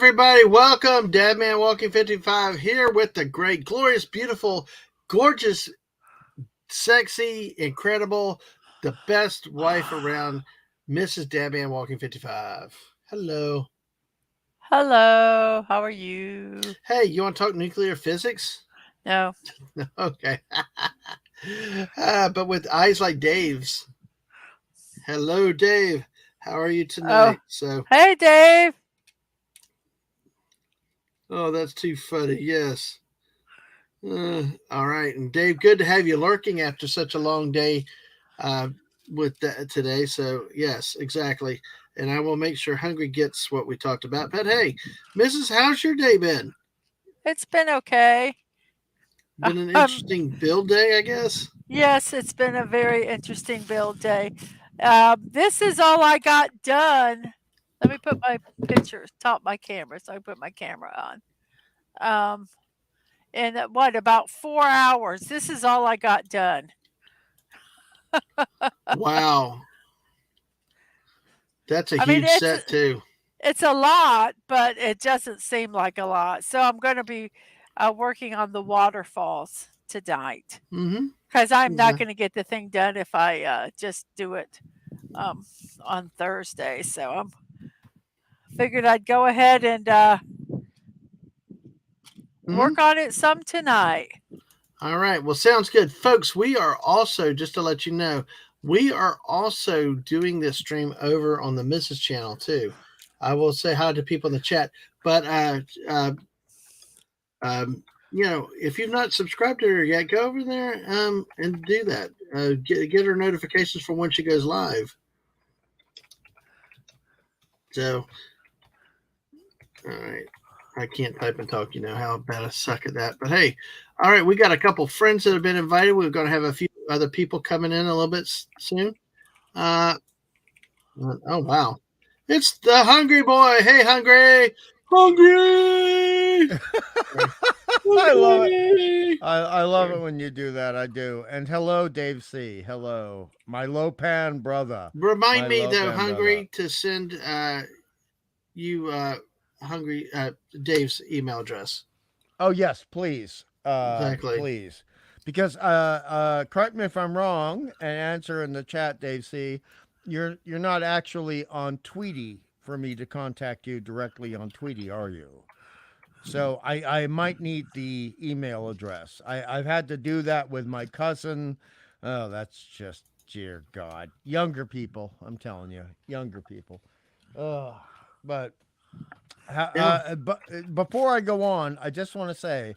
everybody. Welcome. Dadman Walking 55 here with the great, glorious, beautiful, gorgeous, sexy, incredible, the best wife around, Mrs. Dadman Walking 55. Hello. Hello, how are you? Hey, you want to talk nuclear physics? No. Okay. But with eyes like Dave's. Hello, Dave. How are you Oh, tonight? hey, Dave. Oh, that's too funny. Yes. All right. And Dave, good to have you lurking after such a long day uh, with that today. So, yes, exactly. And I will make sure Hungry gets what we talked about. But hey, Mrs., how's your day been? It's been okay. Been an Um, interesting build day, I guess. yes, it's been a very interesting build day. This is all I got done. Let me put my picture, top my camera, so I put my camera on. In what, about 4 hours? This is all I got done. Wow. That's a I mean, huge set, too. it's a lot, but it doesn't seem like a lot. So I'm going to be working on the waterfalls tonight. Mm-hmm. Because I'm not Yeah. going to get the thing done if I just do it um, on Thursday. So I figured I'd go ahead and Mm-hmm. work on it some tonight. All right. Well, sounds good. Folks, we are also, just to let you know, we are also doing this stream over on the Mrs. channel, too. I will say hi to people in the chat. But, if you've not subscribed to her yet, go over there and do that. Get her notifications for when she goes live. So, all right. I can't type and talk. You know how bad I suck at that. But hey, all right, we got a couple friends that have been invited. We're going to have a few other people coming in a little bit soon. Uh, oh wow, it's the Hungry Boy. Hey, Hungry, I love it. Hungry. I love it when you do that. I do. And hello, Dave C. Hello, my Lopan brother. Remind My me though, Lopan brother. Hungry, to send you Hungry Dave's email address. Oh yes, please. Exactly. Please. Because correct me if I'm wrong and answer in the chat, Dave C. You're not actually on Tweety for me to contact you directly on Tweety, are you? So I might need the email address. I've had to do that with my cousin. Oh, that's just dear God. Younger people, I'm telling you, younger people. Oh, but Yeah. before I go on, I just want to say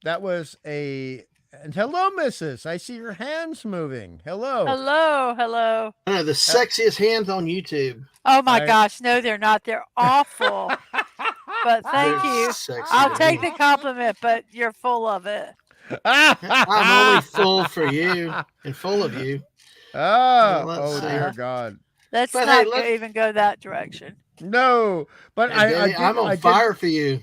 that was a and hello, Mrs. I see your hands moving. Hello. Hello, hello. I know the sexiest hands on YouTube. Oh my I gosh, no, they're not. They're awful. But They're thank you. sexy I'll to take me. the compliment, but you're full of it. I'm only full for you and full of you. Let's Oh see. dear Uh, God. let's But hey, not let's. even go that direction. No, but Hey, baby, I'm on fire for you.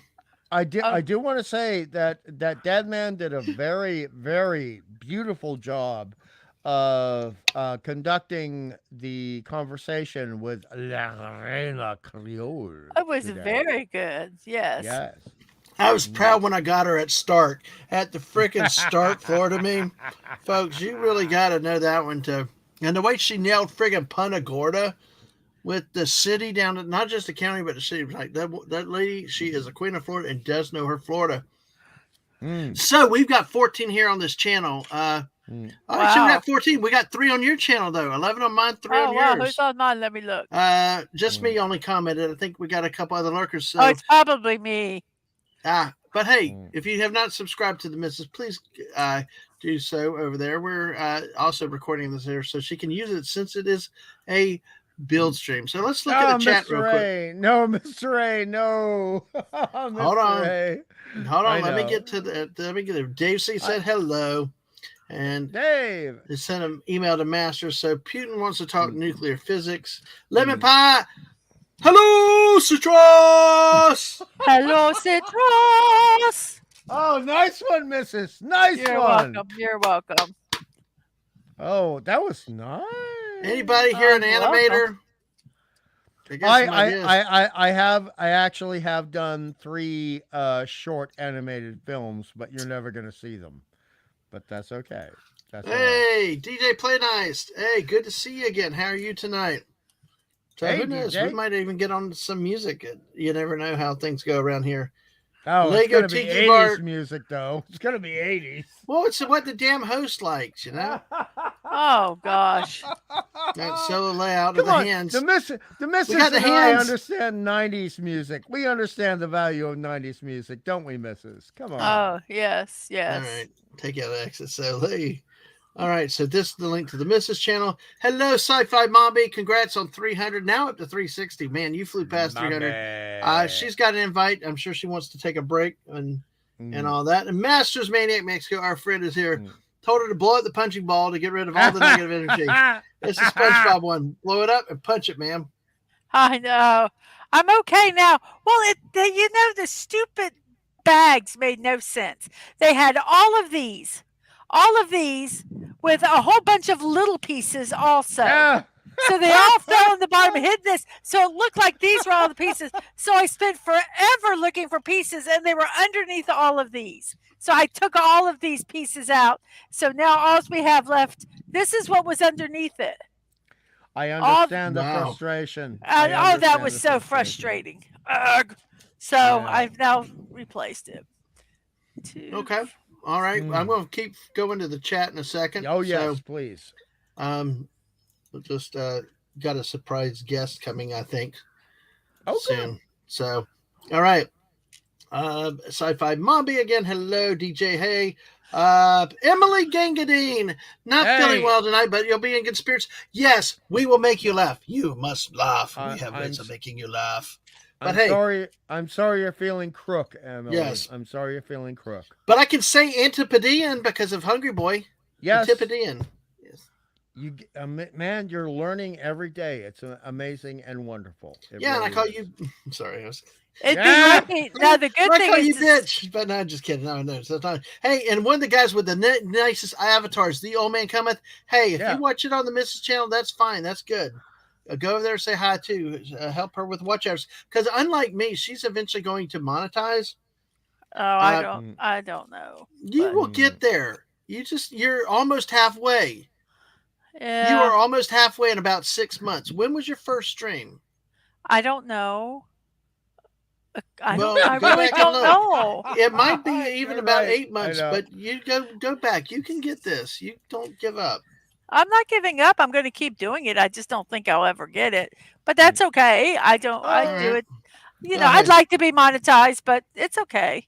Oh, I do want to say that Dadman did a very beautiful job of conducting the conversation with La Reina Creole it was today. very good. Yes. Yes. I was proud when I got her at start, at the freaking start, Florida mean. Folks, you really got to know that one too. And the way she nailed friggin' Punta Gorda with the city down, not just the county, but the city. Like that lady, she is a queen of Florida and does know her Florida. Mm, So we've got 14 here on this channel. mm. Actually, we Wow. got 14. We got 3 on your channel though. 11 on mine, 3 on Oh, wow. Who's yours. on mine? Let me look. Just Mm, me only commented. I think we got a couple other lurkers. Oh, So it's probably me. but hey, mm. if you have not subscribed to the Missus, please do so over there. We're also recording this here so she can use it since it is a build stream. So let's look at the Oh, chat real Mr. quick. A. No, Mr. A. No. Hold Mr. on. A. Hold on. I Let me know. get to the. Let me get there. Dave C I, said hello. And Dave. they sent an email to Master. So Putin wants to talk Mm, nuclear physics. Lemon mm. pie. Hello, Citrus. Hello, Citrus. Oh, nice one, Mrs. Nice You're one. welcome. You're welcome. Oh, that was nice. Anybody here an Welcome. animator? I got some ideas. I actually have done 3 short animated films, but you're never gonna see them. But that's okay. That's all right. Hey, DJ Play Nice. Hey, good to see you again. How are you tonight? So Hey, who knows? We DJ. might even get on some music. You never know how things go around here. Oh, it's Lego gonna be Tiki 80s Bar. music though. It's gonna be 80s. Well, it's what the damn host likes, you know. Oh gosh. That solo layout of Come the on, hands. the missus got the and I hands. understand 90s music. We understand the value of 90s music, don't we, Mrs.? Come on. Oh yes, All yes. right, take out exit solo. All right, so this is the link to the Mrs. channel. Hello, Sci-Fi Mommy. Congrats on 300. Now up to 360. Man, you flew past 300. She's got an invite. I'm sure she wants to take a break and all that. And Masters Maniac Mexico, our friend, is here. Told her to blow up the punching ball to get rid of all the negative energy. It's a SpongeBob one. Blow it up and punch it, ma'am. I know. I'm okay now. Well, the stupid bags made no sense. They had all of these with a whole bunch of little pieces also. So they all fell in the bottom and hid this. So it looked like these were all the pieces. So I spent forever looking for pieces, and they were underneath all of these. So I took all of these pieces out. So now all we have left, this is what was underneath it. I understand the Wow. frustration. That was so frustrating. Ugh. So I've now replaced it. Okay. All right. I'm going to keep going to the chat in a second. Oh, yes, So, please. we'll just got a surprise guest coming, I think, soon. So, all right. Sci-Fi Mombi again. Hello, DJ. Hey. Emily Gangadine. Not feeling well tonight, but you'll be in good spirits. Yes, we will make you laugh. You must laugh. We have ways of making you laugh. But I'm sorry you're feeling crook, Emily. Yes. I'm sorry you're feeling crook. But I can say Antipodean because of Hungry Boy. Yes. Antipodean. Yes. Man, you're learning every day. It's amazing and wonderful. And I call you. I'm sorry. It'd be lucky. No, the good thing I call is you bitch, but no, just kidding. No, it's not. Hey, and one of the guys with the nicest avatars, the old man cometh. Hey, if you watch it on the Mrs. channel, that's fine. That's good. Go over there and say hi too. Help her with watch hours, because unlike me, she's eventually going to monetize. Oh, I don't know. You will get there. You're almost halfway. Yeah. You are almost halfway in about 6 months. When was your first stream? I don't know. I Well, really don't know. It might be even about right. 8 months, but you go back. You can get this. You don't give up. I'm not giving up. I'm going to keep doing it. I just don't think I'll ever get it. But that's okay. I do it. You know, I'd like to be monetized, but it's okay.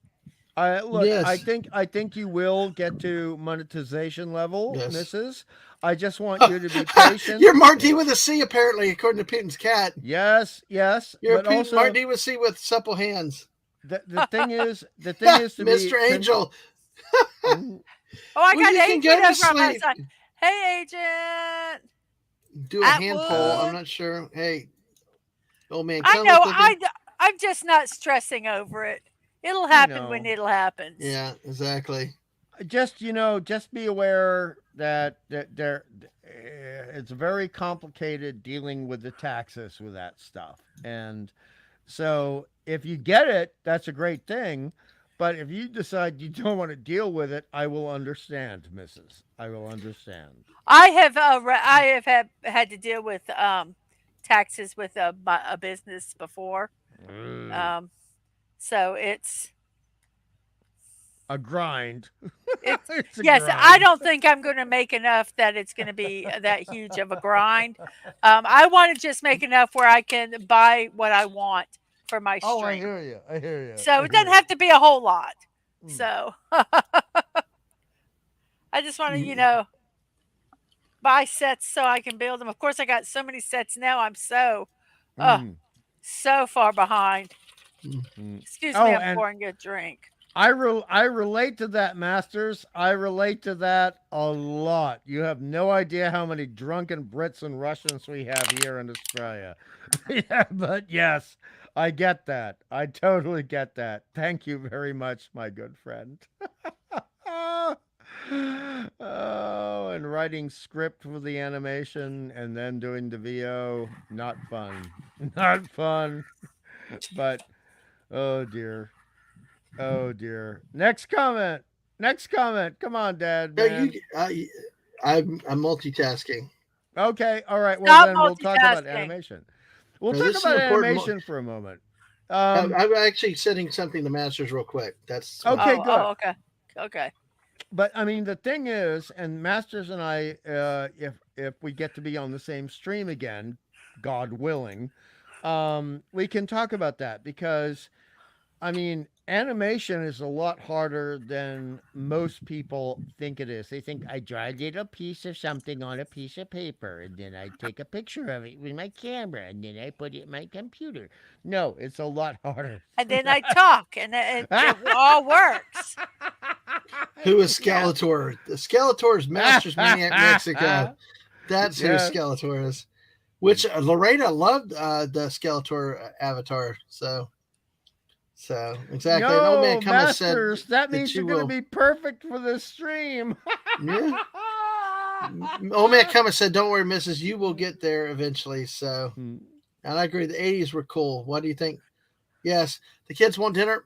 Look, Yes. I think you will get to monetization level, Yes. Mrs. I just want you to be patient. You're Mark D with a C, apparently, according to Putin's cat. Yes. You're but also, Mark D with C with supple hands. The thing is to Mr. Angel. Oh, I got you can Agent go to over on my sleep. side. Hey, Agent. Do a hand pull. I'm not sure. Hey, old man. I know. I'm just not stressing over it. It'll happen when it'll happen. Yeah, exactly. Just be aware that there it's very complicated dealing with the taxes with that stuff. And so if you get it, that's a great thing. But if you decide you don't want to deal with it, I will understand, Mrs. I will understand. I have had to deal with taxes with a business before. So it's a grind. Yes, grind. I don't think I'm going to make enough that it's going to be that huge of a grind. I want to just make enough where I can buy what I want for my stream. Oh, I hear you. So it doesn't have to be a whole lot. So I just want to, buy sets so I can build them. Of course, I got so many sets now. I'm so far behind. Excuse me, I'm pouring a drink. I relate to that, Masters. I relate to that a lot. You have no idea how many drunken Brits and Russians we have here in Australia. Yeah, but yes, I get that. I totally get that. Thank you very much, my good friend. Oh, and writing script for the animation and then doing the VO, not fun. Not fun. But oh dear. Oh dear. Next comment. Next comment. Come on, Dad, No, man. I'm multitasking. Okay, all right. Well, Stop then we'll talk about multitasking. animation. We'll No, talk this is about important animation for a moment. I'm actually sending something to Masters real quick. That's Okay, Oh, good. oh, okay. Okay. But I mean, the thing is, and Masters and I, if we get to be on the same stream again, God willing, we can talk about that because, I mean, animation is a lot harder than most people think it is. They think I draw a little piece of something on a piece of paper and then I take a picture of it with my camera and then I put it in my computer. No, it's a lot harder. And then I talk, and it all works. who is Skeletor. The Skeletor is Masters Maniac Mexico. That's who Yes. Skeletor is. Which Lorena loved the Skeletor avatar. So exactly. And Old Man No, Kuma said Masters, that that means you you're going to will. be perfect for this stream. Yeah. Old Man Kuma said, "Don't worry, Mrs. You will get there eventually." So, and I agree. The '80s were cool. What do you think? Yes, the kids want dinner.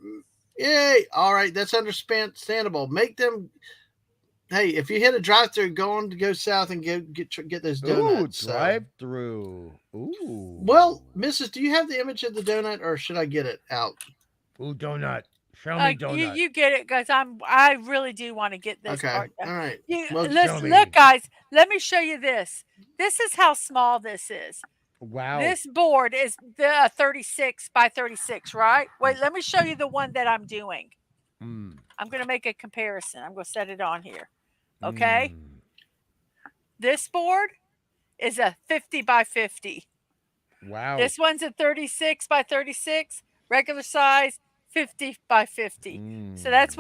Yay! All right, that's understandable. Make them. Hey, if you hit a drive-through, go south and get those donuts. Ooh, drive-through. Ooh. Well, Mrs., do you have the image of the donut, or should I get it out? Ooh, donut. Show me donut. You get it, guys. I really do want to get this Okay, part all done. right. You, Well, show me. look, guys. Let me show you this. This is how small this is. Wow. This board is the 36 by 36, right? Wait, let me show you the one that I'm doing. Mm. I'm going to make a comparison. I'm going to set it on here. Okay. This board is a 50 by 50. Wow. This one's a 36 by 36, regular size, 50 by 50. So that's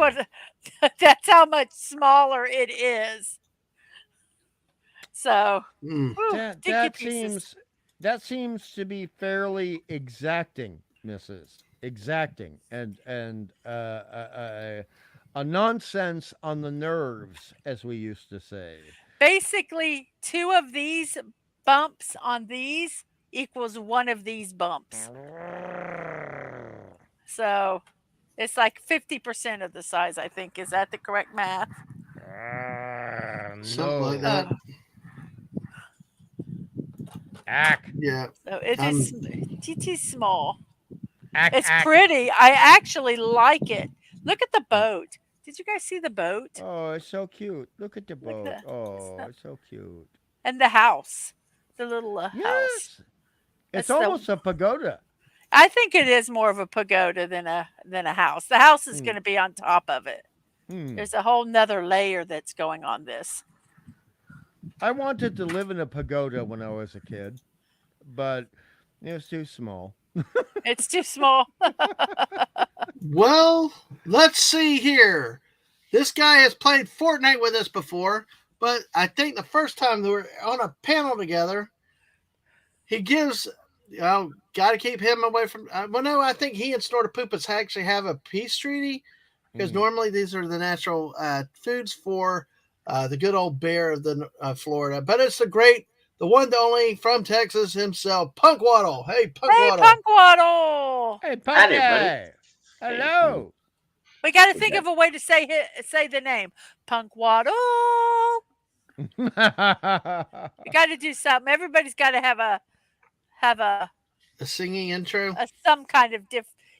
that's how much smaller it is. So that seems to be fairly exacting, Mrs. Exacting and a nonsense on the nerves, as we used to say. Basically, 2 of these bumps on these equals 1 of these bumps. So it's like 50% of the size, I think. Is that the correct math? Something like that. Yeah. So it is TT small. Ack, It's pretty. I actually like it. Look at the boat. Did you guys see the boat? Oh, it's so cute. Look at the boat. It's so cute. And the house. The little house. It's almost a pagoda. I think it is more of a pagoda than a house. The house is going to be on top of it. There's a whole nother layer that's going on this. I wanted to live in a pagoda when I was a kid, but it was too small. It's too small. Well, let's see here. This guy has played Fortnite with us before, but I think the first time they were on a panel together, he gives, got to keep him away from, well, no, I think he and Snortapoopas actually have a peace treaty because normally these are the natural foods for the good old bear of the Florida. But it's the one, the only from Texas himself, Punk Waddle. Hey, Punk Waddle. Punk Waddle. Hey, Punk Waddle. Hello. We got to think of a way to say the name. Punk Waddle. We got to do something. Everybody's got to have a singing intro. Some kind of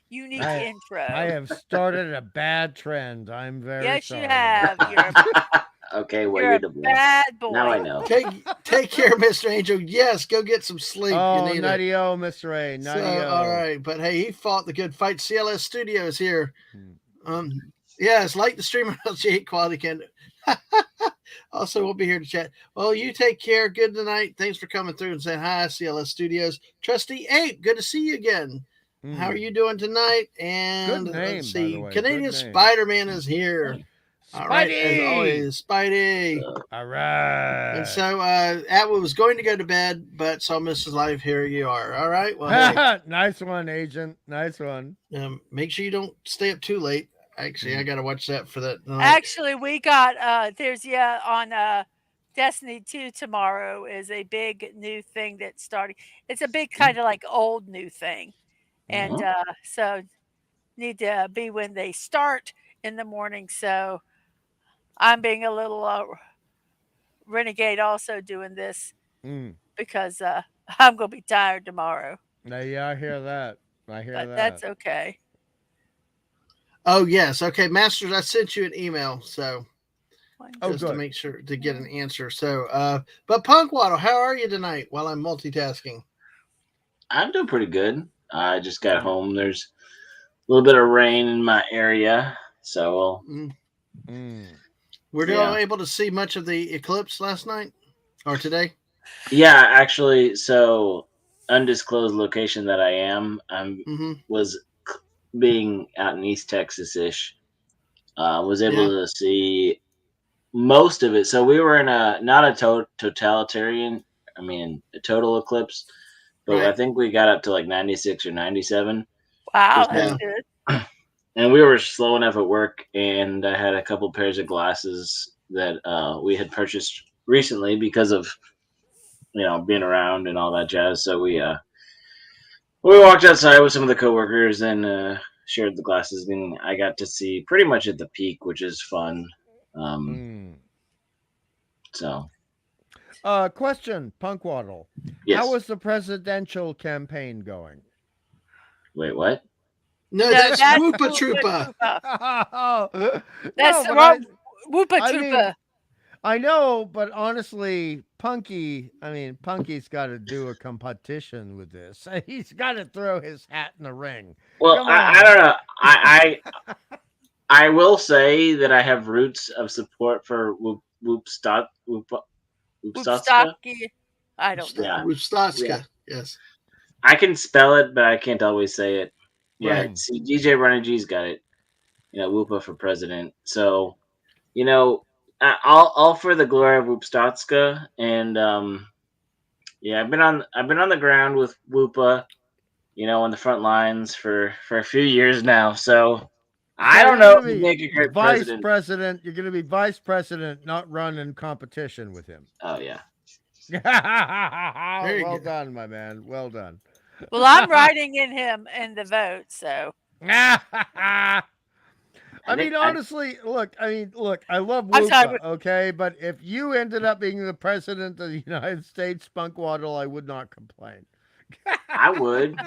unique intro. I have started a bad trend. I'm very sorry. Yes, you have. Okay, well, you're a bad boy. Now I know. Take care, Mr. Angel. Yes, go get some sleep. Oh, you need nutty-o, Mr. A. Nutty-o. All right, but hey, he fought the good fight. CLS Studios here. Yeah, it's like the streamer LG8 quality can. Also, we'll be here to chat. Well, you take care. Good night. Thanks for coming through and saying hi, CLS Studios. Trustee Ape, good to see you again. How are you doing tonight? And good name, let's see, by the way. Canadian Spider-Man is here. All right, as always, Spidey. All right. And so Atwood was going to go to bed, but saw Mrs. Live. Here you are. All right. Well, hey, nice one, Agent. Nice one. Make sure you don't stay up too late. Actually, I got to watch that for that. Actually, we got there's on Destiny 2 tomorrow is a big new thing that's starting. It's a big kind of like old new thing. And so need to be when they start in the morning. So I'm being a little renegade also doing this Mm. because I'm going to be tired tomorrow, Yeah, I hear that. I hear but that. that's okay. Oh yes, okay, Masters. I sent you an email, so Oh, just to good. make sure to get an answer. So, but Punk Waddle, how are you tonight? While I'm multitasking. I'm doing pretty good. I just got home. There's a little bit of rain in my area, so Mm. Were you all yeah, able to see much of the eclipse last night or today? yeah. Actually, so undisclosed location that I am, Mm-hmm. was being out in East Texas ish. Was able Yeah. to see most of it. So we were in a not a totalitarian. I mean, a total eclipse, but I Right. think we got up to like 96 or 97 Wow, that's Yeah. percent. good. And we were slow enough at work, and I had a couple pairs of glasses that we had purchased recently because of being around and all that jazz. So we walked outside with some of the coworkers and shared the glasses, and I got to see pretty much at the peak, which is fun. Um, Mm. so Question, Punkwaddle. How yes. was the presidential campaign going? Wait, what? No, No, that's that's Whoopa Whoopa Troopa. Troopa. No, That's but wrong. Whoopa I mean, Troopa. I know, but honestly, Punky's got to do a competition with this. He's got to throw his hat in the ring. Well, Come I on. don't know. I will say that I have roots of support for Whoopstotska. Whoopstocky. I don't Yeah, know. yeah. Rustotska. Yes. I can spell it, but I can't always say it. Yeah, Right. Mm. see, DJ Running G's got it. Whoopa for president. So, you know, all for the glory of Whoopstotska. And yeah, I've been on the ground with Whoopa, on the front lines for a few years now. So I So don't you're know gonna if he'd be make a great vice president. president. You're gonna be vice president, not run in competition with him. Oh yeah. There you Well go. done, my man. Well done. Well, I'm writing in him in the vote, so I think mean, honestly, look. I love I'm sorry. Whoopa, okay, but if you ended up being the president of the United States, Spunkwaddle, I would not complain. I would.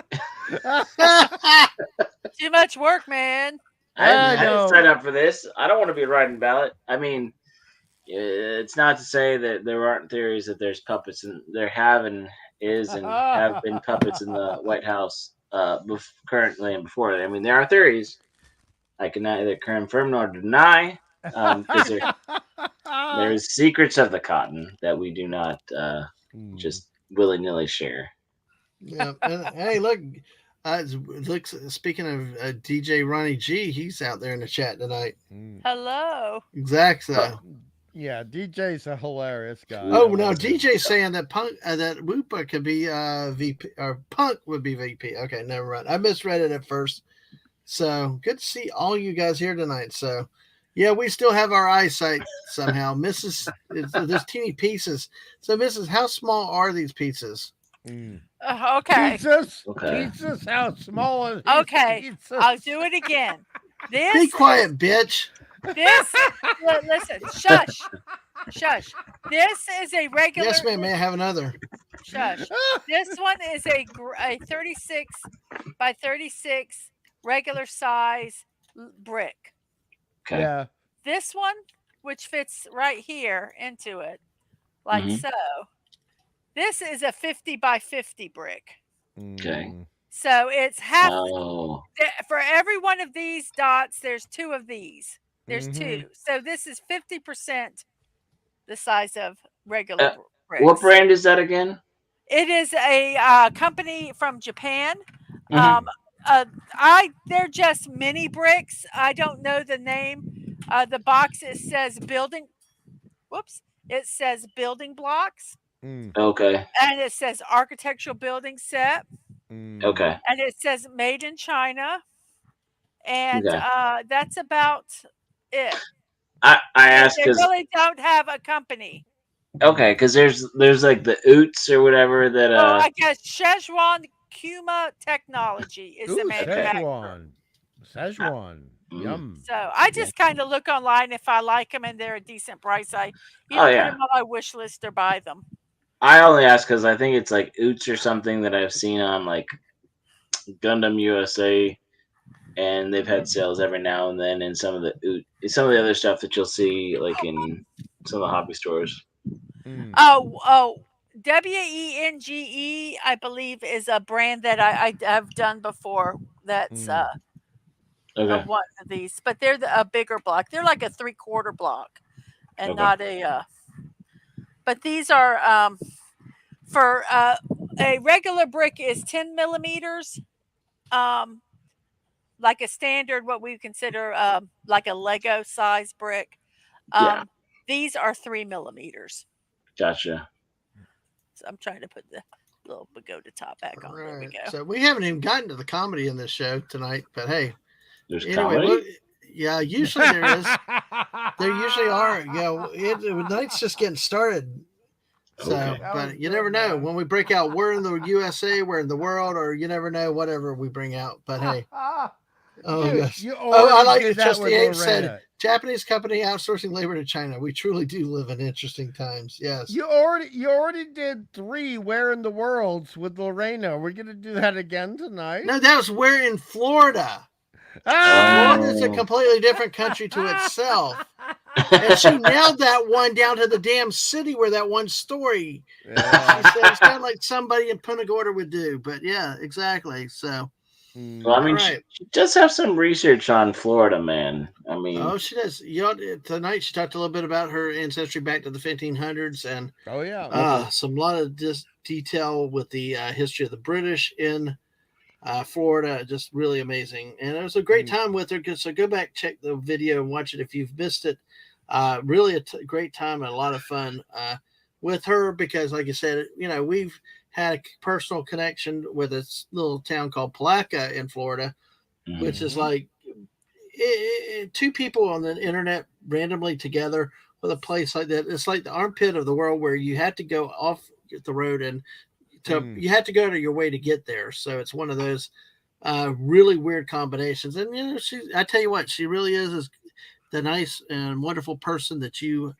Too much work, man. I I didn't know. sign up for this. I don't want to be writing ballot. I mean, it's not to say that there aren't theories that there's puppets, and there have and is and have been puppets in the White House currently and before. I mean, there are theories. I can neither confirm nor deny because there's secrets of the cotton that we do not just willy nilly share. Yeah. And hey, look. Looks. Speaking of DJ Ronnie G, he's out there in the chat tonight. Hello. Exactly. Yeah, DJ's a hilarious guy. Oh I no, love him. DJ's saying that that Whoopa could be VP or Punk would be VP. Okay, never mind. I misread it at first. So good to see all you guys here tonight. So yeah, we still have our eyesight somehow. Mrs. There's teeny pieces. So Mrs. How small are these pizzas? Okay. Okay. Pizzas, how small are these Okay. pizzas? I'll do it again. This Be quiet, bitch. listen. Shush. This is a regular. Yes, ma'am. May I have another? Shush. This one is a 36 by 36 regular size brick. Okay. Yeah. This one, which fits right here into it, like Mhm. so. This is a 50 by 50 brick. Okay. So it's half. Oh. For every one of these dots, there's two of these. There's Mhm. two. So this is 50% the size of regular bricks. What brand is that again? It is a company from Japan. Mhm. They're just mini bricks. I don't know the name. The box it says building. Whoops! It says building blocks, Okay. and it says architectural building set, Okay. and it says made in China, and Okay. that's about it. I asked They because really don't have a company. Okay, because there's like the Oots or whatever that Well, I guess Szechuan Kuma Technology is the Ooh, manufacturer. Szechuan. Mm. Yum. So I Yeah. just kind of look online if I like them and they're a decent price. I Oh, either put yeah. them on my wish list or buy them. I only ask because I think it's like Oots or something that I've seen on like Gundam USA, and they've had sales every now and then in some of the other stuff that you'll see like in some of the hobby stores. Mm. Oh, WENGE, I believe, is a brand that I have done before. That's Mm. Okay. one of these, but they're a bigger block. They're like a 3/4 block, and Okay. not a. But these are for a regular brick is 10 millimeters. Um, like a standard, what we consider like a Lego size brick. Yeah. These are 3 millimeters. Gotcha. So I'm trying to put the little pagoda top back on. There we Right. go. So we haven't even gotten to the comedy in this show tonight, but hey, There's anyway, comedy. yeah, usually there is. There usually are. The night's just getting started. So, Okay. That but was you good, never know man. when we break out. We're in the USA, we're in the world, or you never know whatever we bring out. But hey, oh Dude, gosh, you oh, I already like did it. that Just with the Ape said, Lorena. Japanese company outsourcing labor to China. We truly do live in interesting times. Yes. You already did 3 Where in the Worlds with Lorena. We're gonna do that again tonight. No, that was we're in Florida. Ah! Florida's a completely different country to itself. And she nailed that one down to the damn city where that one story. Yeah. She said it's kind of like somebody in Punta Gorda would do. But yeah, exactly. So, Well, I all mean, right. she does have some research on Florida, man. I mean, Oh, she does. Tonight she talked a little bit about her ancestry back to the 1500s and Oh yeah. Okay. some lot of detail with the history of the British in Florida. Just really amazing. And it was a great time with her. So go back, check the video and watch it if you've missed it. Really a great time and a lot of fun with her because, like I said, we've had a personal connection with a little town called Palaca in Florida, which is like 2 people on the internet randomly together with a place like that. It's like the armpit of the world where you have to go off the road and you have to go to your way to get there. So it's one of those really weird combinations. And I tell you what, she really is the nice and wonderful person that you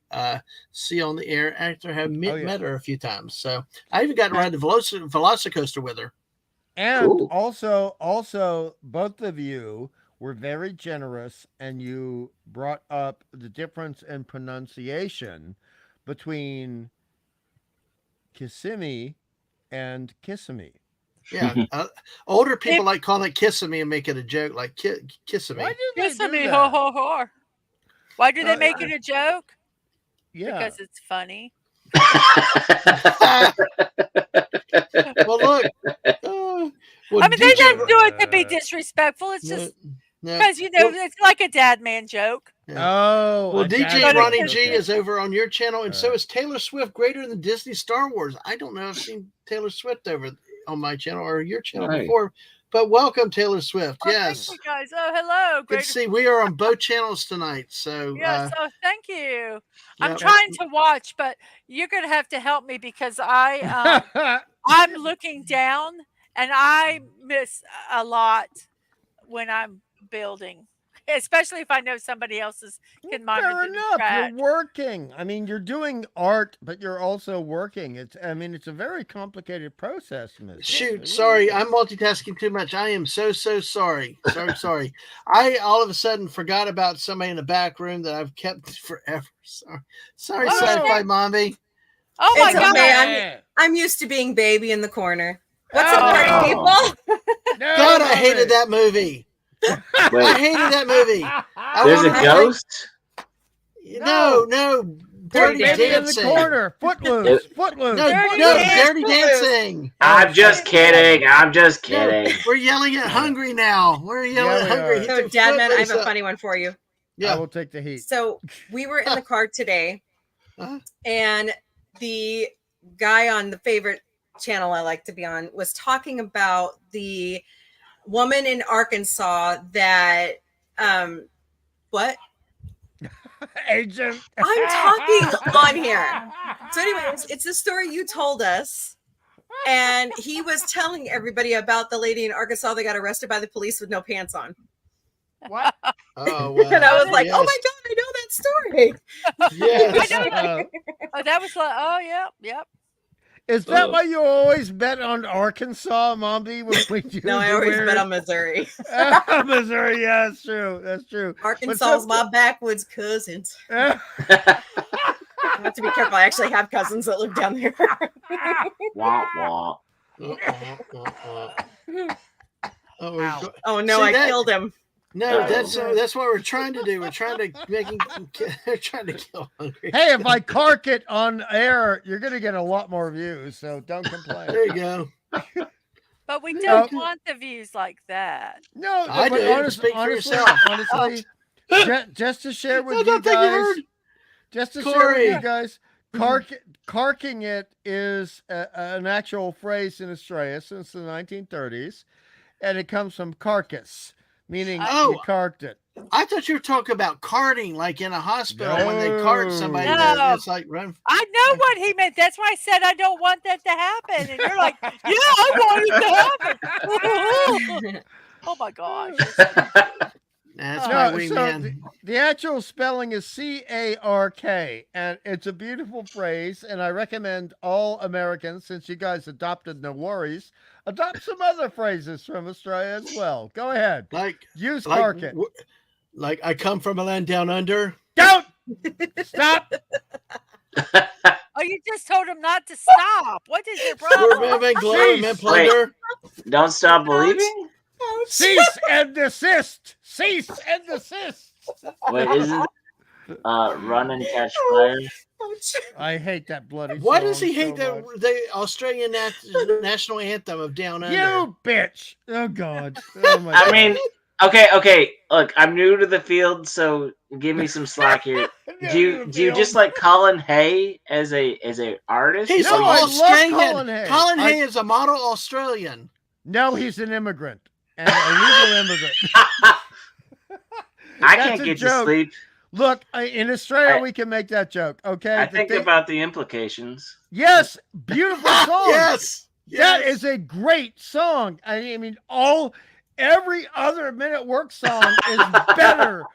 see on the air after having met her a few times. So I even got to ride the Velocicoaster with her. And Cool. also, both of you were very generous, and you brought up the difference in pronunciation between Kissimmee and Kissimmee. Yeah, older people like calling it kissing me and make it a joke, like kissing me. Why did they Kissing do me, that? ho ho ho. Why do they make it a joke? Yeah. Because it's funny. Well, look. I mean, they don't do it to be disrespectful. It's just because it's like a dad man joke. Yeah. Oh, well, DJ Ronnie G okay. is over on your channel, and so is Taylor Swift. Greater than Disney Star Wars. I don't know if I've seen Taylor Swift over on my channel or your channel before, but welcome Taylor Swift. Yes, thank you guys. Oh, hello. Good to see. We are on both channels tonight. So yes. Oh, thank you. Yeah, I'm trying to watch, but you're gonna have to help me because I'm looking down and I miss a lot when I'm building, especially if I know somebody else's can monitor Fair enough. track. You're working. I mean, you're doing art, but you're also working. It's a very complicated process, Miss. Shoot, sorry, I'm multitasking too much. I am so sorry. Sorry. I all of a sudden forgot about somebody in the back room that I've kept forever. Sorry, Sci-Fi Mommy. Oh my It's God! okay. I'm used to being baby in the corner. What's up, party people? God, I hated that movie. I hated that movie. There's a ghost? No. Dirty Dancing. Dancing. In the corner. Footloose. No, Dirty Dancing. I'm just kidding. No, we're yelling at Hungry now. We're yelling at Hungry. So, Dadman, I have a funny one for you. Yeah. I will take the heat. So, we were in the car today, and the guy on the favorite channel I like to be on was talking about the woman in Arkansas that, what? agent. I'm talking on here. So, anyways, it's the story you told us. And he was telling everybody about the lady in Arkansas that got arrested by the police with no pants on. What? Oh, wow. And I was like, yes. oh my God, I know that story. Yes. I know that. Oh, that was like, oh, yep. Is that why you always bet on Arkansas, Mombi? When you No, I always bet on Missouri. Missouri. Yeah, that's true. That's true. Arkansas is my backwoods cousins. I have to be careful. I actually have cousins that live down there. Wah, wah. Oh no, See, I killed him. No, that's what we're trying to do. We're trying to trying to kill Hungry. Hey, if I cark it on air, you're going to get a lot more views, so don't complain. There you go. But we don't want the views like that. No, I but do. Speak for yourself. Honestly, just to share with I you don't think you guys, heard. just to share Corey. with you guys, carking it is an actual phrase in Australia since the 1930s, and it comes from carcass, meaning you carked it. I thought you were talking about carting, like in a hospital when they cart somebody. No. It's like run. I know what he meant. That's why I said I don't want that to happen. And you're like, yeah, I want it to happen. Oh my gosh. That's my wingman. So the actual spelling is C-A-R-K, and it's a beautiful phrase, and I recommend all Americans, since you guys adopted No Worries, adopt some other phrases from Australia as well. Go ahead. Use cark it. Like I come from a land down under. Don't stop. Oh, you just told him not to stop. What is your problem? We're moving, glory, and plunder. Don't stop believing? Cease and desist. Cease and desist. Wait, isn't run and catch fire? I hate that bloody Why song does he hate so much. the Australian national anthem of Down Under? You bitch. Oh, God. Oh, my I God. mean, okay. Look, I'm new to the field, so give me some slack here. Do you just like Colin Hay as a artist? He's No, an I love Australian. Colin Hay. Colin Hay is a model Australian. No, he's an immigrant. And a legal immigrant. I That's can't a get joke. to sleep. Look, in Australia, we can make that joke, okay? I think about the implications. Yes, beautiful song. Yes. That is a great song. I mean, every other Men at Work song is better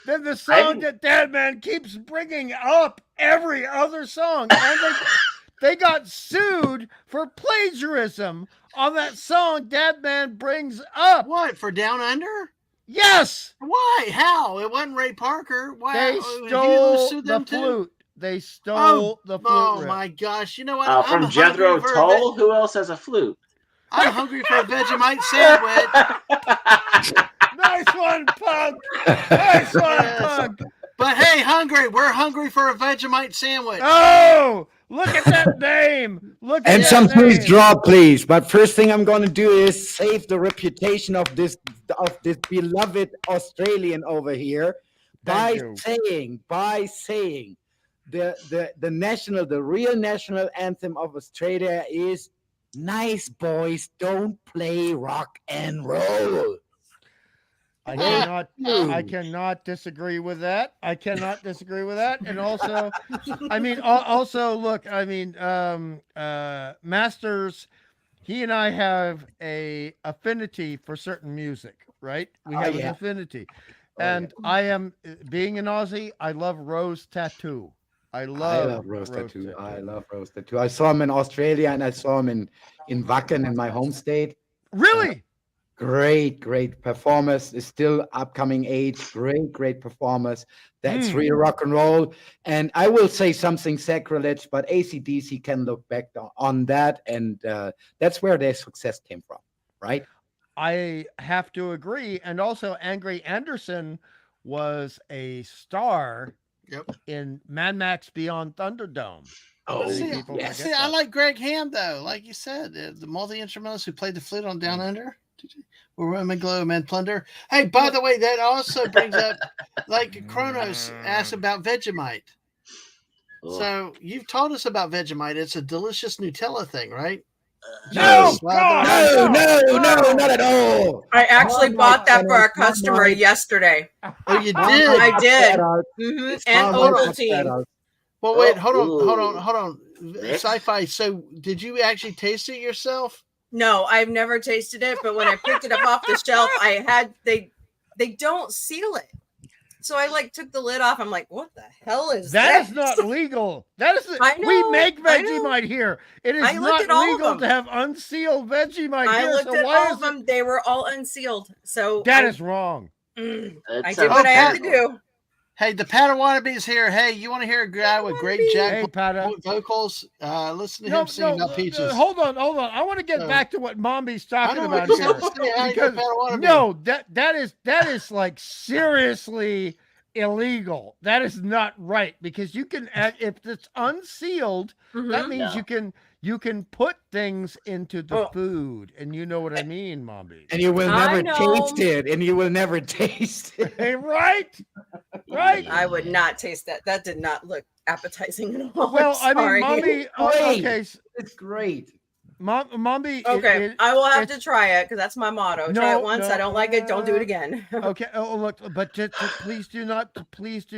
than the song that Dadman keeps bringing up every other song. And they got sued for plagiarism on that song Dadman brings up. What, for Down Under? Yes. Why? How? It wasn't Ray Parker. Why? They Who stole sued the them too? flute. They stole the flute. Oh riff. my gosh! You know what? From Jethro Tull, who else has a flute? I'm hungry for a Vegemite sandwich. Nice one, Pug. Nice one, Pug. But hey, hungry. We're hungry for a Vegemite sandwich. Oh, look at that name. Look at And that some name. please draw, please. But first thing I'm going to do is save the reputation of this beloved Australian over here by saying the real national anthem of Australia is "Nice boys don't play rock and roll." I cannot disagree with that. And also, I mean, look, I mean, Masters, he and I have a affinity for certain music, right? We have an affinity. And I am, being an Aussie, I love Rose Tattoo. I love Rose Tattoo. I love Rose Tattoo. I saw him in Australia and I saw him in Wacken in my home state. Really? Great performance. Is still upcoming age. Great performance. That's real rock and roll. And I will say something sacrilege, but AC/DC can look back on that, and that's where their success came from, right? I have to agree. And also, Angry Anderson was a star in Mad Max Beyond Thunderdome. Oh, see, I like Greg Ham though. Like you said, the multi-instrumentalist who played the flute on Down Under. We're Women Glow, Men Plunder. Hey, by the way, that also brings up, like Kronos asked about Vegemite. So you've told us about Vegemite. It's a delicious Nutella thing, right? No, Slather- no, not at all. I actually Marmite bought that for a channels, customer Marmite. yesterday. Oh, you Marmite did. I did. better. And Hold on. Ovaltine. Well, wait, Oh, hold on. Mix. Sci-fi. So, did you actually taste it yourself? No, I've never tasted it, but when I picked it up off the shelf, they don't seal it. So I like took the lid off. I'm like, what the hell is That this? is not legal. That is. I We know, make I know. Vegemite here. It is I looked not at all of legal them. to have unsealed Vegemite I here. looked So at why all is of them. They were all unsealed. So that is wrong. I That did what I had to sounds do. Hey, the Padawallaby's here. Hey, you want to hear a guy with great Jack Hey, Pata. vocals? Listen to him sing about peaches. Hold on. I want to get No. back to what Mombi's I talking know about what you here. have to say. I ain't Because no Padawallaby. no, that is like seriously illegal. That is not right because you can if it's unsealed, that Mhm. means No. you can put things into the Oh. food, and you know what I mean, Mombi. And you will I never know. taste it. And you will never taste it. Hey, right? Right? I would not taste that. That did not look appetizing at all. Well, I I'm mean, sorry. Mombi. Great. Okay, It's great. Mombi. Okay, I will have to try it because that's my motto. Try No, it once. no, I don't like it. Don't do it again. Okay. Oh, look, but please do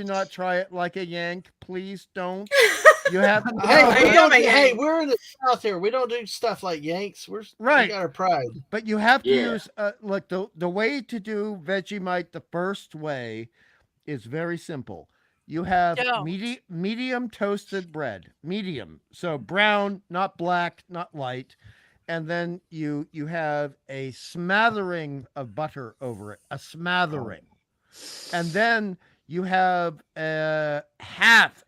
not try it like a Yank. Please don't. You have Hey, I we am don't. a Hey, Yank. we're in the South here. We don't do stuff like Yanks. We Right. got our pride. but you have to Yeah. use look, the way to do Vegemite the first way is very simple. You have Don't. medium toasted bread, medium, so brown, not black, not light, and then you have a smattering of butter over it, a smattering, and then you have a half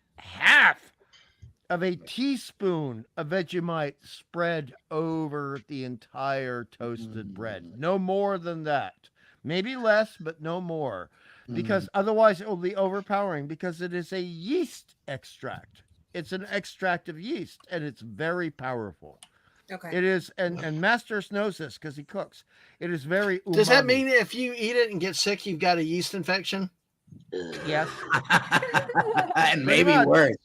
of a teaspoon of Vegemite spread over the entire toasted bread. No more than that. Maybe less, but no more. Because otherwise it will be overpowering because it is a yeast extract. It's an extract of yeast and it's very powerful. Okay. It is, and Masters knows this because he cooks. It is very umami. Does that mean if you eat it and get sick, you've got a yeast infection? Yes. And maybe much. worse.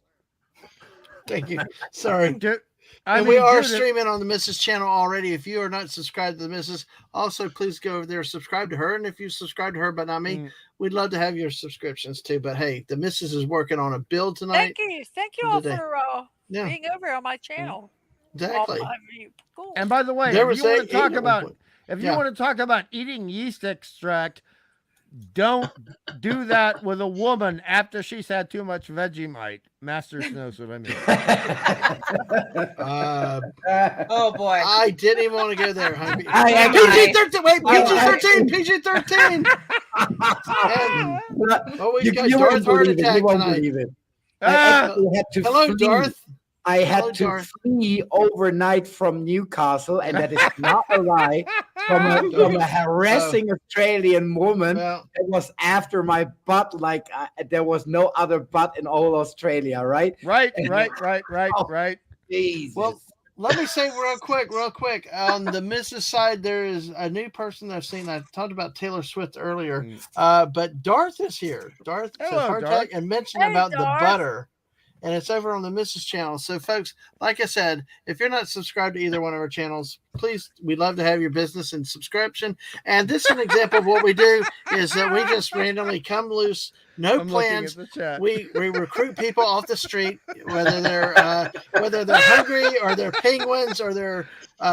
Thank you. Sorry. I We mean, are dude, streaming on the Mrs. channel already. If you are not subscribed to the Mrs., also please go over there, subscribe to her. And if you subscribe to her, but not me, we'd love to have your subscriptions too. But hey, the Mrs. is working on a build tonight. Thank you all Today. for Yeah, being over on my channel. exactly. All 5 of you. Cool. And by the way, There if was you want to eight talk at one about point. if you Yeah. want to talk about eating yeast extract, don't do that with a woman after she's had too much Vegemite. Masters knows what I mean. Oh boy. I didn't even want to go there, honey. I- PG-13. Wait, PG-13. PG-13. Oh, we got You Darth won't Heart believe it. Attack You won't tonight. believe it. I Ah, actually had to Hello, flee. Darth. I had Hello, to Darth. flee overnight from Newcastle, and that is not a lie. From a harassing Australian woman Well, that was after my butt, like there was no other butt in all Australia, right? right. Oh. Right. Jesus. well, let me say real quick. On the Mrs. side, there is a new person that I've seen. I talked about Taylor Swift earlier, but Darth is here. Darth says Hello, heart Darth. attack and mentioned Hey, about the Darth. butter. And it's over on the Mrs. channel. So, folks, like I said, if you're not subscribed to either one of our channels, please, we'd love to have your business and subscription. And this is an example of what we do is that we just randomly come loose, no I'm plans. looking at the chat. We recruit people off the street, whether they're hungry or they're penguins or they're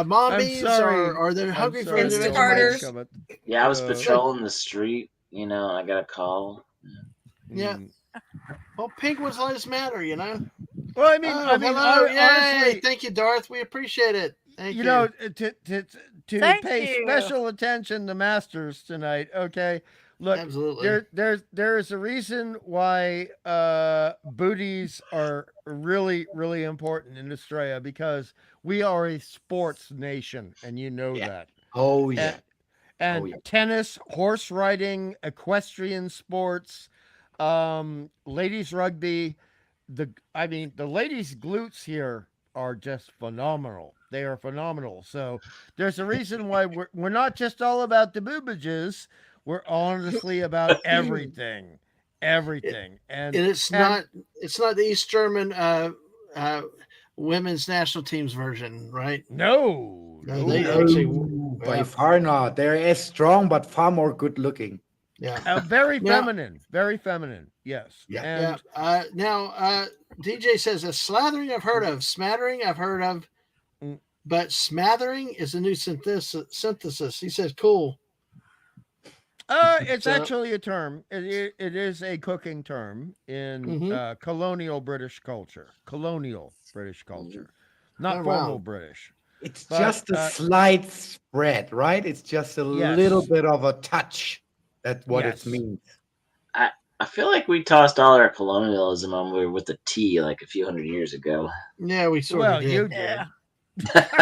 mombies sorry. or they're hungry for sorry, the Bill. Instacarters. Yeah, I was Uh, patrolling the street. You know, I got a call. Yeah. Well, penguins lives matter, you know. Well, I mean, Hello. Yay. honestly, Thank you, Darth. We appreciate it. Thank you. you know, to Thank pay you. special attention to Masters tonight. Okay, look, Absolutely. there is a reason why booties are really important in Australia because we are a sports nation, and you know that. oh yeah. And yeah. tennis, horse riding, equestrian sports, ladies rugby. The ladies' glutes here are just phenomenal. They are phenomenal. So there's a reason why we're not just all about the boobages. We're honestly about everything. And And it's not the East German women's national team's version, right? No, No, they no. actually, By yeah, far not. They're as strong, but far more good looking. yeah. Very Now- feminine. Very feminine. Yes. Yeah. And Yeah. Now, DJ says a slathering I've heard of, smattering I've heard of, Mm. but smattering is a new synthesis. He says, cool. it's So- actually a term. It is a cooking term in Mhm. colonial British culture. Colonial British culture, not Oh, formal wow. British. It's But, just a slight spread, right? It's just a Yes. little bit of a touch. That's what Yes. it means. I feel like we tossed all our colonialism on we were with the tea like a few hundred years ago. Yeah, we sort Well, of did. you did. Yeah.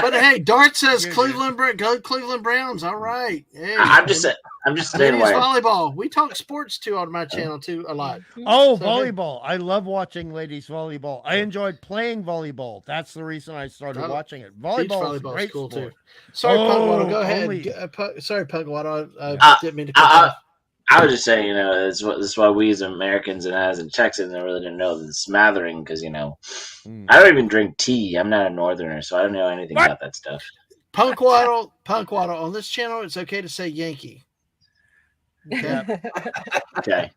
But hey, Dart says You did. Go Cleveland Browns. All right. Hey, I'm just saying ladies why. volleyball. We talk sports too on my channel too a lot. Oh, So, hey- volleyball! I love watching ladies volleyball. I enjoyed playing volleyball. That's the reason I started Oh, watching it. Beach Volleyball is a volleyball's great cool sport. too. Sorry, Oh, Pugwaddle. Go ahead. only- Sorry, Pugwaddle. I didn't mean to cut you off. I was just saying, this is why we as Americans and as in Texans, I really didn't know the smattering because Mm. I don't even drink tea. I'm not a northerner, so I don't know anything What? about that stuff. Punkwaddle. On this channel, it's okay to say Yankee. Yep. Okay.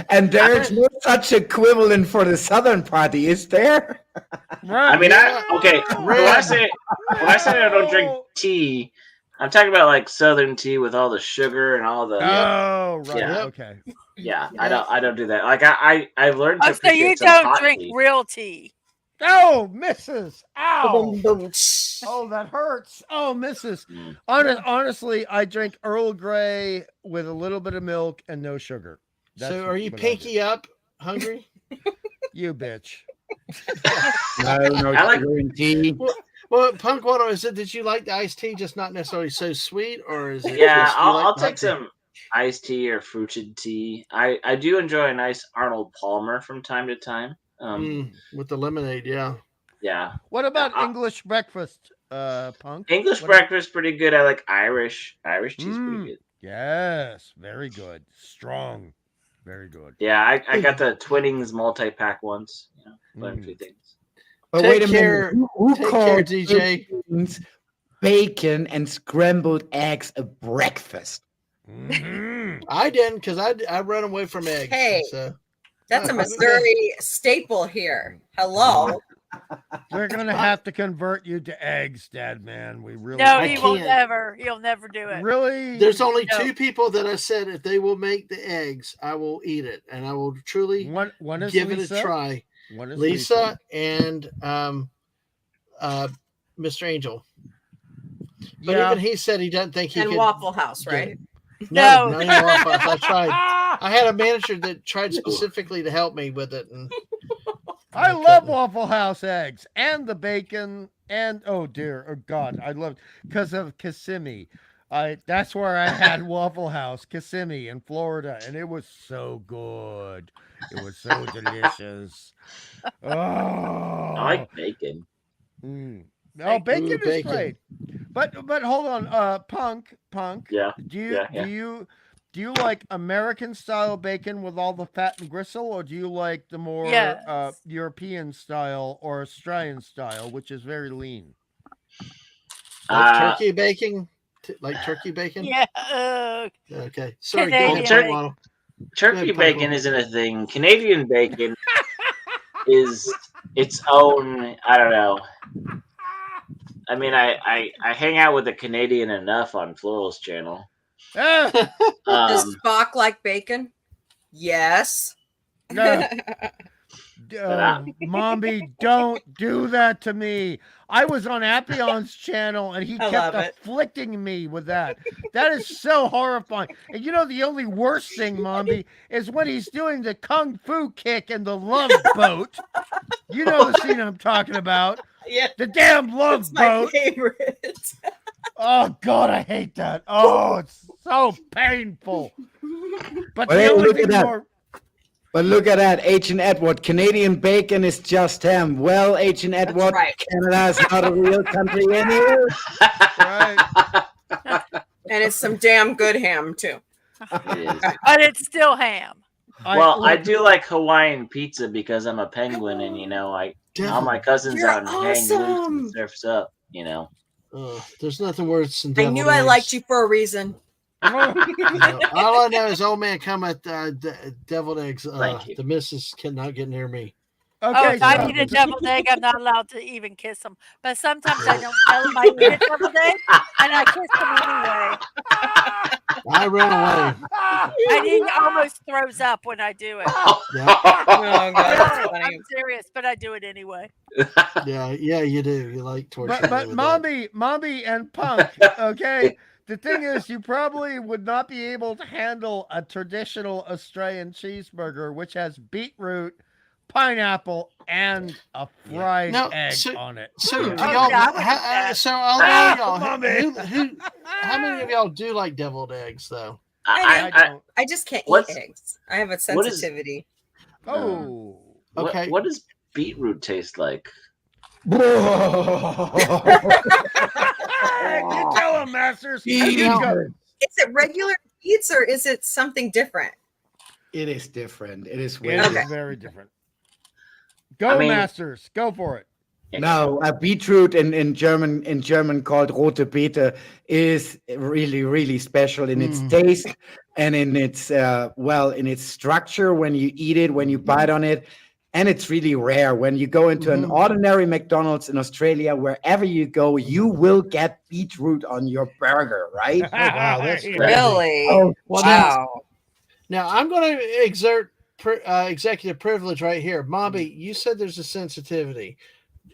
And there's no such equivalent for the Southern Party, is there? Right. I mean, Yeah. when I say I don't drink tea, I'm talking about like Southern tea with all the sugar and all the Oh, right. Yeah. Okay. yeah. I don't do that. Like I learned to Oh, so you appreciate some don't hot drink tea. real tea. Oh, Mrs. Ow. Oh, that hurts. Oh, Mrs. Mm. Honestly, I drink Earl Grey with a little bit of milk and no sugar. That's So, are you what I do. pinky up? Hungry? You bitch. No I like- sugar in tea. Well, Punkwaddle, is it that you like the iced tea, just not necessarily so sweet, or is it? Yeah, just you I'll like the hot take tea? some iced tea or fruited tea. I do enjoy a nice Arnold Palmer from time to time. With the lemonade. Yeah. Yeah, What about I- English breakfast, Punk? English What- breakfast pretty good. I like Irish. Irish tea's Mm. pretty good. Yes, very good. Strong. Very good. Yeah, I got the Twinnings multi-pack once. Learned a few things. But Take wait a care- minute. Who take care, called DJ. beans, bacon and scrambled eggs a breakfast? Mhm. I didn't because I run away from eggs. Hey. So That's a Missouri staple here. Hello. We're gonna have to convert you to eggs, Dad. Man, we really. No, I he will can't. never. He'll never do it. Really. there's only No. 2 people that I said if they will make the eggs, I will eat it, and I will truly one is give Lisa. it a try. One is Lisa and Mr. Angel. But Yeah. even he said he doesn't think he And could. Waffle House, get right? it. No. not even Waffle House. I tried. I had a manager that tried specifically to help me with it, and I love Waffle House eggs and the bacon and oh God, I love because of Kissimmee. That's where I had Waffle House, Kissimmee in Florida, and it was so good. It was so delicious. Oh, I like bacon. No, bacon is bacon. great. But hold on, Punk. Yeah. Do you Yeah. do you like American style bacon with all the fat and gristle, or do you like the more Yes. European style or Australian style, which is very lean? like turkey bacon, like turkey bacon. Yeah. Okay. Sorry. Canadian Go ahead, bacon. Waddle. Turkey Good, bacon Papa. isn't a thing. Canadian bacon is its own. I don't know. I mean, I hang out with a Canadian enough on Floral's channel. Ah, Does Spock like bacon? Yes. no. Mommy, don't do that to me. I was on Appion's channel and he I kept love it. afflicting me with that. That is so horrifying. And you know the only worst thing, Mommy, is when he's doing the kung fu kick in the love boat. You know the scene I'm talking about. Yeah. The damn love It's my boat. favorite. Oh God, I hate that. Oh, it's so painful. But Well, the hey, only look at thing that. more But look at that, H and Edward. Canadian bacon is just ham. Well, H and Edward, right. Canada is not a real country anymore. right. And it's some damn good ham, too. It is. But it's still ham. Well, I do like Hawaiian pizza because I'm a penguin, and all my Definitely. cousins You're out and hang loose awesome. and surfs up. There's nothing worse than I deviled knew I liked eggs. you for a reason. All I know is old man come at deviled eggs. Thank you. The missus cannot get near me. Oh, if I eat a deviled egg, I'm not allowed to even kiss them. But sometimes I don't tell them I eat a deviled egg, and I kiss them anyway. I run away. And he almost throws up when I do it. Yeah, Oh god, that's Really, funny. I'm serious, but I do it anyway. yeah, you do. You like torture. But mommy and Punk, okay? The thing is, you probably would not be able to handle a traditional Australian cheeseburger, which has beetroot, pineapple, and a fried egg on it. So, do Oh, y'all, yeah, I would eat that. so all of y'all, Mommy. how many of y'all do like deviled eggs, though? I don't. I just can't eat What's- eggs. I have a what is- sensitivity. Oh. Okay. What does beetroot taste like? You tell him, Masters. You go. Is it regular beets or is it something different? It is different. It is way It is Okay. very different. Go, I mean- Masters. Go for it. No, a beetroot in German called rote Beete is really, really special in its taste and in its in its structure when you eat it, when you bite on it. And it's really rare. When you go into an ordinary McDonald's in Australia, wherever you go, you will get beetroot on your burger, right? Oh, wow, that's Yeah. crazy. Really? Oh, Wow. Now I'm going to exert executive privilege right here, Mommy. You said there's a sensitivity.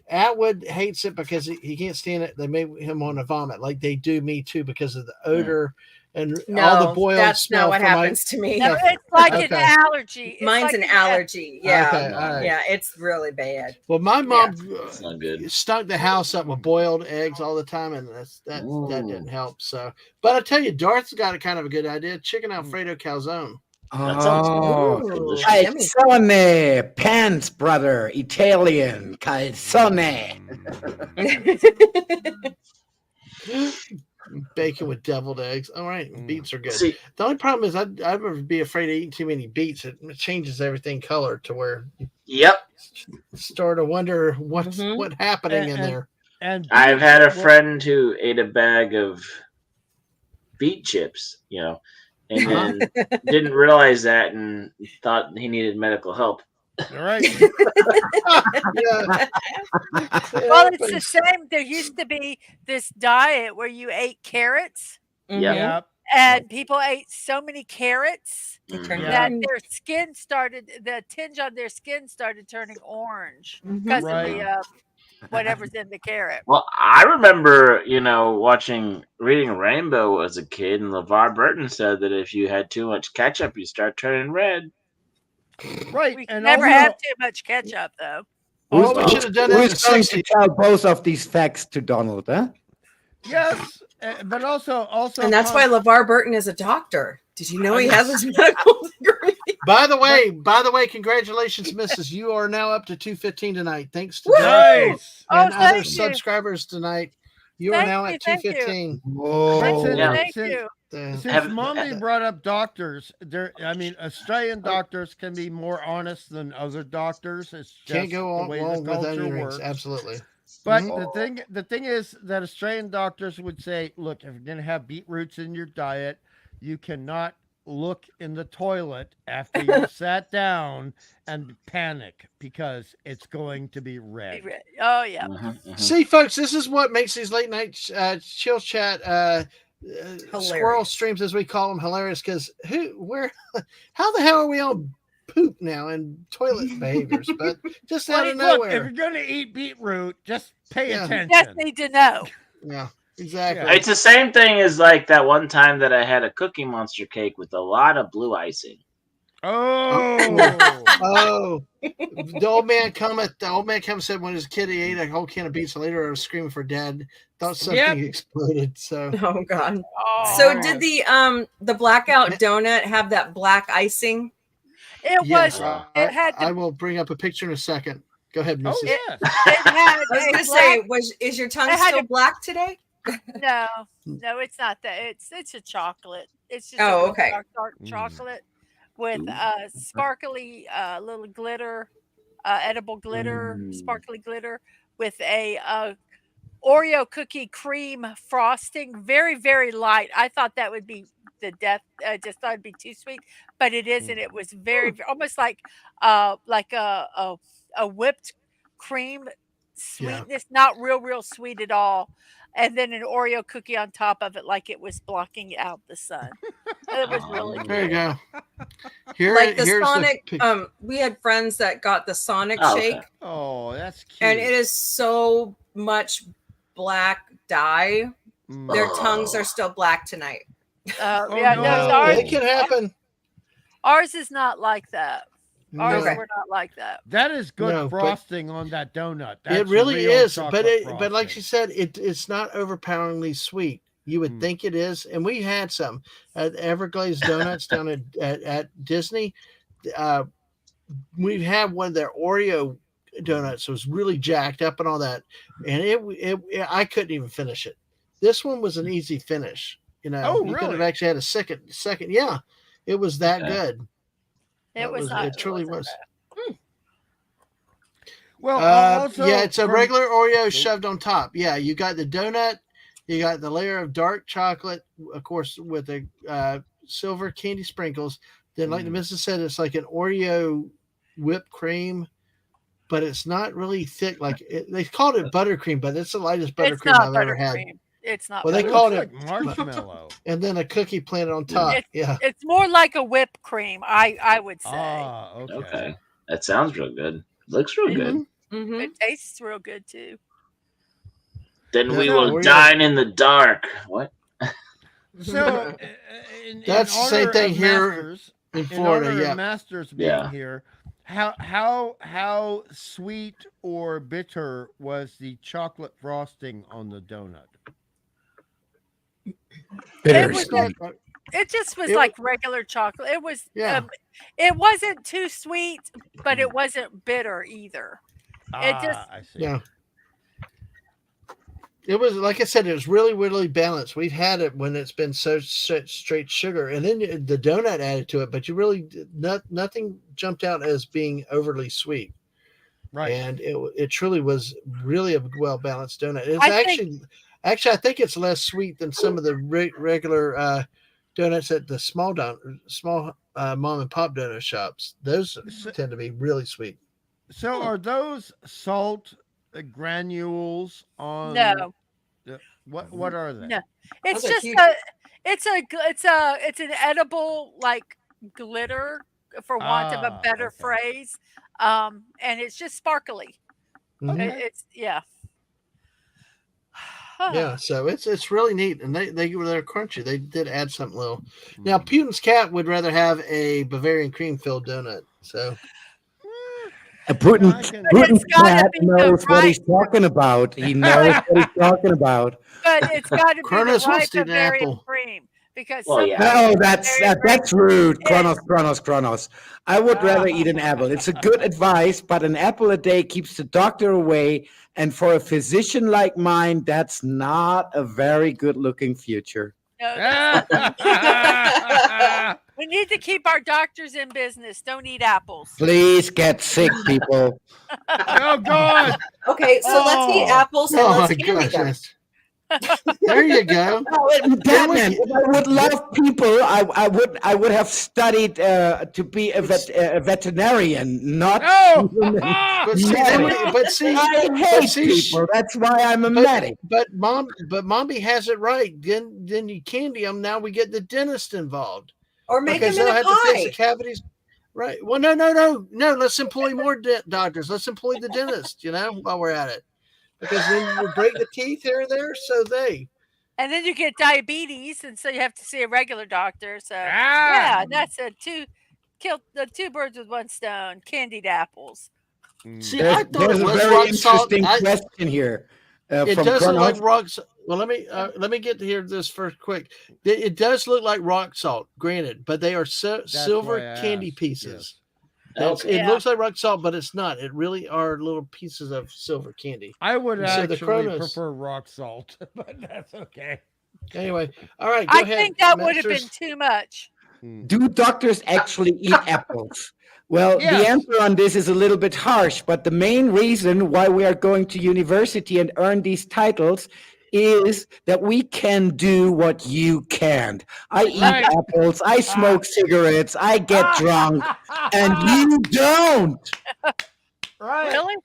Atwood hates it because he can't stand it. They made him want to vomit, like they do me too, because of the odor and all the No, boiled that's smell not what from my- happens to me. No, it's like Okay. an allergy. It's Mine's like an allergy. Yeah. Okay, all right. Yeah, it's really bad. Well, my mom It's not good. stunk the house up with boiled eggs all the time, and that didn't help. So, but I tell you, Darth's got a kind of a good idea: chicken Alfredo calzone. That sounds Oh, delicious. Yummy. calzone, pants, brother, Italian, calzone. Bacon with deviled eggs. All right, beets are good. See, The only problem is I'd would be afraid of eating too many beets. It changes everything color to where you yep. start to wonder what's happening in there. And I've had a well, friend who ate a bag of beet chips, and then didn't realize that and thought he needed medical help. All right. Yeah. Well, it's the same. There used to be this diet where you ate carrots, Yep. Yeah. and people ate so many carrots Turn Yeah. that green. the tinge on their skin started turning orange because Right. of the whatever's in the carrot. Well, I remember, reading Rainbow as a kid, and LeVar Burton said that if you had too much ketchup, you start turning red. Right. We And never also, have too much ketchup, though. Oh, we should have done that in the Who's going to 60s. tell both of these facts to Donald, huh? yes, but also, And that's why LeVar Burton is a doctor. Did you know he has his medical degree? By the way, congratulations, Mrs. You are now up to 215 tonight. Thanks to Woo! Darth Nice. Oh, and other thank you. subscribers tonight. You are Thank now you, at thank you. 215. Whoa. Yeah. Thank Since- you. Since Mommy brought up doctors, Australian doctors can be more honest than other doctors. It's just Can't go the way wrong the with culture onion rings. works. Absolutely. But Mhm. the thing is that Australian doctors would say, look, if you're going to have beetroots in your diet, you cannot look in the toilet after you sat down and panic because it's going to be red. Oh, yeah. See, folks, this is what makes these late night chill chat squirrel streams, as we call them, hilarious. Because how the hell are we on poop now and toilet behaviors? But just out of Look, if nowhere. you're going to eat beetroot, just pay Yeah. attention. Just need to know. Yeah, exactly. Yeah. It's the same thing as like that one time that I had a Cookie Monster cake with a lot of blue icing. Oh. Oh, the old man said when his kid he ate a whole can of beets later, I was screaming for dad. Thought something exploded. So Oh God. Oh, So did the blackout donut have that black icing? it yes, was. It had. I will bring up a picture in a second. Go ahead, Mrs. Oh, yes. It had. I was a gonna black- say, is your tongue it had still a- black today? No, it's not that. It's a chocolate. It's just Oh, a real okay. dark chocolate. with Ooh. sparkly little glitter, edible glitter, sparkly glitter with a Oreo cookie cream frosting, very, very light. I thought that would be the death. I just thought it'd be too sweet, but it isn't. It was very, almost like a whipped cream Yeah. sweetness, not real sweet at all. And then an Oreo cookie on top of it, like it was blocking out the sun. It was really There you cool. go. Here, Like the here's Sonic, the we had friends that got the Sonic Oh, shake, okay. Oh, that's cute. and it is so much black dye. Their tongues are still black tonight. Oh, Yeah, no. no, No, ours, it can happen. ours is not like that. Ours No. were not like that. That is good No, but- frosting on that donut. That's It really real is, chocolate but like frosting. she said, it's not overpoweringly sweet. You would think it is, and we had some at Everglades Donuts down at Disney. We had one of their Oreo donuts. It was really jacked up and all that, and it I couldn't even finish it. This one was an easy finish. You know, Oh, you could have really? actually had a second. Yeah, it was that Okay. good. It was not. It truly wasn't was. bad. Well, also Yeah, it's a from- regular Oreo shoved on top. Yeah, you got the donut, you got the layer of dark chocolate, of course, with the silver candy sprinkles. Then, like the missus said, it's like an Oreo whipped cream, but it's not really thick. Like they called it buttercream, but it's the lightest It's buttercream not I've ever had. buttercream. It's not. Well, they It buttercream. called looks it- like marshmallow. And then a cookie planted on top. Yeah. It's more like a whipped cream. I would say. Ah, okay. Okay. That sounds real good. Looks real good. Mm-hmm. It tastes real good too. Then Yeah, we no, will Oreo- dine in the dark. What? So, That's the same thing here Masters, In in Florida, honor yeah. of Masters being Yeah. here, how sweet or bitter was the chocolate frosting on the donut? Bitter It was sweet. It just was It like regular chocolate. It was. Yeah. It wasn't too sweet, but it wasn't bitter either. It just- I see. Yeah. It was, like I said, it was really, really balanced. We've had it when it's been so straight sugar, and then the donut added to it, but you really nothing jumped out as being overly sweet. Right. And it truly was really a well balanced donut. It's I think- actually I think it's less sweet than some of the regular donuts at the small mom and pop donut shops. Those tend to be really sweet. So are those salt granules on? No. What are they? No. It's Those are just huge. it's an edible like glitter, for want of a Ah, better okay. phrase. And it's just sparkly. Mhm. It's yeah. Yeah, so it's really neat, and they're crunchy. They did add something little. Mm. Now Putin's cat would rather have a Bavarian cream filled donut. So Putin, I can- But it's Putin's gotta cat be the knows what he's right- talking about. He knows what he's talking about. But it's got to be the Kronos right wants to eat an Bavarian apple. cream because Well, some yeah. No, that's rude. Yeah. Kronos. I would rather eat an apple. It's a good advice, but an apple a day keeps the doctor away. And for a physician like mine, that's not a very good looking future. no, we need to keep our doctors in business. Don't eat apples. Please get sick, people. Oh God! Okay, so let's eat Oh. apples and oh let's my candy gosh, them. yes. There you go. Dadman, if I would love people, I would have studied to be a veterinarian, not. Oh! But see, Medic. I hate people. That's why I'm a medic. But Mommy has it right. Then you candy them. Now we get the dentist involved Or make because them in they'll a have to fix the pie. cavities. Right. Well, no. Let's employ more doctors. Let's employ the dentist. While we're at it, because then we break the teeth here and there. So And then you get diabetes, and so you have to see a regular doctor. So Ah! yeah, that's kill the two birds with one stone. Candied apples. see. I thought There's it a was very rock salt. interesting question here. It from does look like Kronos. rock salt. Well, let me get to hear this first quick. It does look like rock salt, granted, but they are silver why I candy asked, pieces. Okay. It Yeah. looks like rock salt, but it's not. It really are little pieces of silver candy. I would So the actually Kronos- prefer rock salt, but that's okay. Anyway, all right, go I ahead. think that would have been Masters. too much. Do doctors actually eat apples? Well, Yes. the answer on this is a little bit harsh, but the main reason why we are going to university and earn these titles is that we can do what you can't. I eat Right. apples, I smoke cigarettes, I get drunk, and you don't. Right. Really?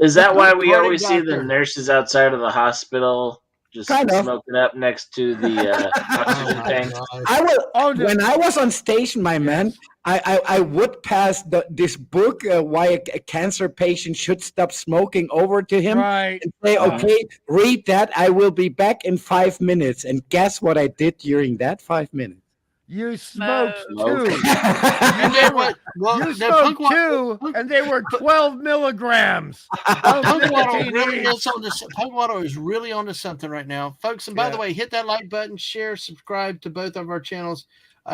Is that why we Good always see doctor. the nurses outside of the hospital just Kind of. smoking up next to the oxygen tank? I will. Oh, no. When I was on station, my man, I would pass this book, Why a Cancer Patient Should Stop Smoking, over to him Right. and say, okay, read that. I will be back in 5 minutes. And guess what I did during that 5 minutes? You smoked Smoke. 2. You know what? Well, You the smoked Punk 2, and they were 12 milligrams. of Punk Waddle nicotine really each. is on this. Punk Waddle is really onto something right now, folks. And by the Yeah. way, hit that like button, share, subscribe to both of our channels.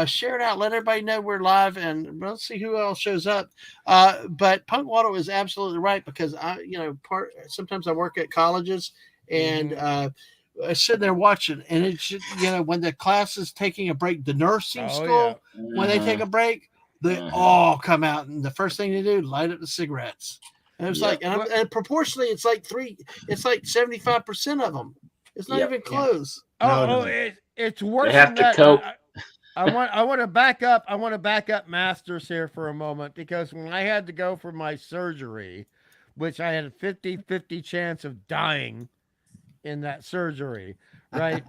Share it out, let everybody know we're live, and let's see who else shows up. But Punk Waddle is absolutely right, because sometimes I work at colleges, and I sit there watching, and it's when the class is taking a break, the nursing school, when they take a break, they all come out, and the first thing they do, light up the cigarettes. And it was Yep. and proportionally, it's like 75% of them. It's not Yep. even close. It's worse They have than that. to cope. I want to back up. I want to back up Masters here for a moment, because when I had to go for my surgery, which I had a 50-50 chance of dying in that surgery, right?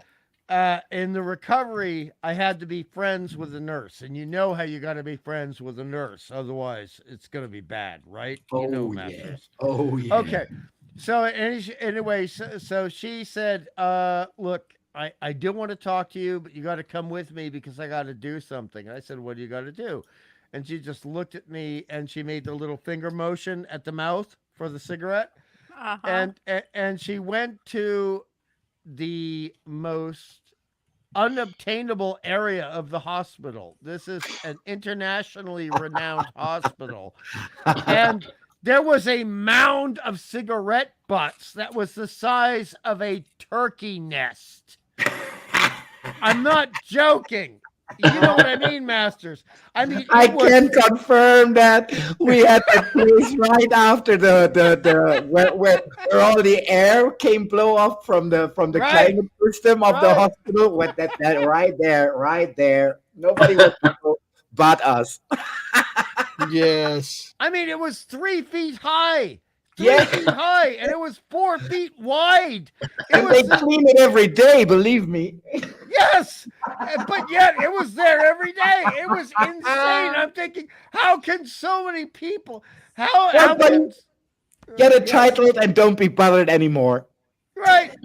In the recovery, I had to be friends with a nurse, and you know how you got to be friends with a nurse, otherwise it's going to be bad, right? Masters. Oh, yeah. Okay. So anyway, so she said, look, I do want to talk to you, but you got to come with me because I got to do something. And I said, what do you got to do? And she just looked at me, and she made the little finger motion at the mouth for the cigarette. And she went to the most unobtainable area of the hospital. This is an internationally renowned hospital. And there was a mound of cigarette butts that was the size of a turkey nest. I'm not joking. You know what I mean, Masters? I mean, I can confirm that we had that place right after where all the air came blow up from the Right. climate system of the Right. hospital. With that right there. Nobody would know but us. Yes. I mean, it was 3 feet high. 3 Yeah. feet high, and it was 4 feet wide. It And they was clean it every day, believe me. yes, but yet it was there every day. It was insane. I'm thinking, how can so many people? How but can Get it titled and don't be bothered anymore. right?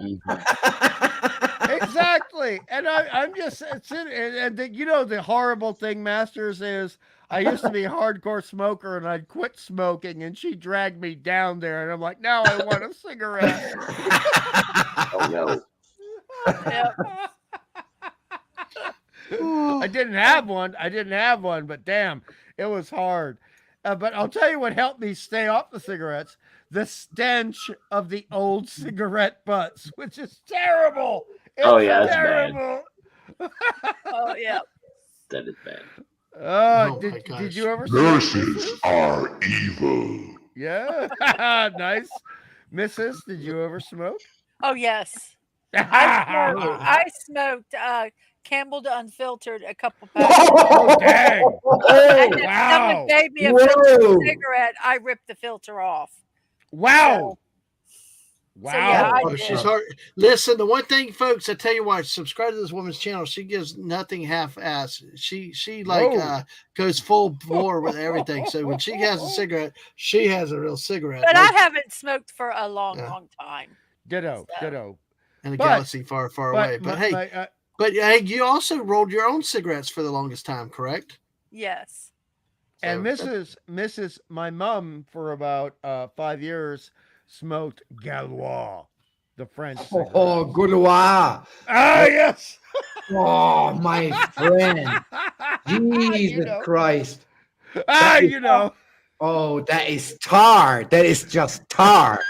Exactly. And I'm just sitting, and the horrible thing, Masters, is I used to be a hardcore smoker, and I'd quit smoking, and she dragged me down there, and I'm like, now I want a cigarette. Oh no. I didn't have one, but damn, it was hard. But I'll tell you what helped me stay off the cigarettes: the stench of the old cigarette butts, which is terrible. It's That's terrible. Oh yeah. That is bad. Oh, my Did gosh. you ever smoke? Nurses are evil. Yeah, nice. Mrs., did you ever smoke? Oh yes. I smoked Campbell Unfiltered a couple packs. Oh, dang. And if Wow. someone gave me a Whoa. filtered cigarette, I ripped the filter off. Wow. So, yeah, I Oh, did. she's hard. Listen, the one thing, folks, I tell you what, subscribe to this woman's channel. She gives nothing half-ass. She Whoa. goes full bore with everything. So when she has a cigarette, she has a real cigarette. But Like, I haven't smoked for a long, Yeah. long time. Ditto. So- Ditto. in a but- galaxy far, far away. But hey, my, you also rolled your own cigarettes for the longest time, correct? Yes. and So- Mrs. My mom for about 5 years smoked Gaulois, the French cigarette. Oh, Gaulois. Yes. Oh, my friend. Jesus know. Christ. You know. Oh, that is tar. That is just tar.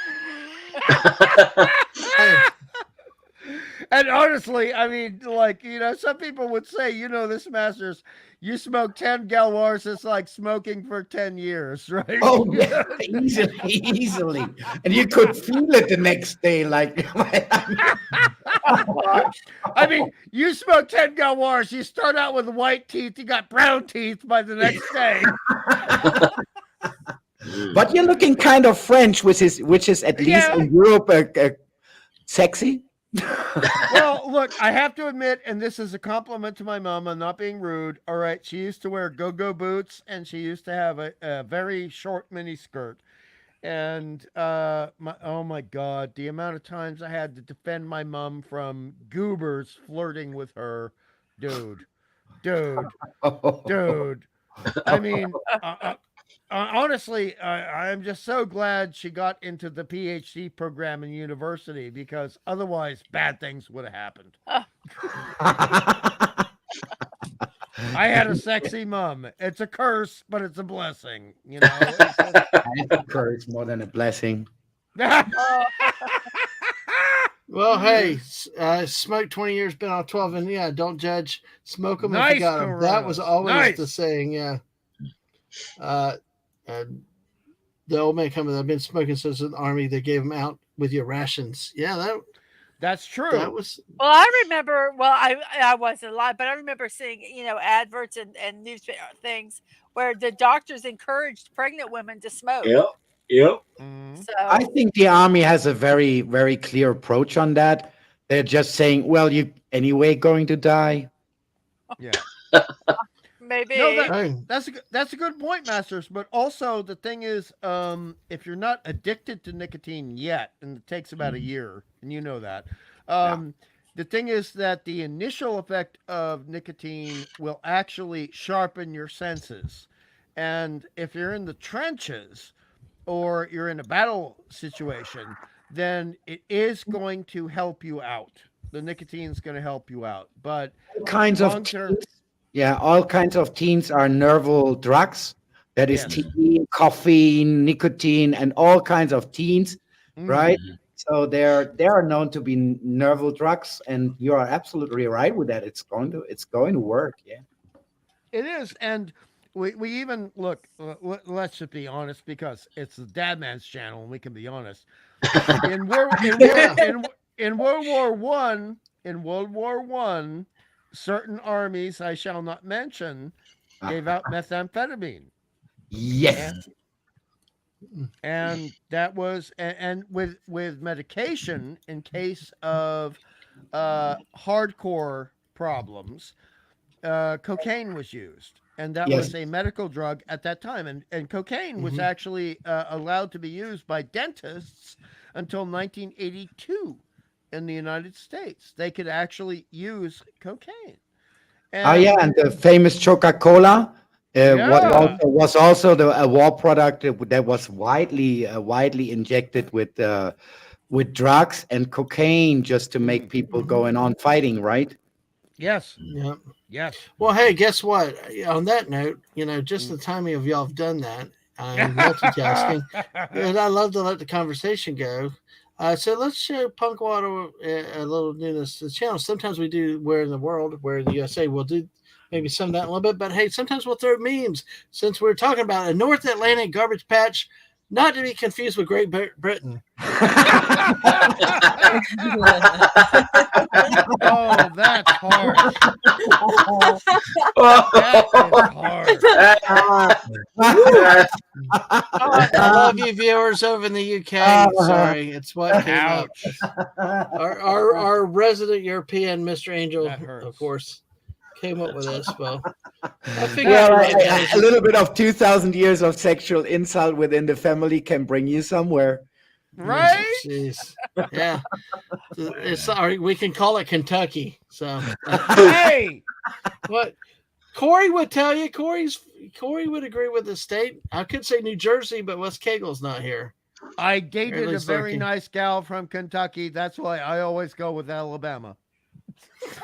And honestly, I mean, like, some people would say, this Masters, you smoke 10 Galwars, it's like smoking for 10 years, right? Oh yeah, easily. And you could feel it the next day, like I mean, you smoke 10 Galwars, you start out with white teeth, you got brown teeth by the next day. but you're looking kind of French, which is at least in Europe sexy. Well, look, I have to admit, and this is a compliment to my mom, I'm not being rude. All right, she used to wear go-go boots, and she used to have a very short mini skirt. And oh my God, the amount of times I had to defend my mom from goobers flirting with her, dude. I mean, honestly, I'm just so glad she got into the PhD program in university, because otherwise bad things would have happened. I had a sexy mom. It's a curse, but it's a blessing. It's a curse more than a blessing. Well, hey, smoked 20 years, been on 12, and yeah, don't judge. Smoke them if you got them. That was always the saying, yeah. The old man coming, I've been smoking since in the Army. They gave them out with your rations. Yeah, that's true. That was. Well, I remember. Well, I wasn't alive, but I remember seeing adverts and newspaper things where the doctors encouraged pregnant women to smoke. Yep. So I think the Army has a very, very clear approach on that. They're just saying, well, you anyway going to die. Yeah. maybe. No, that's a good point, Masters. But also the thing is, if you're not addicted to nicotine yet, and it takes about a year, and you know that, the thing is that the initial effect of nicotine will actually sharpen your senses. And if you're in the trenches or you're in a battle situation, then it is going to help you out. The nicotine is going to help you out. But all kinds of teens are nerval drugs. That is tea, caffeine, nicotine, and all kinds of teens, right? So they are known to be nerval drugs, and you are absolutely right with that. It's going to work. Yeah, it is. And we even look. Let's just be honest, because it's the Dadman's channel, and we can be honest. In World War One, certain armies I shall not mention gave out methamphetamine. Yes. And that was and with medication in case of hardcore problems, cocaine was used. And that was a medical drug at that time. And cocaine was actually allowed to be used by dentists until 1982 in the United States. They could actually use cocaine. And the famous Coca-Cola was also a war product that was widely injected with drugs and cocaine just to make people going on fighting, right? Yes. Yep. Yes. Well, hey, guess what? On that note, just the timing of y'all have done that. I'm multitasking. And I love to let the conversation go. So let's show Punk Water a little newness to the channel. Sometimes we do Where in the World, Where in the USA. We'll do maybe some of that a little bit. But hey, sometimes we'll throw memes. Since we're talking about a North Atlantic garbage patch, not to be confused with Great Britain. Oh, that's harsh. That is harsh. I love you, viewers over in the UK. Sorry, it's what came up. Our resident European, Mr. Angel, of course, came up with this. Well, I figured a little bit of 2,000 years of sexual insult within the family can bring you somewhere. Right? Jeez. Yeah. Sorry, we can call it Kentucky. So hey, what Corey would tell you, Corey would agree with the state. I could say New Jersey, but Wes Cagel's not here. I dated a very nice gal from Kentucky. That's why I always go with Alabama.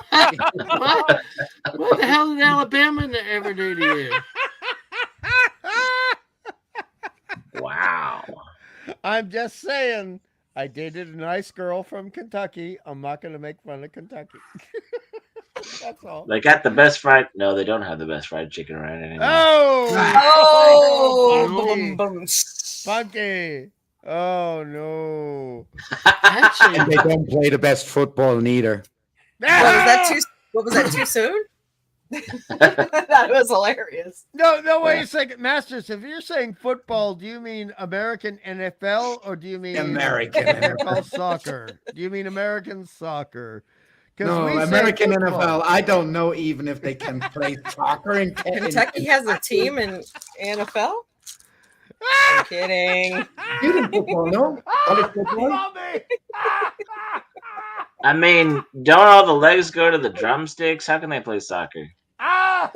What the hell did Alabama ever do to you? Wow. I'm just saying. I dated a nice girl from Kentucky. I'm not going to make fun of Kentucky. That's all. They got the best fried. No, they don't have the best fried chicken around anymore. Oh, Punky. boom, boom. Punky. Oh, no. Actually, And they don't play the best football neither. What was that too soon? That was hilarious. No, wait a second. Masters, if you're saying football, do you mean American NFL or do you mean American NFL soccer? Do you mean American soccer? 'Cause No, we say American football. NFL. I don't know even if they can play soccer in Kentucky has a team in NFL? I'm kidding. Student football, no? College football? Mommy! I mean, don't all the legs go to the drumsticks? How can they play soccer? I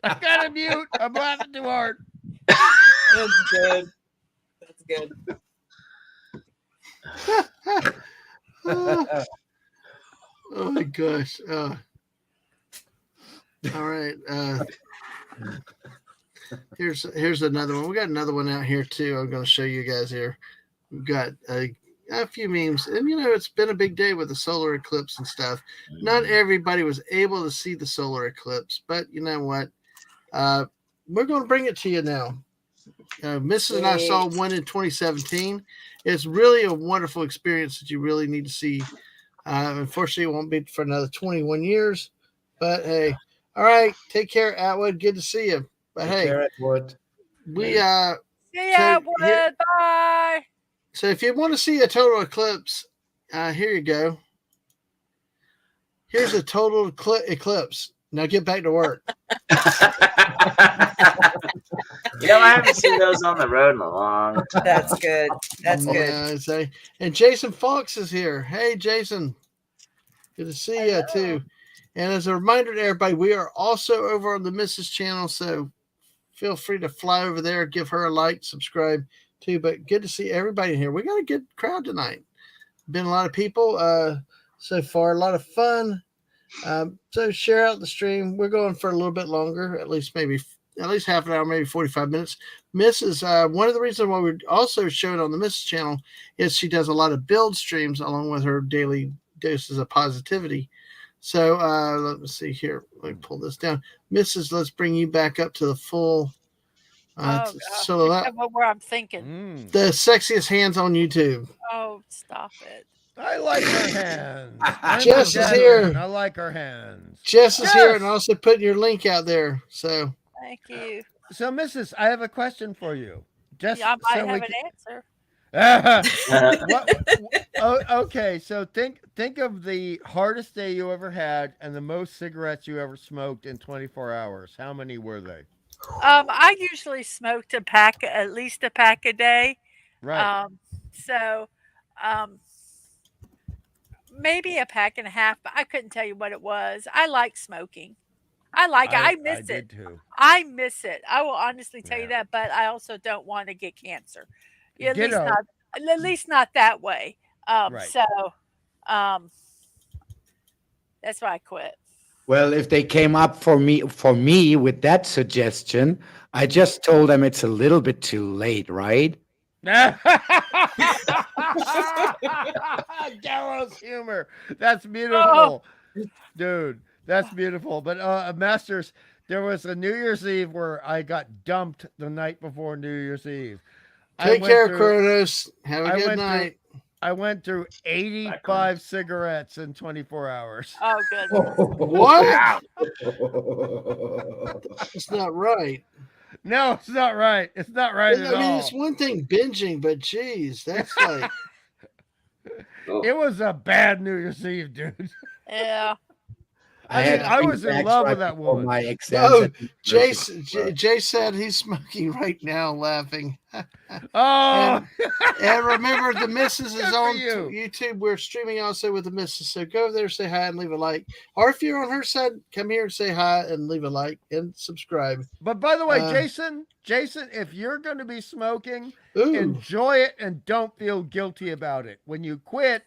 gotta mute. I'm laughing too hard. That's good. That's good. oh my gosh. All right. Here's another one. We got another one out here too. I'm going to show you guys here. We've got a few memes, and it's been a big day with the solar eclipse and stuff. Not everybody was able to see the solar eclipse, but you know what? We're going to bring it to you now. Mrs. and I saw one in 2017. It's really a wonderful experience that you really need to see. Unfortunately, it won't be for another 21 years. But hey, all right. Take care, Atwood. Good to see you. But hey, we See ya, Atwood. Bye. So if you want to see a total eclipse, here you go. Here's a total eclipse. Now get back to work. I haven't seen those on the road in a long time. That's good. That's good. Yeah, and Jason Fox is here. Hey, Jason. Good to see you, too. And as a reminder to everybody, we are also over on the Mrs. channel, so feel free to fly over there, give her a like, subscribe, too. But good to see everybody in here. We got a good crowd tonight. Been a lot of people so far, a lot of fun. So share out the stream. We're going for a little bit longer, at least half an hour, maybe 45 minutes. Mrs. One of the reasons why we also showed on the Mrs. channel is she does a lot of build streams along with her daily doses of positivity. So let me see here. Let me pull this down. Mrs., let's bring you back up to the full. So that where I'm thinking. the sexiest hands on YouTube. Oh, stop it. I like her hands. Jess is here. I like her hands. Jess is here and also putting your link out there. So thank you. So, Mrs., I have a question for you. Just I might so have we an answer. Okay, so think of the hardest day you ever had and the most cigarettes you ever smoked in 24 hours. How many were they? I usually smoked at least a pack a day. Right. Maybe a pack and a half, but I couldn't tell you what it was. I like smoking. I miss it. Did too. I miss it. I will honestly tell you that, but I also don't want to get cancer. At least not that way. Right. So that's why I quit. Well, if they came up for me with that suggestion, I just told them it's a little bit too late, right? Gallows humor. That's beautiful, dude. That's beautiful. But Masters, there was a New Year's Eve where I got dumped the night before New Year's Eve. Take care, Kronos. Have a good night. I went through 85 cigarettes in 24 hours. Oh, good. What? That's not right. No, it's not right. It's not right at all. I mean, it's one thing binging, but geez, that's like. It was a bad New Year's Eve, dude. Yeah. I was in love with that woman. My exams. Jay said he's smoking right now, laughing. Oh, and remember, the Missus is on you. YouTube. We're streaming also with the Missus, so go over there, say hi, and leave a like. Or if you're on her side, come here and say hi and leave a like and subscribe. But by the way, Jason, if you're going to be smoking, enjoy it and don't feel guilty about it. When you quit,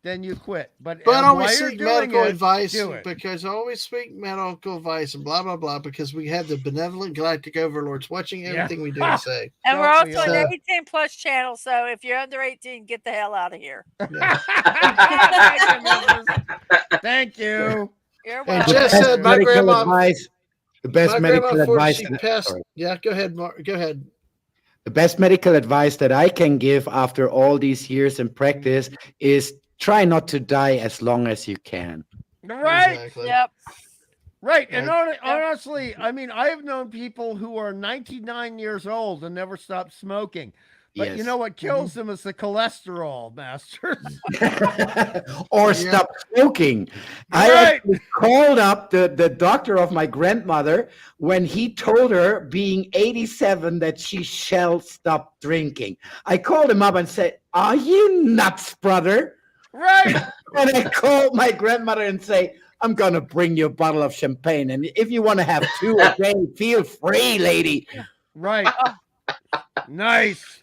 then you quit. But But while always you're seek doing medical it, advice do it. because always seek medical advice and blah blah blah because we have the benevolent galactic overlords watching everything we do and say. And we're Don't we also an all? 18 plus channel, so if you're under 18, get the hell out of here. Yeah. Thank you, Mrs. Thank you. You're And welcome. Jess Okay. said my medical grandma, advice. The best my medical grandma before advice. she that- passed. sorry. Yeah, go ahead, Mark. Go ahead. The best medical advice that I can give after all these years in practice is try not to die as long as you can. Right. Exactly. Yep. Right. And Right. honestly, I mean, I have known people who are 99 years old and never stopped smoking. But you Yes. know what kills them is the cholesterol, masters. Or Yeah. stop smoking. I Right. actually called up the doctor of my grandmother when he told her, being 87, that she shall stop drinking. I called him up and said, "Are you nuts, brother?" Right. And I called my grandmother and say, "I'm going to bring you a bottle of champagne. And if you want to have 2 a day, feel free, lady." Right. Nice.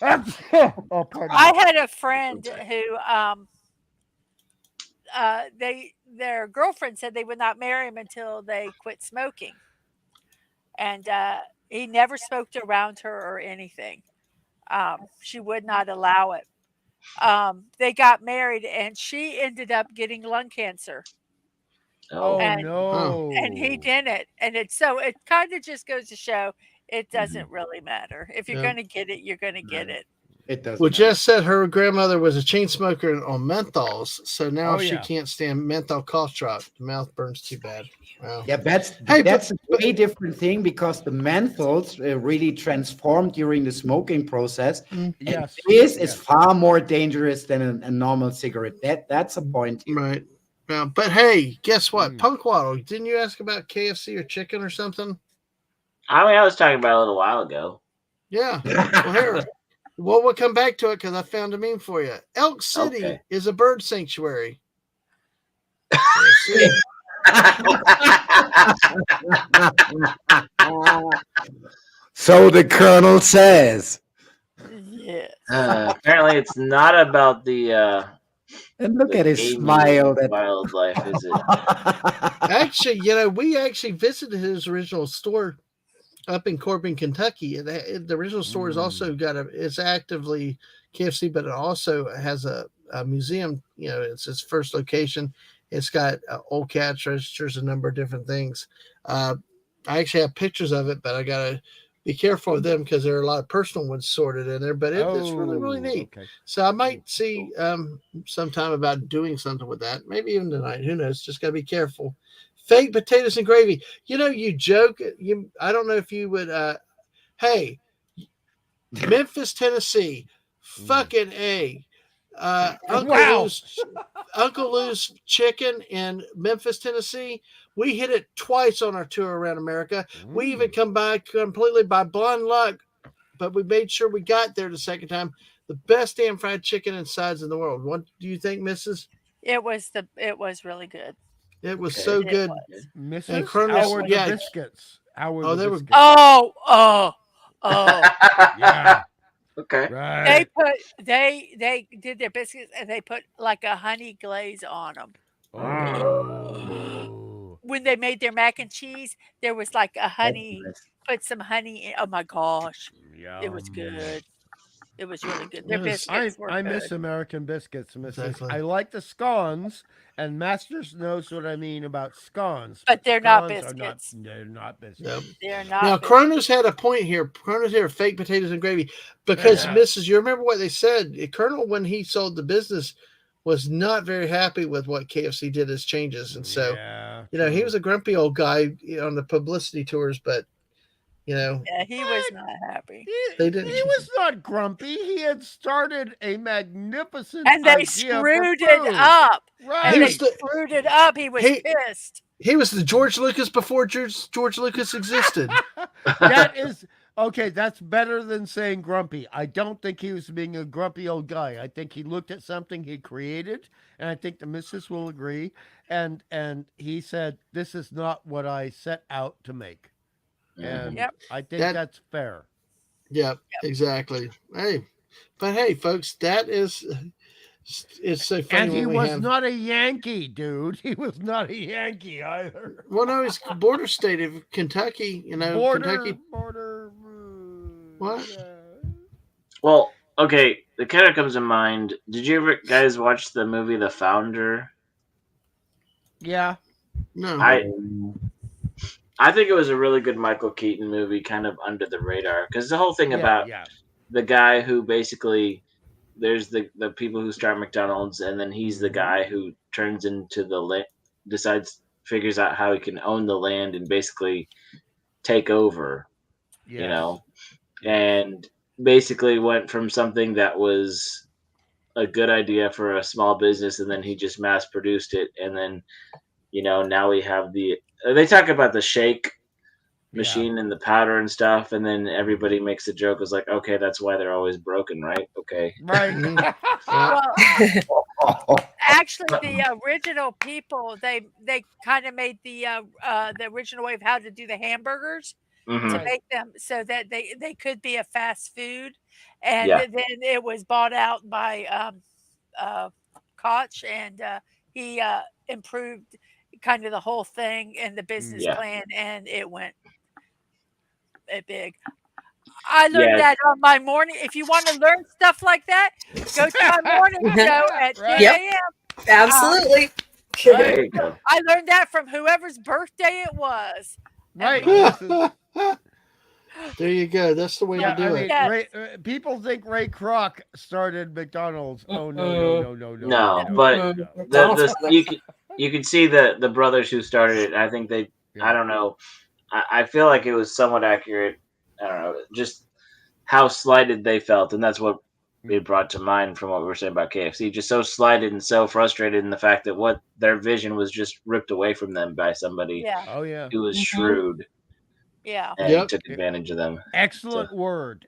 Oh, pardon I me. had a friend who their girlfriend said they would not marry him until they quit smoking. And he never smoked around her or anything. She would not allow it. They got married and she ended up getting lung cancer. Oh, And- no. And he didn't. And it kind of just goes to show it doesn't really matter. If you're Yeah. going to get it, you're going to get it. It does. Well, Jess said her grandmother was a chain smoker on menthols, so now Oh, she yeah. can't stand menthol cough drop. The mouth burns too bad. Wow. Yeah, that's Hey, a way different thing because the menthols really transform during the smoking process. And Yes. this is yes. far more dangerous than a normal cigarette. That's a point here. Right. Well, but hey, guess what? Mm. Punkwaddle, didn't you ask about KFC or chicken or something? I mean, I was talking about it a little while ago. Yeah. Well, here. Well, we'll come back to it because I found a meme for you. Elk City Okay. is a bird sanctuary. KFC. So the colonel says. Yes. Apparently, it's not about the And look at his gaming smile. That wildlife, is it? Actually, we actually visited his original store up in Corbin, Kentucky. And the original store is also it's actively KFC, but it also has a museum. It's its first location. It's got old cash registers, a number of different things. I actually have pictures of it, but I gotta be careful with them because there are a lot of personal ones sorted in there. But it's really, really neat. Okay. So I might see sometime about doing something with that. Maybe even tonight. Who knows? Just gotta be careful. Fake potatoes and gravy. You joke. I don't know if you would. Hey, Memphis, Tennessee. Fucking A. Wow. Uncle Lou's Chicken in Memphis, Tennessee. We hit it twice on our tour around America. We even come by completely by blind luck, but we made sure we got there the second time. The best damn fried chicken and sides in the world. What do you think, Mrs.? It was really good. It was Okay. so It good. was. Mrs. And Cronus- Howard yeah. the biscuits. Howard Oh, the they were- biscuits. Oh. Yeah. Okay. Right. They did their biscuits and they put like a honey glaze on them. Oh. When they made their mac and cheese, there was like a honey, put some honey in. Oh my gosh, it was Yum. good. It was really good. Their Yes, biscuits were I good. miss American biscuits, Mrs. Exactly. I like the scones, and Masters knows what I mean about scones. But they're not Scones are biscuits. they're not biscuits. Yep. They're not. Now, biscuits. Kronos had a point here. Kronos here, fake potatoes and gravy. Because, Yeah. Mrs., you remember what they said? Colonel, when he sold the business, was not very happy with what KFC did as changes. And so, Yeah, he true. was a grumpy old guy on the publicity tours, but, Yeah, he was not happy. They didn't- He was not grumpy. He had started a magnificent And they idea for screwed it food. up. Right. And He they was the- screwed it up. He was He- pissed. he was the George Lucas before George Lucas existed. That is okay. That's better than saying grumpy. I don't think he was being a grumpy old guy. I think he looked at something he created, and I think the missus will agree. And he said, "This is not what I set out to make." And Yep. I think That- that's fair. Yeah, exactly. Hey, but hey, folks, that is It's so funny. And he when we was have, not a Yankee, dude. He was not a Yankee either. Well, no, it's border state of Kentucky. Kentucky. Border. What? Yeah. Well, okay, it kind of comes to mind. Did you ever guys watch the movie The Founder? Yeah. No. I think it was a really good Michael Keaton movie, kind of under the radar, because the whole thing about the guy who basically there's the people who start McDonald's, and then he's the guy who turns into the figures out how he can own the land and basically take over, and basically went from something that was a good idea for a small business, and then he just mass produced it, and then now we have they talk about the shake machine and the powder and stuff, and then everybody makes the joke, is like, okay, that's why they're always broken, right? Okay, right. Well, actually, the original people they kind of made the original way of how to do the hamburgers to make them so that they could be a fast food, and then it was bought out by Koch, and he improved kind of the whole thing and the business plan, and it went big. I learned that on my morning. If you want to learn stuff like that, go to my morning show at 10 a.m. Absolutely. There you go. I learned that from whoever's birthday it was. Right. There you go. That's the way to do it. People think Ray Kroc started McDonald's. Oh no. No, but you can see the brothers who started it. I think they. I don't know. I feel like it was somewhat accurate. I don't know, just how slighted they felt, and that's what it brought to mind from what we were saying about KFC. Just so slighted and so frustrated in the fact that what their vision was just ripped away from them by somebody who was shrewd. Yeah, and took advantage of them. Excellent word,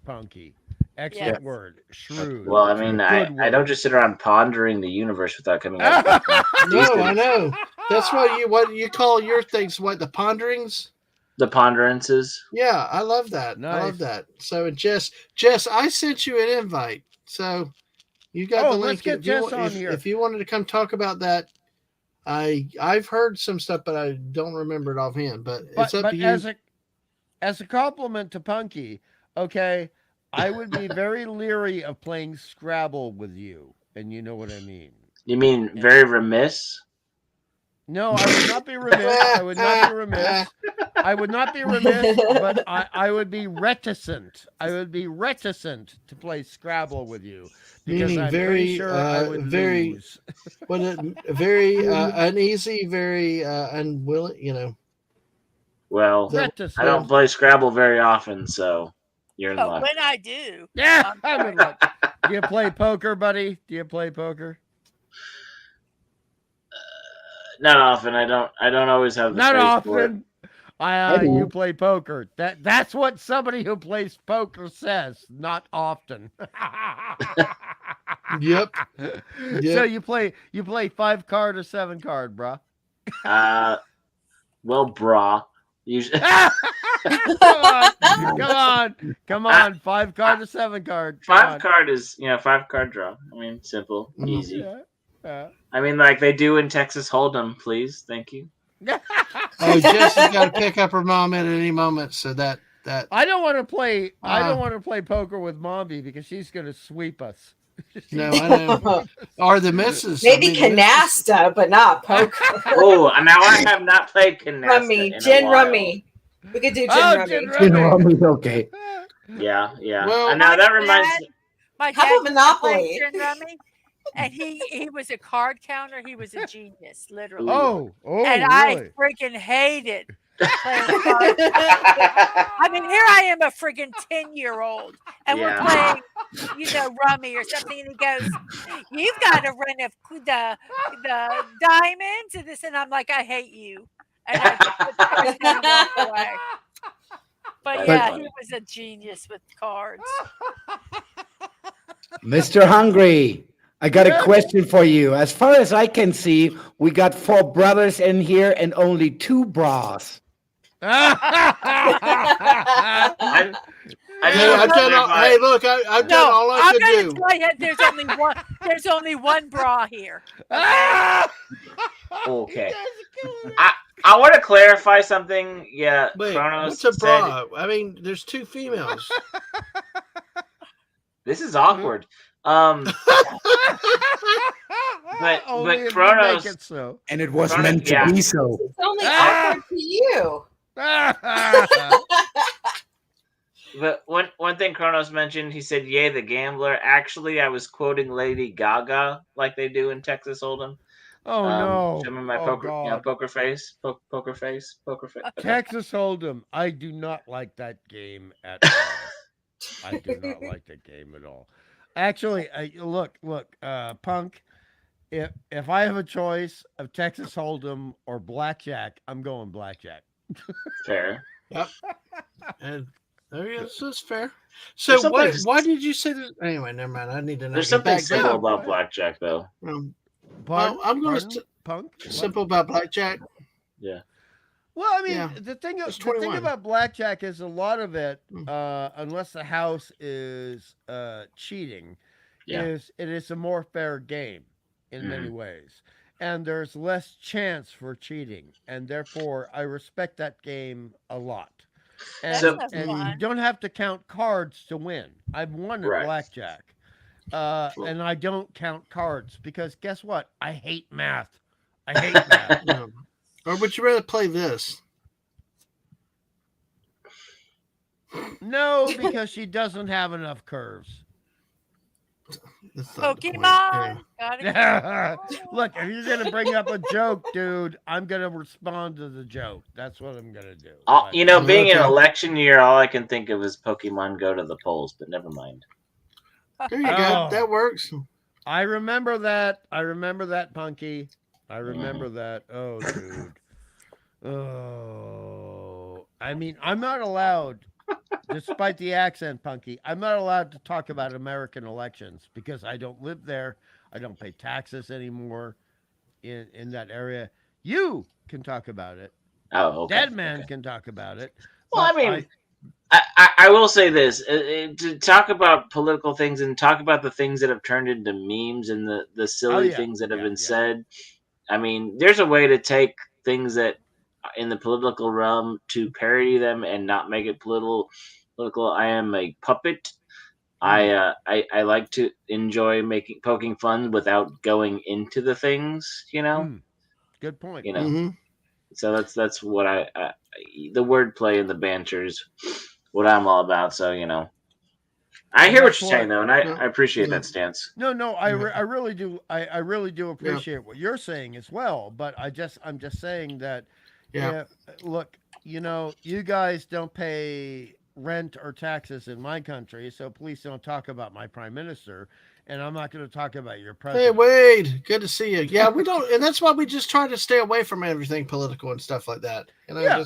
Punky. Excellent word, shrewd. Well, I mean, I don't just sit around pondering the universe without coming up. No, I know. That's what you call your things. What, the ponderings? The ponderances. Yeah, I love that. Nice. I love that. So, Jess, I sent you an invite. So, you got the link. Let's get Jess on here. If you wanted to come talk about that, I've heard some stuff, but I don't remember it offhand. But it's up to you. As a compliment to Punky, okay, I would be very leery of playing Scrabble with you, and you know what I mean. You mean very remiss? No, I would not be remiss. I would not be remiss, but I would be reticent. I would be reticent to play Scrabble with you because Meaning I'm very, pretty sure I would lose. Very uneasy, very unwilling. Well, reticent. I don't play Scrabble very often, so you're in luck. When I do, I'm in luck. Do you play poker, buddy? Do you play poker? Not often. I don't always have the Not space often. for it. You play poker. That's what somebody who plays poker says. Not often. Yep. So you play 5-card or 7-card, bruh? Well, brah. Usually. Come on. 5-card or 7-card. 5-card is 5-card draw. I mean, simple, easy. Yeah. I mean, like they do in Texas Hold'em. Please, thank you. Oh, Jess has got to pick up her mom at any moment, so that. I don't want to play. I don't want to play poker with Mommy because she's going to sweep us. No, I know. Or the missus. Maybe canasta, but not poker. Oh, now I have not played canasta. Rummy, gin rummy. We could do gin rummy. Gin rummy, okay. Yeah. Well, and now that reminds me. My How dad about Monopoly? played gin rummy, and he was a card counter. He was a genius, literally. Oh, and really? I freaking hated playing cards. I mean, here I am, a friggin' 10-year-old, and we're playing, rummy or something. And he goes, "You've got to run the diamonds and this," and I'm like, "I hate you," and I walk away. But yeah, he was a genius with cards. Mr. Hungry, I got a question for you. As far as I can see, we got 4 brothers in here and only 2 bras. I just Hey, want I've to done all, clarify. hey, look, I've done all I I'm could gonna do. tell you, there's only one bra here. Okay. You guys are killing me. I want to clarify something. Yeah, Wait, Kronos what's a said bra? I mean, there's two females. this is awkward. Only But if you make Kronos, it so. And it was Kronos- meant to yeah. be so. It's only Ah! awkward to you. But one thing Kronos mentioned, he said, "Yay, the gambler." Actually, I was quoting Lady Gaga like they do in Texas Hold'em. Oh no! Show me my Oh poker, God! poker face, poker face, poker face. Okay. Texas Hold'em. I do not like that game at all. I do not like that game at all. Actually, look, Punk. If I have a choice of Texas Hold'em or blackjack, I'm going blackjack. Fair. Yep. And there you go. So it's fair. There's So something- why did you say that? Anyway, never mind. I need to know. There's something back simple down. about blackjack, though. Pardon? I'm going Pardon? to Punk. What? simple about blackjack. Yeah. Well, I mean, Yeah. the thing It's the thing 21. about blackjack is a lot of it, Mm. unless the house is cheating, Yeah. it is a more fair game in many ways, and there's less chance for cheating, and therefore I respect that game a lot. And, So- and you fun. don't have to count cards to win. I've won at Right. blackjack, and I don't count cards because guess what? I hate math. I hate math. No. Or would you rather play this? No, because she doesn't have enough curves. That's not the point. Pokemon. Gotta Look, if you're gonna bring up a joke, dude, I'm gonna respond to the joke. That's what I'm gonna do. But- You know, being an Okay. election year, all I can think of is Pokemon Go to the polls. But never mind. There you go. Oh. That works. I remember that. I remember that, Punky. I remember that. Oh, dude. Oh, I mean, I'm not allowed, despite the accent, Punky. I'm not allowed to talk about American elections because I don't live there. I don't pay taxes anymore in that area. You can talk about it. Oh, okay. Dadman okay. can talk about it. Well, I but mean, I will say this: to talk about political things and talk about the things that have turned into memes and the silly yeah. things that have Yeah, been yeah. said. I mean, there's a way to take things that in the political realm to parody them and not make it political. I am a puppet. I like to enjoy poking fun without going into the things. You know. Good point. You know. Mm-hmm. So that's what I the wordplay and the banter is what I'm all about. So I hear what That's you're saying though, and I appreciate Yeah. that stance. No, I Yeah. really do. I really do appreciate what you're saying as well. But I'm just saying that. Yeah. Look, you guys don't pay rent or taxes in my country, so please don't talk about my prime minister, and I'm not going to talk about your Hey, president. Wade. Good to see you. Yeah, we don't, and that's why we just try to stay away from everything political and stuff like that. Yeah.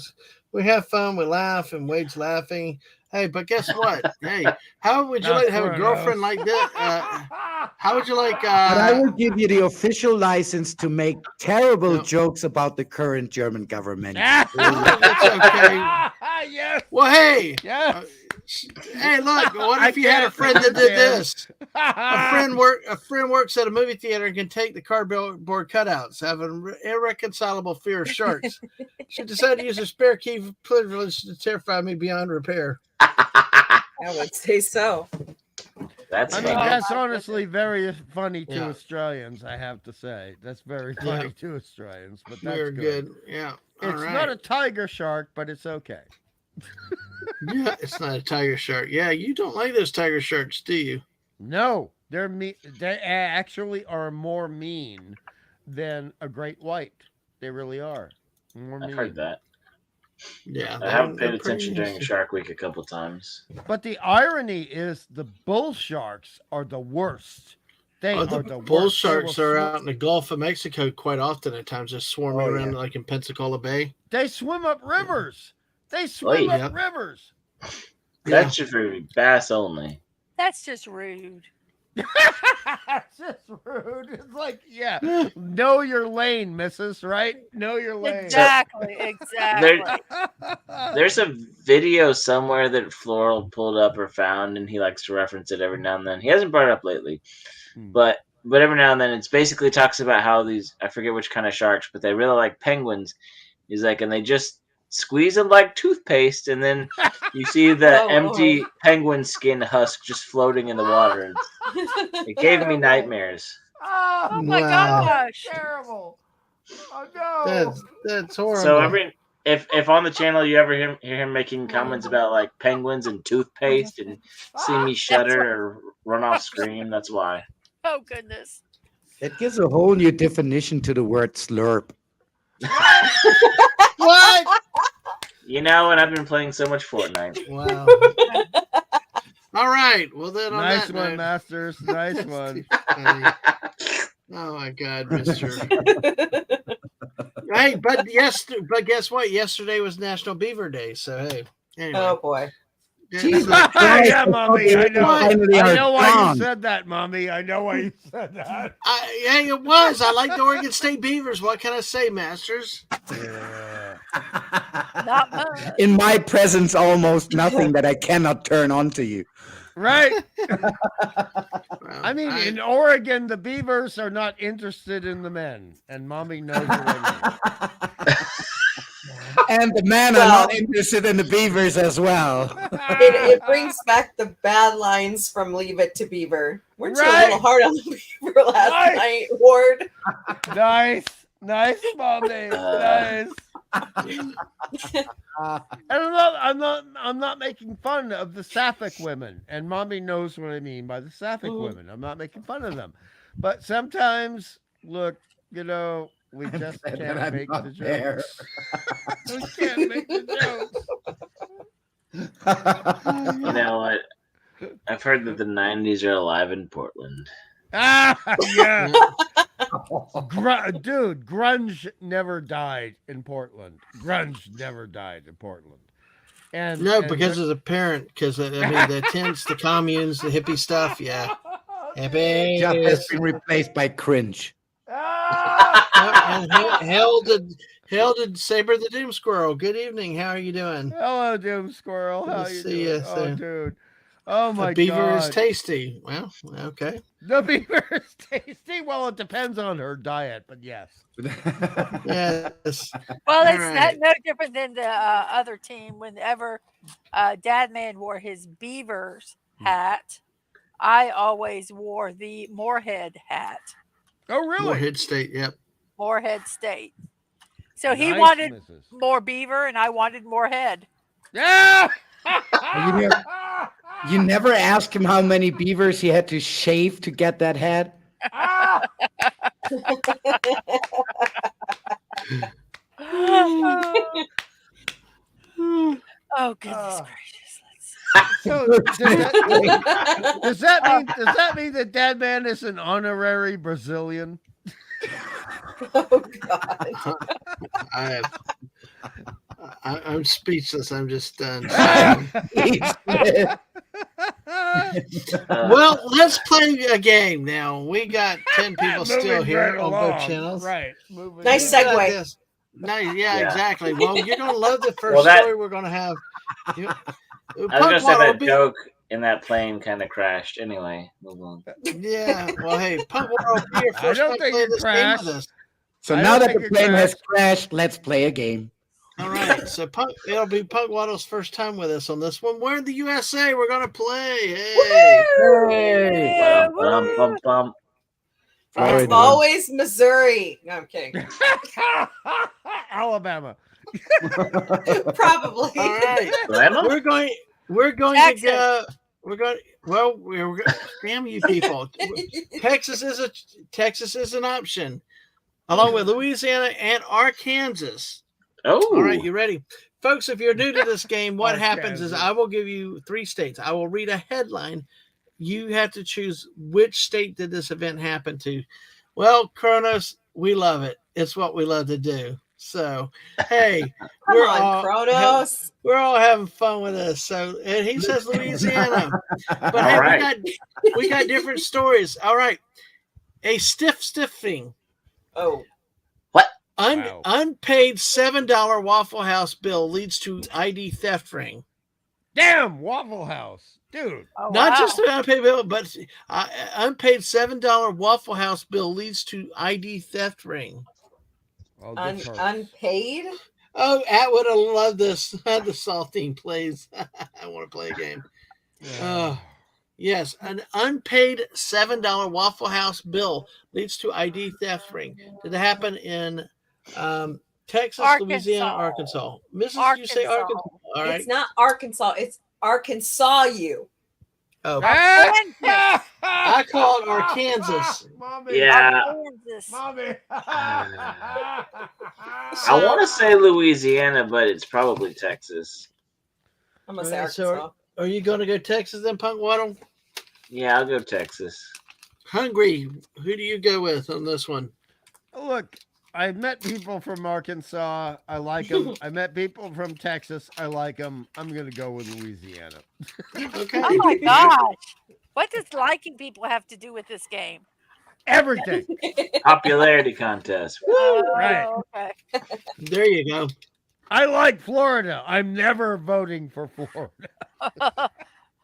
We have fun, we laugh, and Wade's laughing. Hey, but guess what? Hey, how would you like to have a girlfriend like this? How would you like? But I will give you the official license to make terrible No. jokes about the current German government. That's okay. Yes. Well, hey, Yes. hey, look. What I if you had a can't friend that did stand. this? A friend works at a movie theater and can take the cardboard cutouts, have an irreconcilable fear of sharks. She decided to use her spare key privilege to terrify me beyond repair. I would say so. That's I mean, fine. that's honestly very funny to Yeah. Australians, I have to say. That's very funny to Australians, but that's We're good. good. Yeah. It's not a tiger shark, but it's okay. Yeah, it's not a tiger shark. Yeah, you don't like those tiger sharks, do you? No, they're they actually are more mean than a great white. They really are. More I've mean. heard that. Yeah. I haven't they're paid pretty attention during nasty. Shark Week a couple times. But the irony is the bull sharks are the worst. They Oh, are the the bull worst. They sharks will are swim- out in the Gulf of Mexico quite often at times, just swarming Oh, around yeah. like in Pensacola Bay. They swim up rivers. They swim up Yep. rivers. That should be bass only. That's just rude. It's just rude. It's like, yeah, know your lane, missus, right? Know your lane. Exactly. Exactly. There's a video somewhere that Floral pulled up or found, and he likes to reference it every now and then. He hasn't brought it up lately, but every now and then it's basically talks about how these, I forget which kind of sharks, but they really like penguins. He's like, and they just squeeze them like toothpaste, and then you see the Oh, empty penguin skin husk just floating in the water. It gave me nightmares. Oh my Wow. gosh. Terrible. Oh no. That's horrible. So if on the channel you ever hear him making comments about like penguins and toothpaste and see me shudder or run off screen, that's why. Oh goodness. It gives a whole new definition to the word slurp. What? You know, and I've been playing so much Fortnite. Wow. All right. Well, then on Nice that one, note, Masters. Nice one. oh my God, Mister. Hey, but guess what? Yesterday was National Beaver Day, so hey. Anyway. Oh boy. Jesus Yeah, Christ, Mommy. I know. finally I are know why you gone. said that, Mommy. I know why you said that. Hey, it was. I like the Oregon State Beavers. What can I say, Masters? Yeah. Not much. In my presence, almost nothing that I cannot turn on to you. Right. Well, I mean, in Oregon, the Beavers are not interested in the men, and Mommy knows what I And the men are not interested in the beavers as well. mean. It brings back the bad lines from Leave It to Beaver. Weren't you a little Right. hard on the Beaver last Right. night, Ward? Nice, Mommy. Nice. And I'm not making fun of the Sapphic women, and Mommy knows what I mean by the Sapphic women. I'm not making fun of them, but sometimes, look, you know, we just That can't I'm make not the there. jokes. We can't make the jokes. You know what? I've heard that the 90s are alive in Portland. Ah, yeah. Dude, grunge never died in Portland. Grunge never died in Portland. And no, because of the parent. Because I mean, the tents, the communes, the hippie stuff. Yeah, hippie. Just has been replaced by cringe. And Hell did Saber the Doom Squirrel. Good evening. How are you doing? Hello, Doom Squirrel. Good How to you see doing? you, Oh, sir. dude. Oh my The beaver god. is tasty. Well, okay. The beaver is tasty. Well, it depends on her diet, but yes. Yes. Well, All it's right. no different than the other team. Whenever Dadman wore his Beavers hat, I always wore the Moorhead hat. Oh, really? Moorhead State. Yep. Moorhead State. So he Nice, wanted Mrs. more beaver, and I wanted more head. Yeah. You never asked him how many beavers he had to shave to get that head? Oh goodness Oh. gracious! So does that mean that Dadman is an honorary Brazilian? Oh God. I'm speechless. I'm just stunned. Well, let's play a game now. We got 10 people still Moving here right on along. both channels. Right. Moving Nice right- segue. Nice. Yeah. Yeah, exactly. Well, you're going to love the first Well, that- story we're going to have. I was Punk gonna say Waddle that will be- joke in that plane kind of crashed. Anyway, move on. Yeah. Well, hey, Punk Waddle will be your I first don't time think playing it this game with crashed. us. So I now don't that think the it plane has crashed, let's play a game. All right. So it'll be Punk Waddle's first time with us on this one. We're in the USA. We're going to play. Hey. Hey! Bum. Florida. It's always Missouri. No, I'm kidding. Alabama. Probably. All right. Grandma? We're going Texas. to go. We're damn you people. Texas is an option, along with Louisiana and Arkansas. Oh, All right, you ready, folks? If you're new to this game, what happens is Arkansas. I will give you 3 states. I will read a headline. You have to choose which state did this event happen to. Well, Kronos, we love it. It's what we love to do. So, hey, Come on, Kronos. we're all having fun with this. So, and he says Louisiana, but hey, All right. we got different stories. All right, a stiffing. Oh, Wow. Unpaid $7 Waffle House bill leads to ID theft ring. Damn, Waffle House, dude. Oh, Not wow. just an unpaid bill, but unpaid $7 Waffle House bill leads to ID theft ring. Oh, good parts. unpaid. Oh, Atwood, I love this. The saltine plays. I want to play a game. Yes, an unpaid $7 Waffle House bill leads to ID theft ring. Did it happen in Texas, Louisiana, Arkansas? Mrs., you say Arkansas? All right. It's not Arkansas. It's Arkansas. You. Oh, Arkansas. I call it Arkansas. Mommy. Yeah. Arkansas. Mommy. I want to say Louisiana, but it's probably Texas. I'm gonna say So, Arkansas. are you going to go Texas then, Punk Waddle? Yeah, I'll go Texas. Hungry, who do you go with on this one? Look, I met people from Arkansas. I like them. I met people from Texas. I like them. I'm going to go with Louisiana. Okay. Oh my gosh. What does liking people have to do with this game? Everything. Popularity contest. Right. Okay. There you go. I like Florida. I'm never voting for Florida.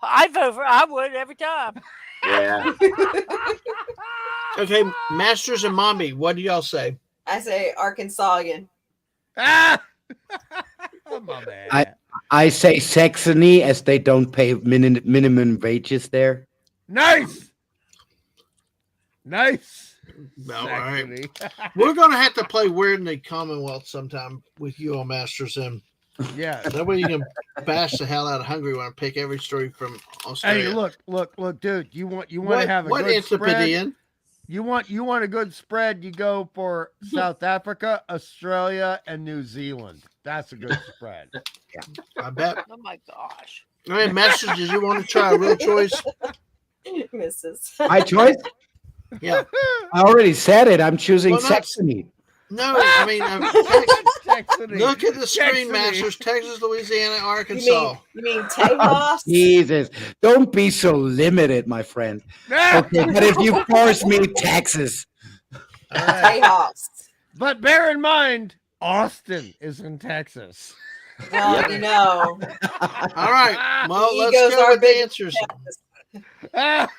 I would every time. Yeah. Okay, Masters and Mommy, what do y'all say? I say Arkansasian. Ah! Oh, my man. I say Saxony, as they don't pay minimum wages there. Nice. Nice. All right. Saxony. We're going to have to play Weird in the Commonwealth sometime with you all Masters and Yeah. that way you can bash the hell out of Hungry when I pick every story from Australia. Hey, look, dude. You want to have a what good spread? encyclopedia? You want a good spread? You go for South Africa, Australia, and New Zealand. That's a good spread. I bet. Oh my gosh. All right, Masters, did you want to try a real choice? Mrs. My choice? Yeah. I already said it. I'm choosing Well, not- Saxony. No, I mean, Saxony. look at the screen, Saxony. Masters. Texas, Louisiana, You Arkansas. mean Tejas? Jesus, don't be so limited, my friend. Okay, but if you force me, Texas. All right. Tejas. But bear in mind, Austin is in Texas. Well, Yep. you know. All right. Well, let's Egos go are with the big. answers.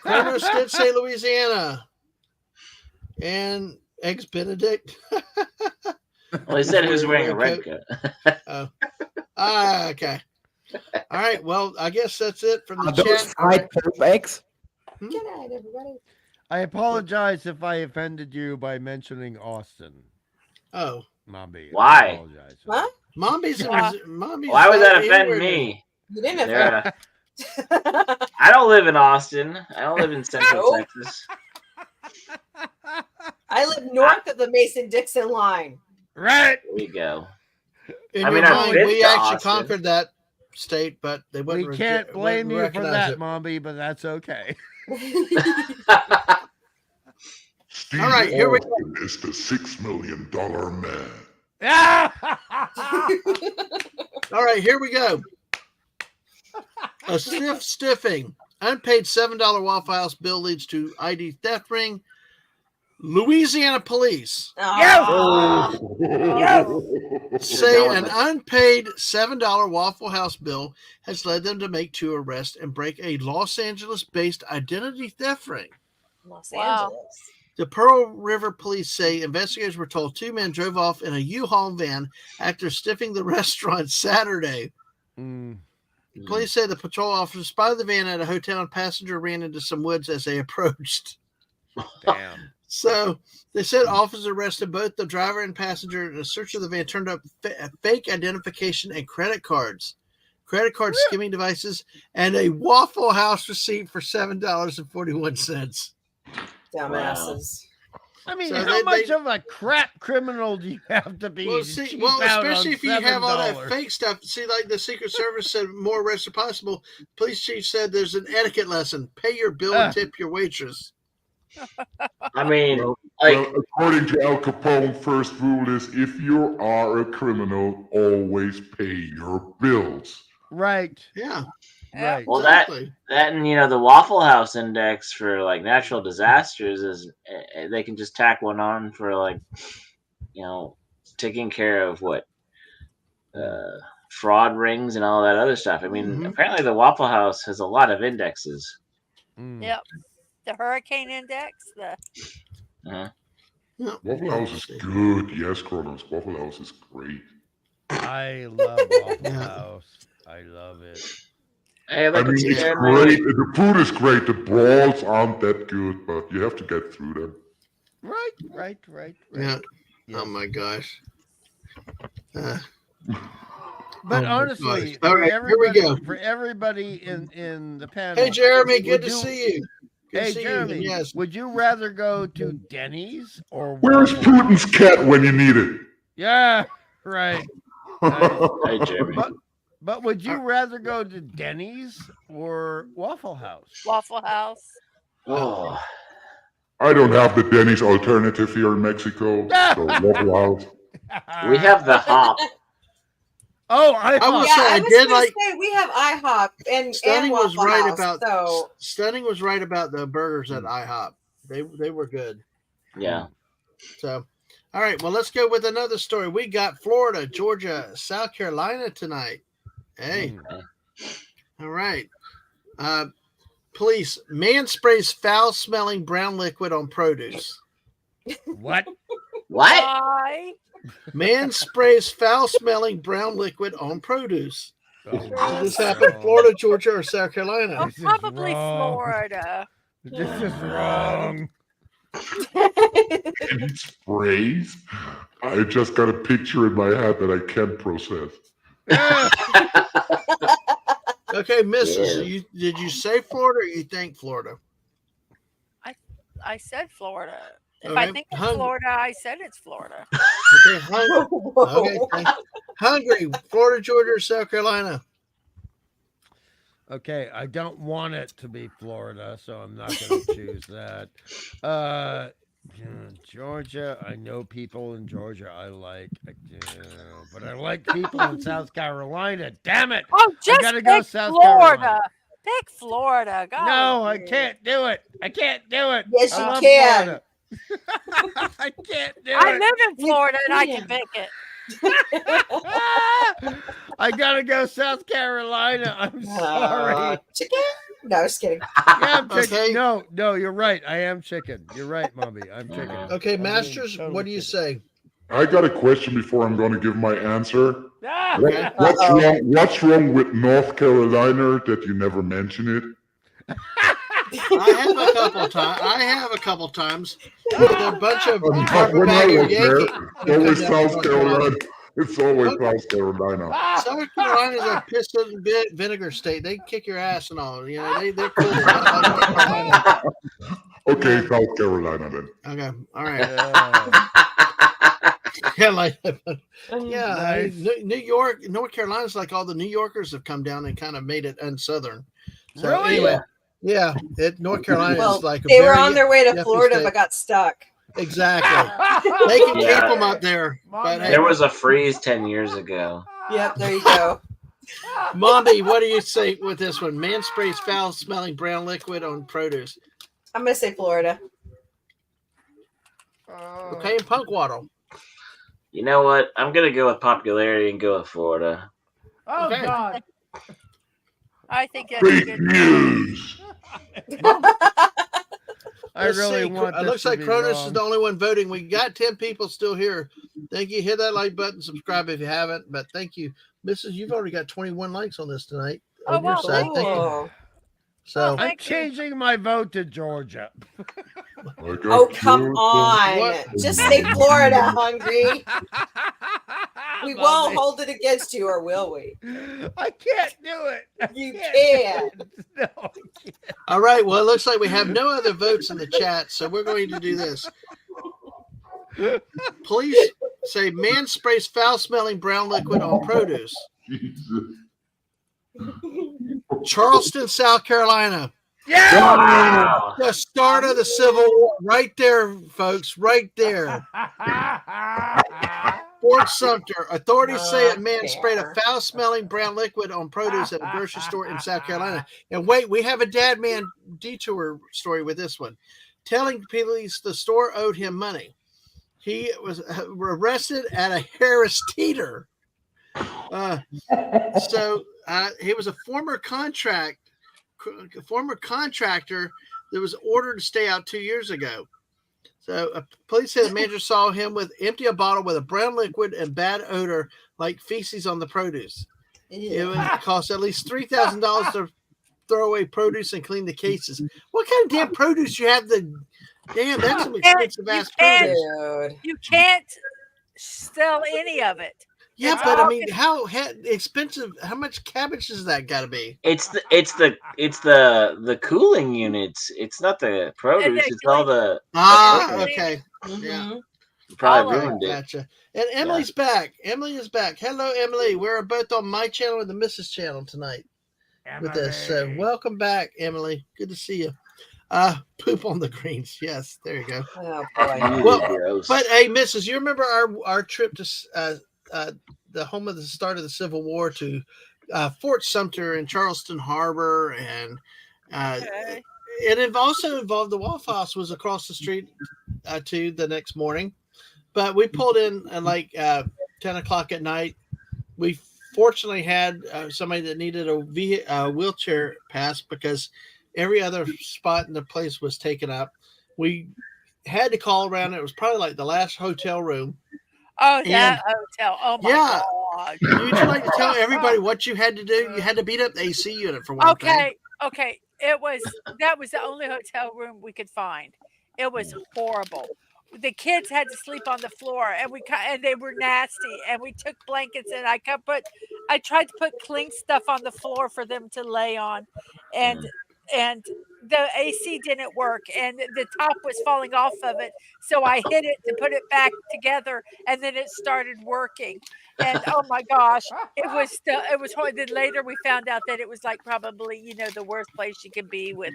Kronos did say Louisiana. And Eggs Benedict. Well, he said who's wearing a red coat. Okay. All right. Well, I guess that's it from the Are those chat. fried pork eggs? Good night, everybody. I apologize if I offended you by mentioning Austin. Oh, Mommy. Why? I apologize. What? Mommy's. Yeah. Mommy's. Why would that not offend anywhere me? You didn't Yeah. have I don't live in Austin. I don't live in Central Nope. Texas. I live north of the Mason-Dixon line. Right. There we go. In I mean, your I've mind, been we to actually Austin. conquered that state, but they We wouldn't. can't blame you for recognize that, it. Mommy, but that's okay. Steve All right, here we go. Austin is the $6 million man. All right, here we go. A stiffing. Unpaid $7 Waffle House bill leads to ID theft ring. Louisiana police say an unpaid $7 Waffle House bill has led them to make 2 arrests and break a Los Angeles-based identity theft ring. Los Wow. Angeles. The Pearl River police say investigators were told 2 men drove off in a U-Haul van after stiffing the restaurant Saturday. Mm. Police say the patrol officers spotted the van at a hotel and passenger ran into some woods as they approached. Damn. So they said officers arrested both the driver and passenger. In a search of the van turned up fake identification and credit cards, credit card skimming devices, and a Waffle House receipt for $7.41. Dumbasses. I mean, So how they- much of a crap criminal do you have to be? Well, to see, cheap well, out especially on if you have all that $7? fake stuff. See, like the Secret Service said, more arrests are possible. Police chief said there's an etiquette lesson: pay your bill and tip your waitress. I mean, Well, like, well, according to Al Capone, first rule is if you are a criminal, always pay your bills. Right. Yeah, Right. well, exactly. that and the Waffle House index for like natural disasters is they can just tack one on for like taking care of what fraud rings and all that other stuff. I mean, Mhm. apparently the Waffle House has a lot of indexes. Mm. Yep. The hurricane index. The Uh-huh. Yeah. Waffle House is good. Yes, Kronos. Waffle House is great. I love Waffle Yeah. House. I love it. Hey, I look, mean, it's it's Dadman. great. The food is great. The balls aren't that good, but you have to get through them. Right. Yeah. Yes. Oh my gosh. But Oh my honestly, gosh. All for right, here we everybody, go. for everybody in the panel, Hey, Jeremy, good would to you- see you. Good to hey see Jeremy, you. And yes. would you rather go to Denny's or Where's Waffle House? Putin's cat when you need it? Yeah, right. Nice. Hey, Jeremy. But would you rather go to Denny's or Waffle House? Waffle House. Oh, I don't have the Denny's alternative here in Mexico, so Waffle House. we have the hop. Oh, I will Yeah, say I I was did gonna like. say we have IHOP and Stunning was Waffle right House, about. so Stunning was right about the burgers at IHOP. They were good. Yeah. So, all right. Well, let's go with another story. We got Florida, Georgia, South Carolina tonight. Hey. All right. Police, man sprays foul-smelling brown liquid on produce. What? What? Why? Man sprays foul-smelling brown liquid on produce. Oh, Did this happen in Florida, Georgia, or South Carolina? Oh, This is probably wrong. Florida. This is wrong. And it sprays. I just got a picture in my head that I can't process. Okay, Mrs. Yeah. Did you say Florida or you think Florida? I said Florida. If I Okay, think it's hungry. Florida, I said it's Florida. Okay, hungry. Okay, hungry. Florida, Georgia, or South Carolina? Okay, I don't want it to be Florida, so I'm not going to choose that. Georgia, I know people in Georgia I like, but I like people in South Carolina. Damn it! Oh, just gotta go pick South Florida. Carolina. Pick Florida. God. No, I can't do it. I can't do it. Yes, I you love can. Florida. I can't do I it. live in Florida and I can. can pick it. I gotta go South Carolina. I'm sorry. Chicken? No, just kidding. Yeah, I'm chicken. Okay. No, you're right. I am chicken. You're right, Mommy. I'm chicken. Okay, I'm Masters, totally what do you chicken. say? I got a question before I'm going to give my answer. Ah! Okay. What's wrong with North Carolina that you never mention it? I have a couple times. They're a bunch of When I carpetbagger was there, Yankees. it's always South Carolina. It's always South Carolina. South Carolina's a piss and vinegar state. They kick your ass and all. You know, they're cool. Okay, South Carolina then. Okay, all right. Yeah. Yeah, like yeah. Nice. New York, North Carolina's like all the New Yorkers have come down and kind of made it unsouthern. So Really? anyway, yeah, North Carolina Well, is like a they were very on their way to yuppie Florida state. but got stuck. Exactly. They can Yeah. keep them up there. But hey, There was a freeze 10 years ago. Yep, there you go. Mombi, what do you say with this one? Man sprays foul-smelling brown liquid on produce. I'm gonna say Florida. Okay, and Punkwaddle. You know what? I'm going to go with popularity and go with Florida. Oh, Okay. God. I think that's a Fake good news. I Let's really see. want It this looks to like be Cronus wrong. is the only one voting. We got 10 people still here. Thank you. Hit that like button, subscribe if you haven't. But thank you, Mrs. You've already got 21 likes on this tonight. Oh, On your wow, side. Thank you. Cool. So Oh, I'm thank you. changing my vote to Georgia. I got Oh, come you. on. What? Just say Florida, Hungry. We Mommy. won't hold it against you, or will we? I can't do it. I You can't do it. No, I can't. all right. Well, it looks like we have no other votes in the chat, so we're going to do this. Please say man sprays foul-smelling brown liquid on produce. Jesus. Charleston, South Carolina. Wow. The start of the Civil War, right there, folks, right there. Fort Sumter. Authorities say a man sprayed a foul-smelling brown liquid on produce at a grocery store in South Carolina. And wait, we have a Dadman detour story with this one. Telling police the store owed him money. He was arrested at a Harris Teeter. So he was a former contractor that was ordered to stay out 2 years ago. So police say the manager saw him empty a bottle with a brown liquid and bad odor like feces on the produce. It would cost at least $3,000 to throw away produce and clean the cases. What kind of damn produce you have? Damn, that's some expensive ass produce. Dude. You can't sell any of it. Yeah, It's but I all- mean, how expensive? How much cabbage has that got to be? It's the cooling units. It's not the produce. It's all the Okay. Mm-hmm. Yeah. probably all of ruined it. Gotcha. And Emily's back. Emily is back. Hello, Emily. We're both on my channel and the Mrs. channel tonight with this. So welcome back, Emily. Good to see you. Poop on the greens. Yes, there you go. Oh boy. Well, Gross. but hey, Mrs., you remember our trip to the home of the start of the Civil War to Fort Sumter and Charleston Harbor, and Okay. it also involved the Waffle House was across the street too the next morning. But we pulled in at like 10 o'clock at night. We fortunately had somebody that needed a wheelchair pass because every other spot in the place was taken up. We had to call around. It was probably like the last hotel room. Oh, that hotel. Oh my Yeah. god. Would you like to tell everybody what you had to do? You had to beat up the AC unit for one thing. Okay. That was the only hotel room we could find. It was horrible. The kids had to sleep on the floor, and they were nasty. And we took blankets, and I tried to put clean stuff on the floor for them to lay on, and the AC didn't work, and the top was falling off of it. So I hit it to put it back together, and then it started working. And oh my gosh, it was hard. Then later we found out that it was like probably the worst place you can be with.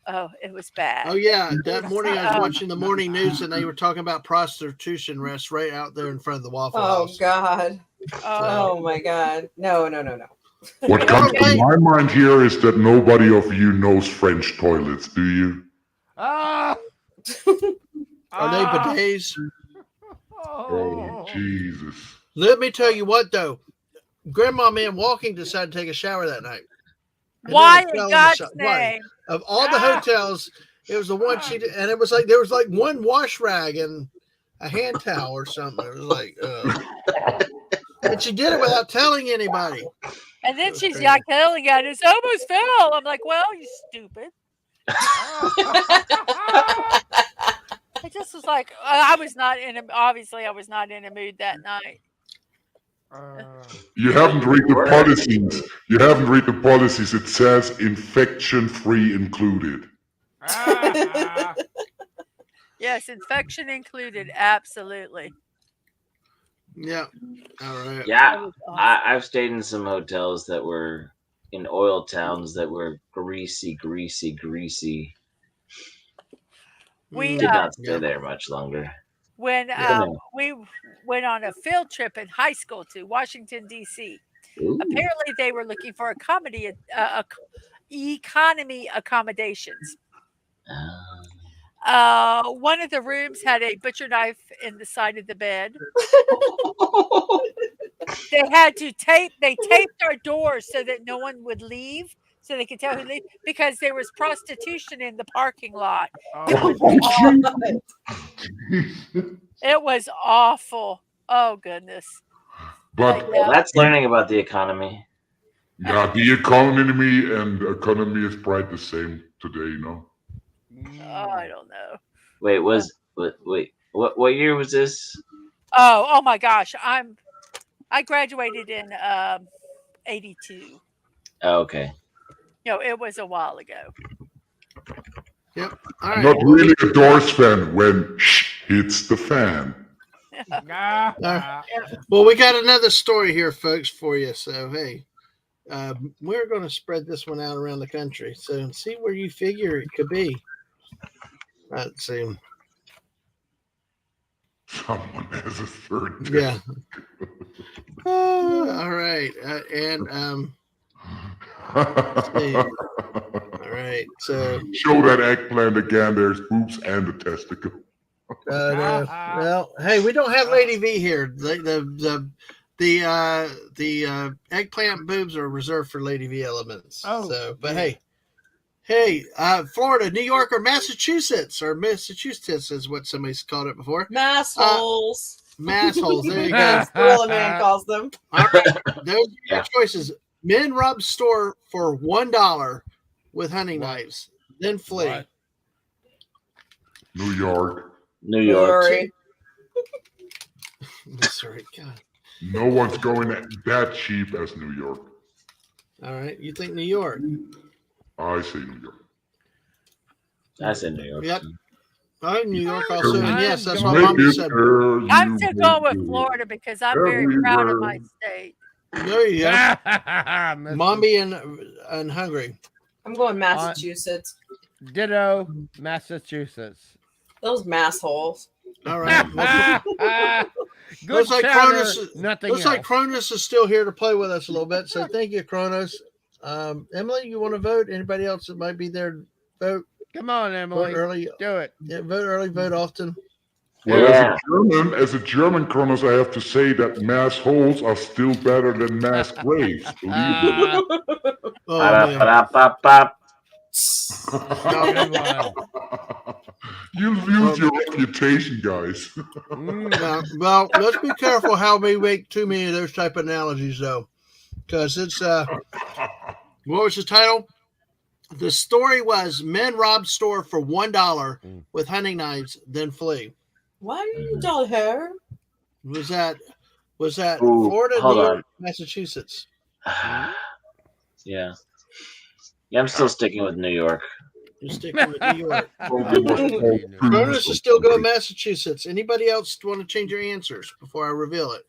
Oh, it was bad. Oh yeah, that morning I was watching the morning news and they were talking about prostitution rests right out there in front of the Waffle Oh House. God. Oh my God. No. What comes to my mind here is that nobody of you knows French toilets, do you? Are they bidets? Oh, Jesus. Let me tell you what though, Grandma Man Walking decided to take a shower that night. And Why then it fell in the God's Why? name? Of all the hotels, it was the one she did, and it was like there was like one wash rag and a hand towel or something. It was like, and she did it without telling anybody. And then she's like yelling at us, almost fell. I'm like, well, you stupid. It just was like I was not in a mood that night. You haven't read the policies. You haven't read the policies. It says infection-free included. Yes, infection included, absolutely. Yeah. All right. Yeah, I've stayed in some hotels that were in oil towns that were greasy. We Did not stay there much longer. when we went on a field trip in high school to Washington D.C. Apparently, they were looking for economy accommodations. One of the rooms had a butcher knife in the side of the bed. They had to taped our doors so that no one would leave, so they could tell who leave, because there was prostitution in the parking lot. It was awful. Oh goodness. But Well, that's learning about the economy. yeah, the economy and economy is probably the same today, Oh, I don't know. Wait, what year was this? Oh my gosh. I graduated in 82. Oh, okay. It was a while ago. Yep. All right. I'm not really a Doors fan when hits the fan. Well, we got another story here, folks, for you. So, hey, we're going to spread this one out around the country. So see where you figure it could be. Let's see. Someone has a third. Yeah. All right. Let's see. All right. So Show that eggplant again. There's boobs and a testicle. well, hey, we don't have Lady V here. The eggplant boobs are reserved for Lady V elements. Oh, so, but yeah. hey, Florida, New York, or Massachusetts is what somebody's called it before. Massholes. Massholes. There you go. As Gorilla Man calls them. All right, those are your choices. Men rob store for $1 with hunting knives, then flee. What? New York. New York. Missouri. Missouri, God. No one's going that cheap as New York. All right, you think New York? I say New York. That's in New York. Yep. All right, New York also. And yes, that's what Make Mommy said. I'm still going with Florida because I'm very proud of my state. There you go. Mr. Mommy and hungry. I'm going Massachusetts. Ditto, Massachusetts. Those massholes. All right. Good Looks like chatter, Cronus. nothing Looks else. like Cronus is still here to play with us a little bit. So thank you, Cronus. Emily, you want to vote? Anybody else that might be there? Vote. Come on, Vote Emily. early. Do it. Yeah, vote early. Vote often. Well, Yeah. as a German, Kronos, I have to say that mass holes are still better than mass graves. Believe me. Oh man. Ba-da-ba-da-ba-ba. Good one. You lose your reputation, guys. Well, let's be careful how we make too many of those type of analogies, though, because it's what was the title? The story was men rob store for $1 with hunting knives, then flee. Why are you dull hair? Was that Ooh, Florida, hold New on. York, Massachusetts? Yeah. Yeah, I'm still sticking with New York. You're sticking with New York. Cronus Cronus is still going Massachusetts. Anybody else want to change your answers before I reveal it?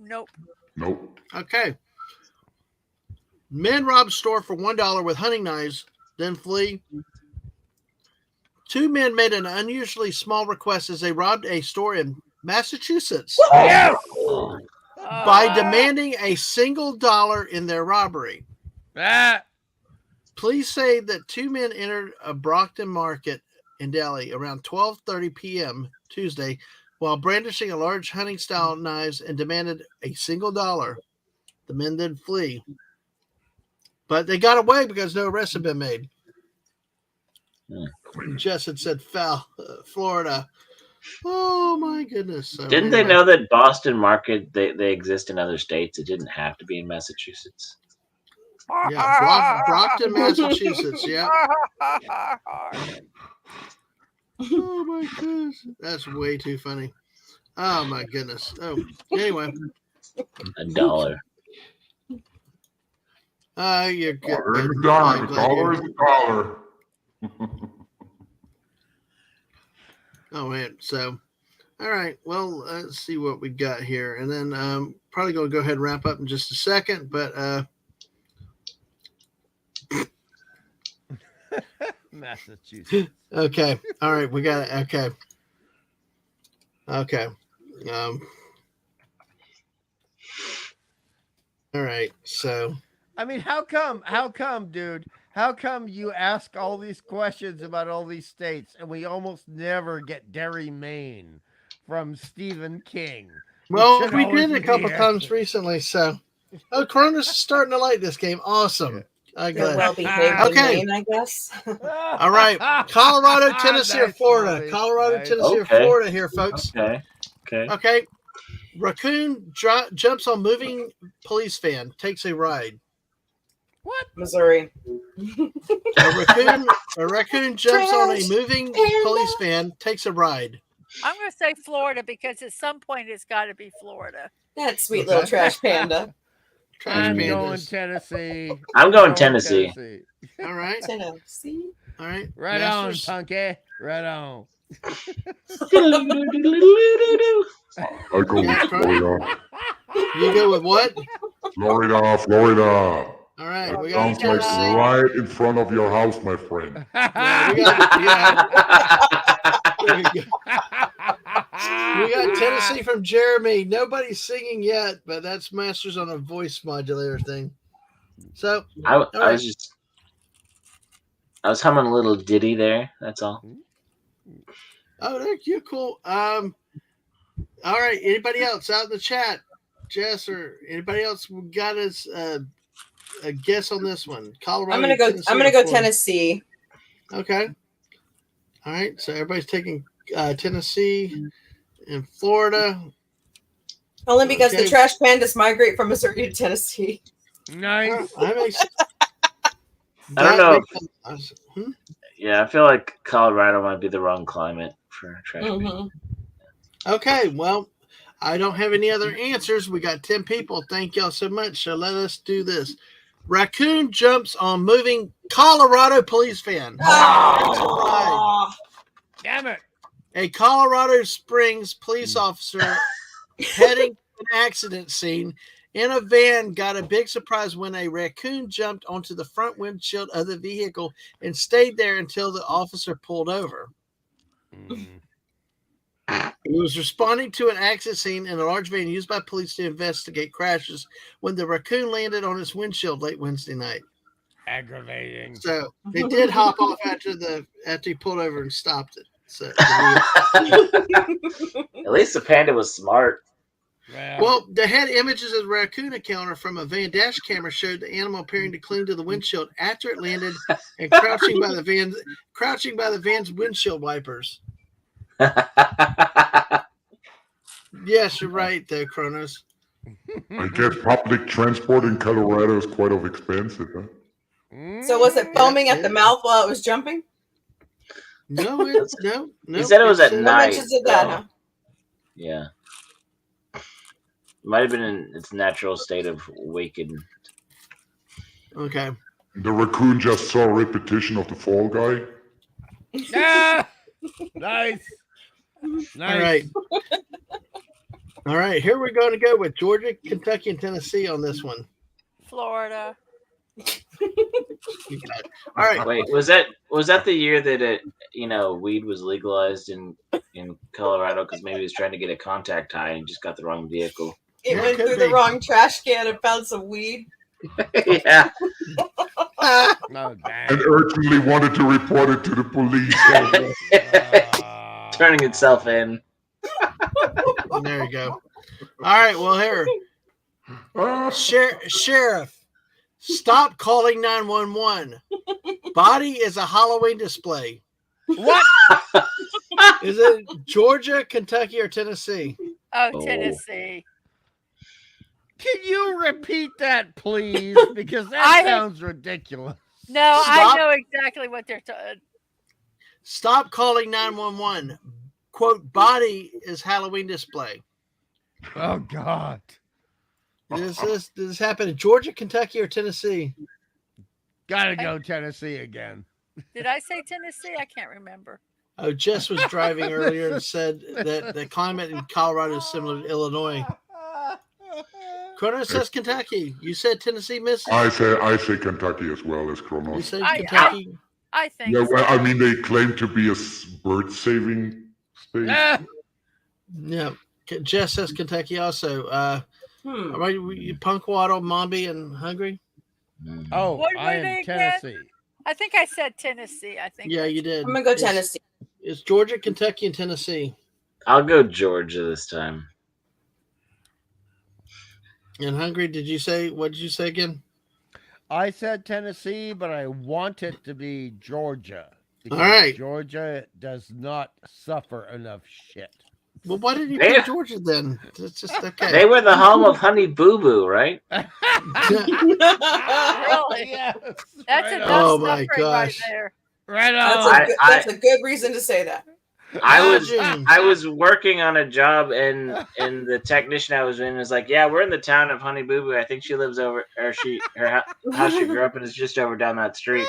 Nope. Nope. Okay. Men rob store for $1 with hunting knives, then flee. Two men made an unusually small request as they robbed a store in Massachusetts Yes! by demanding a single dollar in their robbery. Police say that two men entered a Brockton market in Delhi around 12:30 p.m. Tuesday while brandishing a large hunting-style knives and demanded a single dollar. The men then flee. But they got away because no arrests had been made. Jess had said Florida. Oh my goodness. So Didn't they know that Boston market, they exist in other states? It didn't have to be in Massachusetts. Yeah, Brockton, Massachusetts. Yeah. Oh my goodness. That's way too funny. Oh my goodness. Oh, anyway. $1. You're good. Dollar is a I'm dime. glad Dollar is you're- a dollar. Oh man. So, all right. Well, let's see what we got here, and then probably gonna go ahead and wrap up in just a second. But Massachusetts. okay. All right. We got it. Okay. Okay. All right. So. I mean, how come, dude? How come you ask all these questions about all these states and we almost never get Derry, Maine from Stephen King? Well, should we always did a be couple here. times recently. So, Cronus is starting to like this game. Awesome. I'm They're glad. well behaved Okay. in Maine, I guess. All right. Colorado, Tennessee, or Nice, Florida. Bobby. Colorado, Nice. Tennessee, or Okay. Florida here, folks. Okay. Okay. Raccoon jumps on moving police van, takes a ride. What? Missouri. A raccoon jumps on a Trash moving panda. police van, takes a ride. I'm going to say Florida because at some point it's got to be Florida. That sweet Okay. little trash panda. Trash I'm pandas. going Tennessee. I'm going Tennessee. All right. Tennessee. All right. Right Masters. on, Punky. Right on. I go with Florida. You go with what? Florida, Florida. All right, we got Sounds like Tennessee. right in front of your house, my friend. Yeah, there we go. We got Tennessee from Jeremy. Nobody's singing yet, but that's Masters on a voice modulator thing. So I right. was humming a little ditty there. That's all. Oh, you're cool. All right. Anybody else out in the chat? Jess or anybody else got us a guess on this one? Colorado. I'm gonna go. Tennessee, I'm gonna go Florida? Tennessee. Okay. All right. So everybody's taking Tennessee and Florida. Only because Okay. the trash pandas migrate from Missouri to Tennessee. Nice. I don't know. Hmm? Yeah, I feel like Colorado might be the wrong climate for trash. Mhm. Okay. Well, I don't have any other answers. We got 10 people. Thank y'all so much. So let us do this. Raccoon jumps on moving Colorado police van. Oh. Damn it. A Colorado Springs police officer heading to an accident scene in a van got a big surprise when a raccoon jumped onto the front windshield of the vehicle and stayed there until the officer pulled over. He was responding to an accident scene in a large van used by police to investigate crashes when the raccoon landed on his windshield late Wednesday night. Aggravating. So they did hop off after he pulled over and stopped it. So At least the panda was smart. well, they had images of the raccoon encounter from a van dash camera showed the animal appearing to cling to the windshield after it landed and crouching by the van's windshield wipers. Yes, you're right there, Kronos. I guess public transport in Colorado is quite expensive, huh? So was it foaming at the mouth while it was jumping? No, no. He said it was at No night. mentions of that, huh? Yeah. It might have been in its natural state of wakened. Okay. The raccoon just saw a repetition of the Fall Guy. Ah! Nice. Nice. All right. Here we're going to go with Georgia, Kentucky, and Tennessee on this one. Florida. All right. Wait, was that the year that weed was legalized in Colorado because maybe he was trying to get a contact high and just got the wrong vehicle? It Yeah, went could through be. the wrong trash can and found some weed. Yeah. No, damn. And urgently wanted to report it to the police. Turning itself in. There you go. All right. Well, here. Sheriff, stop calling 911. Body is a Halloween display. What? Is it Georgia, Kentucky, or Tennessee? Oh, Tennessee. Can you repeat that, please? Because that I- sounds ridiculous. No, Stop. I know exactly what they're talking. Stop calling 911. Quote, body is Halloween display. Oh, God. Does this happen in Georgia, Kentucky, or Tennessee? Gotta go Tennessee again. Did I say Tennessee? I can't remember. Oh, Jess was driving earlier and said that the climate in Colorado is similar to Illinois. Kronos says Kentucky. You said Tennessee, Miss? I say Kentucky as well as You Kronos. said I- Kentucky? I think Yeah, well, so. I mean, they claim to be a bird-saving state. Ah, Yeah. Jess says Kentucky also. Are you Punkwaddle, Mombi, and Hungry? oh, What I were they am again? Tennessee. I think I said Tennessee. I think. Yeah, you did. I'm gonna go Tennessee. It's Georgia, Kentucky, and Tennessee. I'll go Georgia this time. And Hungry, what did you say again? I said Tennessee, but I want it to be Georgia. Because All right. Georgia does not suffer enough shit. Well, why did you They- pick Georgia then? It's just okay. They were the home of Honey Boo Boo, right? Really? Yes. That's right enough on. Oh, my suffering right gosh. there. Right That's, on. that's a good reason to say that. Imagine. I was working on a job and the technician I was in was like, yeah, we're in the town of Honey Boo Boo. I think she lives over, or her house she grew up in is just over down that street.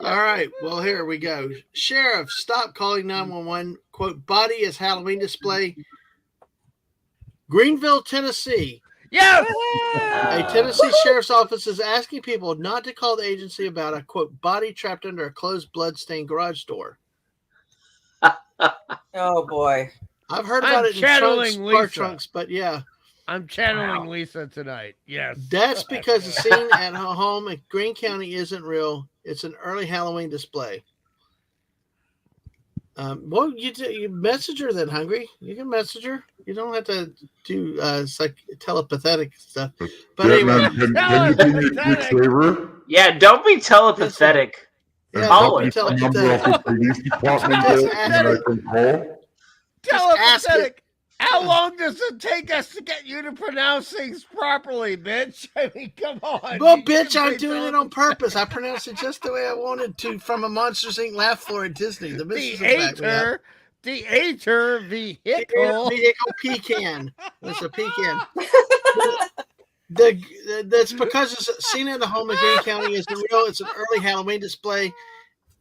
All right. Well, here we go. Sheriff, stop calling 911. Quote, body is Halloween display. Greenville, Tennessee. Yes. A Tennessee sheriff's office is asking people not to call the agency about a, quote, body trapped under a closed blood-stained garage door. Oh boy. I've heard I'm about it in channeling trunks, car Lisa. trunks, but yeah. I'm channeling Lisa tonight. Yes. That's because the scene at home in Greene County isn't real. It's an early Halloween display. Well, you message her then, Hungry. You can message her. You don't have to do telepathic stuff. But anyway, can you do me a quick favor? Yeah, don't be telepathetic. Yeah, Call don't it. be The number of the police department Just there, and I can call. ask Telepathetic. How long does it take us to get you to pronounce things properly, bitch? I mean, come on. well, You bitch, can I'm say doing it on purpose. I pronounced it just the way I wanted to from a Monsters Inc. laugh floor at Disney. The missus will back me up. Theater vehicle. Vehicle pecan. It's a pecan. That's because it's seen in the home in Greene County isn't real. It's an early Halloween display.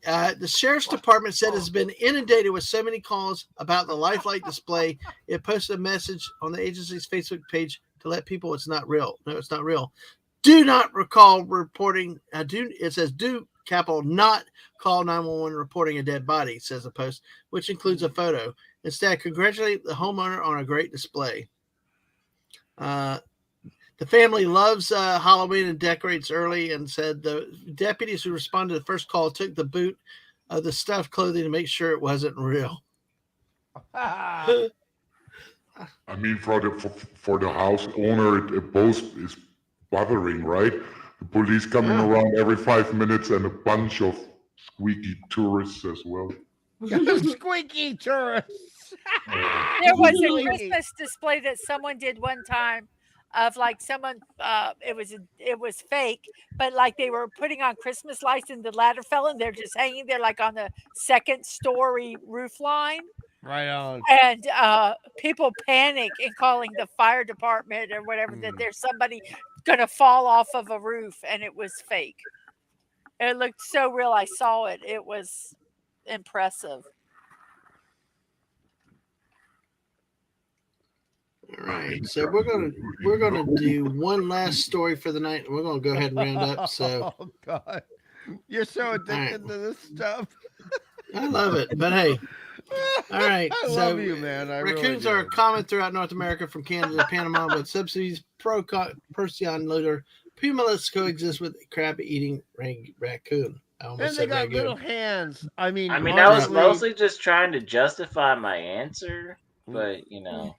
The sheriff's department said it's been inundated with so many calls about the lifelike display. It posted a message on the agency's Facebook page to let people it's not real. No, it's not real. Do not recall reporting. It says do capital not call 911 reporting a dead body, says the post, which includes a photo. Instead, congratulate the homeowner on a great display. The family loves Halloween and decorates early, and said the deputies who responded to the first call took the boot of the stuffed clothing to make sure it wasn't real. I mean, for the house owner, it both is bothering, right? The police coming around every 5 minutes and a bunch of squeaky tourists as well. Squeaky tourists. There was a Christmas display that someone did one time of like someone it was fake, but like they were putting on Christmas lights and the ladder fell and they're just hanging there like on the second story roof line. Right on. And people panic and calling the fire department or whatever that there's somebody gonna fall off of a roof, and it was fake. It looked so real. I saw it. It was impressive. All right, so we're gonna do one last story for the night. We're gonna go ahead and round up. So, oh God, you're so addicted to this stuff. I love it, but hey, all right. I love you, man. I raccoons really are common throughout North America, from Canada to Panama, but subsidies Procyon loader pumas coexist with crab-eating raccoon. And they got little hands. I mean, I was mostly just trying to justify my answer, but you know.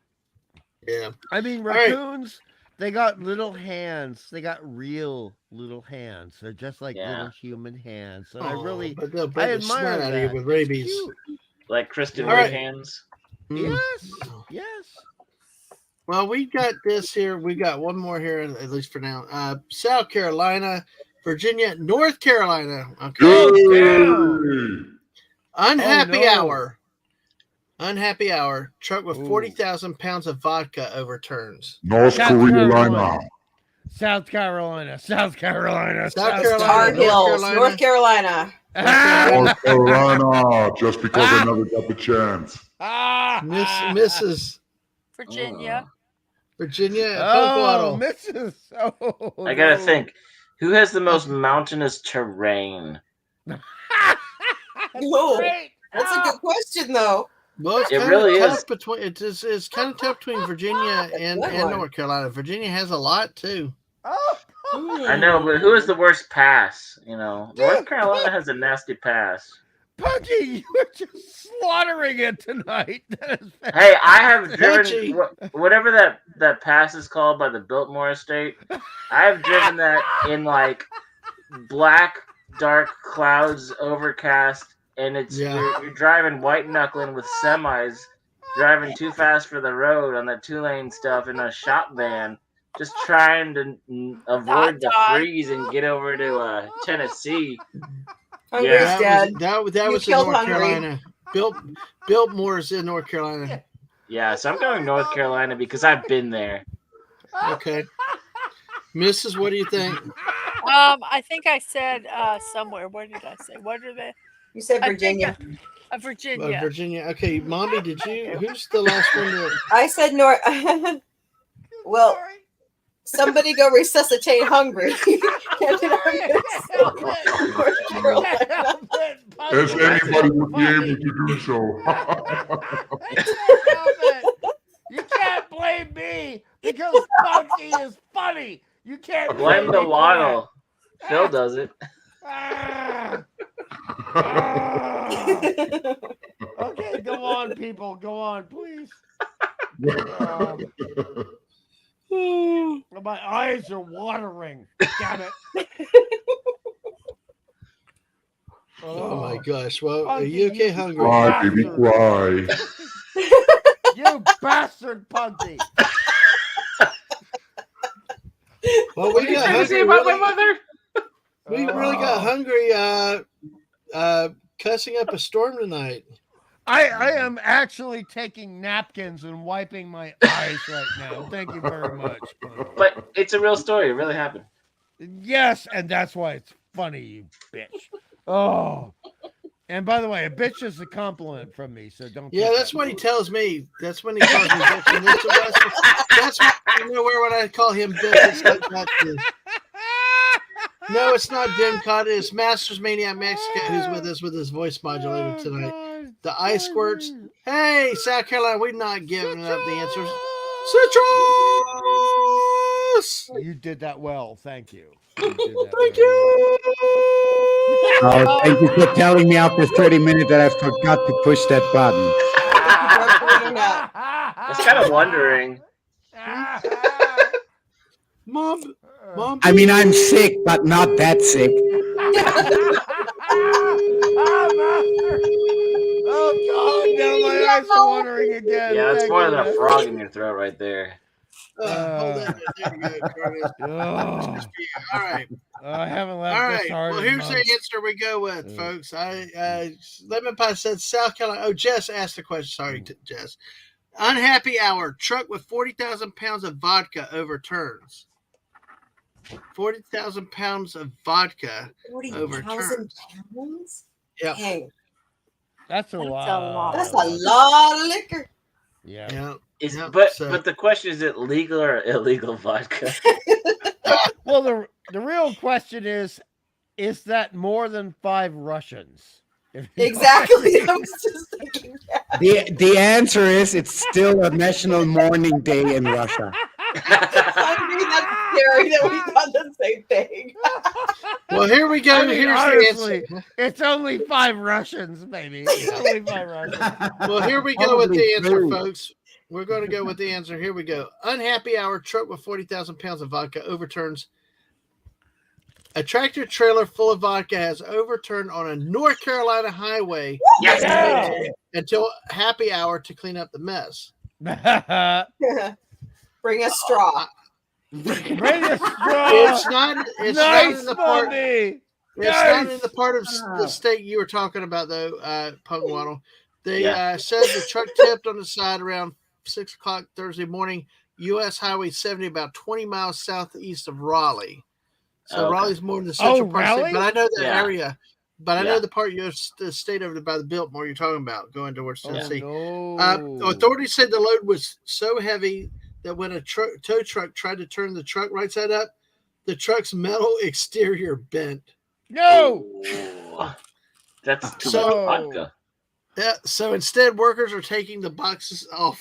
Yeah. I mean, raccoons, they got little hands. They got real little hands. They're just like little human hands. And I admire that. Out of you with rabies. Like Kristen Wiig hands. Yes. Well, we got this here. We got one more here, at least for now. South Carolina, Virginia, North Carolina. Okay. Unhappy hour. Unhappy hour. Truck with 40,000 pounds of vodka overturns. North Carolina. South Carolina. Tar Heels, North Carolina. North Carolina. Just because I never got the chance. Mrs. Virginia. Oh, Mrs. Oh, I gotta think. Who has the most mountainous terrain? That's a good question, though. Well, it's kind of tough between Virginia and North Carolina. Virginia has a lot too. I know, but who is the worst pass? You know, North Carolina has a nasty pass. Pudgy, you're just slaughtering it tonight. Hey, I have driven whatever that pass is called by the Biltmore Estate. I have driven that in like black, dark clouds, overcast. And it's you're driving white knuckling with semis, driving too fast for the road on that 2-lane stuff in a shop van, just trying to avoid the freeze and get over to Tennessee. That was in North Carolina. Biltmore is in North Carolina. Yeah, so I'm going North Carolina because I've been there. Okay, Mrs., what do you think? I think I said somewhere. What did I say? What are they? You said Virginia. Virginia. Virginia. Okay, Mommy, did you? Who's the last one? I said North. Well, somebody go resuscitate Hungry. And then I'm gonna say North Carolina. As anybody would be able to do so. You can't blame me because Punky is funny. You can't Blame the me for waddle. Phil does it. that. Okay, go on, people. Go on, please. My eyes are watering. Damn it. Oh my gosh. Well, are Punky, you okay, you Hungry? Cry, baby, cry. You bastard, Punky. Well, What we did you got say Hungry. about my Really, mother? we really got Hungry cussing up a storm tonight. I am actually taking napkins and wiping my eyes right now. Thank you very much, Punky. But it's a real story. It really happened. Yes, and that's why it's funny, you bitch. Oh. And by the way, a bitch is a compliment from me, so don't. Yeah, take that's that what he wrong. tells me. That's when he calls me bitch. And that's what you know where when I call him bitch. It's like that too. No, it's not Dim Cod. It's Masters Maniac Mexico who's with us with his voice modulator tonight. God, The ice squirts. Punky. Hey, South Carolina, we're not giving up the answers. Citrus! You did that well. Thank you. You did that Thank very you! Oh, thank you for telling me after 30 minutes that I forgot to push that button. well. It's kind of wondering. Mom, I mean, I'm sick, but not that sick. Oh God! Now my eyes are watering again. Yeah, that's Thank more than a goodness. frog in your throat right there. hold that there. There you go, Curtis. Oh, Just for you. All right. I haven't All laughed this right. hard. Well, in here's the months. answer we go with, folks. Lemon Pie said South Carolina. Oh, Jess asked the question. Sorry, Jess. Unhappy hour. Truck with 40,000 pounds of vodka overturns. 40,000 pounds of vodka 40,000 overturns. pounds? Yep. Dang, That's a lot. that's a lot of liquor. Yeah. Yeah. Is Yep, but so- but the question is it legal or illegal vodka? Well, the real question is that more than 5 Russians? Exactly. I was just thinking that. The answer is it's still a national mourning day in Russia. Hungry, that's scary that we thought the same thing. Well, here we go. I mean, Here's honestly, the answer. it's only 5 Russians, baby. It's only 5 Russians. Well, here we go with the Probably answer, true. folks. We're going to go with the answer. Here we go. Unhappy hour. Truck with 40,000 pounds of vodka overturns. A tractor trailer full of vodka has overturned on a North Carolina highway Yeah. until happy hour to clean up the mess. Bring a straw. Bring a straw. It's not. It's Nice not in the part. Monday. It's not in Nice. the part of the state you were talking about, though, Pug Waddle. They Yeah. said the truck tipped on the side around 6 o'clock Thursday morning, U.S. Highway 70, about 20 miles southeast of Raleigh. So Okay. Raleigh's more in the central part of the Raleigh? state, but I know that Yeah. area. But I Yeah. know the part you're the state over by the Biltmore you're talking about, going towards Tennessee. Oh, no. Authorities said the load was so heavy that when a tow truck tried to turn the truck right side up, the truck's metal exterior bent. No. Ooh. That's too So- much vodka. Yeah, so instead, workers are taking the box of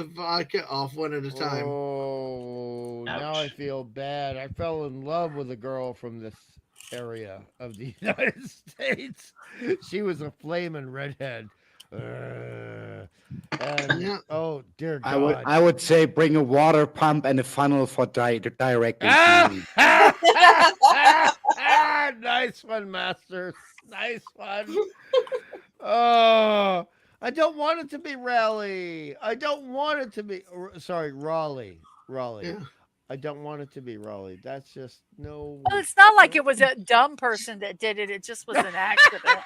vodka off one at a time. Oh, now I Ouch. feel bad. I fell in love with a girl from this area of the United States. She was a flaming redhead. And, Yeah. oh dear God! I would say bring a water pump and a funnel for directing. Nice one, Master. Nice one. Oh, I don't want it to be Raleigh. I don't want it to be. Sorry, Raleigh. Yeah. I don't want it to be Raleigh. That's just no. Well, it's not like it was a dumb person that did it. It just was an accident.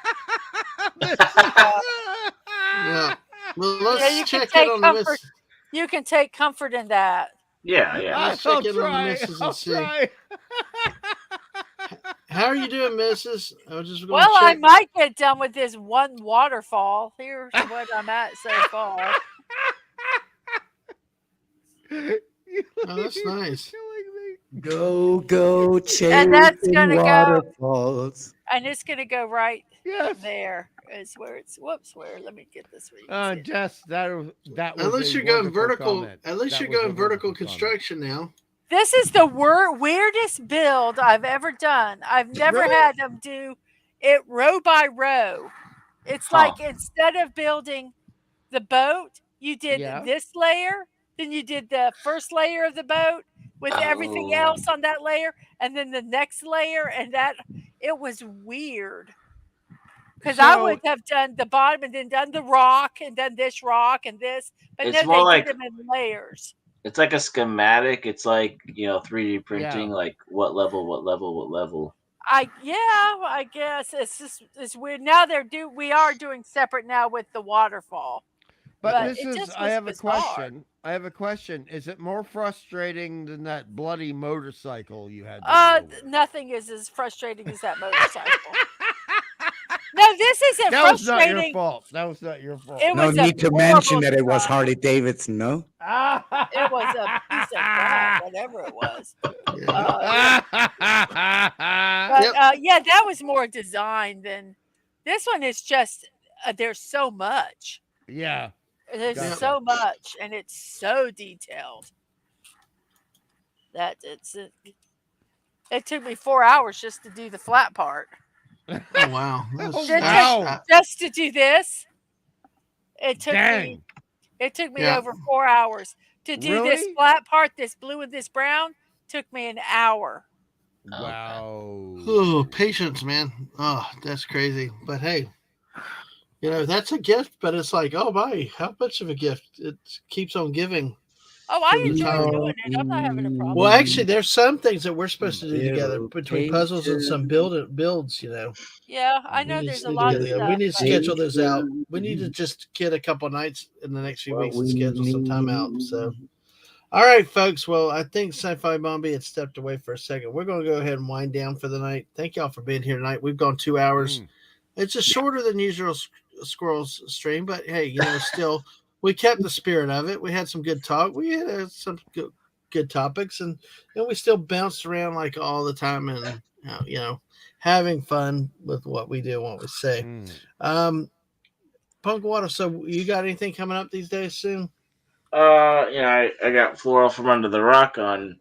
Yeah. Well, Yeah, let's you can check take in on the comfort. miss. You can take comfort in that. Yeah, yeah. Let's I'll check in on the try. missus I'll and see. try. How are you doing, Mrs.? I was just going Well, to I check. might get done with this one waterfall. Here's what I'm at so far. Oh, that's nice. Go And that's chasing gonna go, waterfalls. and it's gonna go right Yes. there. Is where it's. Whoops. Where? Let me get this. Where you can see it. Jess, that was Unless a you're going wonderful vertical, comment. at least That you're was a going vertical wonderful comment. construction now. This is the weirdest build I've ever done. I've never Really? had them do it row by row. It's Huh. like instead of building the boat, you did Yeah. this layer, then you did the first layer of the boat with everything Oh. else on that layer, and then the next layer, and that it was weird. Because I So- would have done the bottom and then done the rock and done this rock and this, but It's no, more they like- did them in layers. It's like a schematic. It's like 3D printing. Yeah. Like what level, what level, what level. I guess it's weird. Now we are doing separate now with the waterfall. But But it Mrs. just I was have a bizarre. question. Is it more frustrating than that bloody motorcycle you had? To deal with? Nothing is as frustrating as that motorcycle. No, this isn't That was not your frustrating. fault. That was not your fault. It No was a need to horrible mention that it was design. Harley Davidson, no? It was a piece of crap, whatever it was. Yeah. But Yep. that was more design than this one. Is just there's so much. Yeah. There's Gotcha. so much, and it's so detailed that it took me 4 hours just to do the flat part. Oh wow. That's- Oh, Just, wow. just to do this, it took Dang. me. It took me Yeah. over 4 hours to do this Really? flat part. This blue and this brown took me an hour. Wow. Oh, patience, man. Oh, that's crazy. But hey, that's a gift, but it's like, oh my, how much of a gift? It keeps on giving. Oh, I Every enjoy time. doing it. I'm not having a problem. Well, actually, there's some things that we're supposed to do Little together between puzzles and some builds. Yeah, I know We need there's to a do lot of together. stuff. We need to but- schedule this out. We need to just get a couple nights in the next few weeks and schedule some time out. So, all right, folks. Well, I think Sci-Fi Mombi had stepped away for a second. We're going to go ahead and wind down for the night. Thank y'all for being here tonight. We've gone 2 hours. It's just shorter than usual Squirrels stream, but hey, still we kept the spirit of it. We had some good talk. We had some good topics, and we still bounced around like all the time, and having fun with what we do and what we say. Punk Water. So you got anything coming up these days soon? I got Floral from Under the Rock on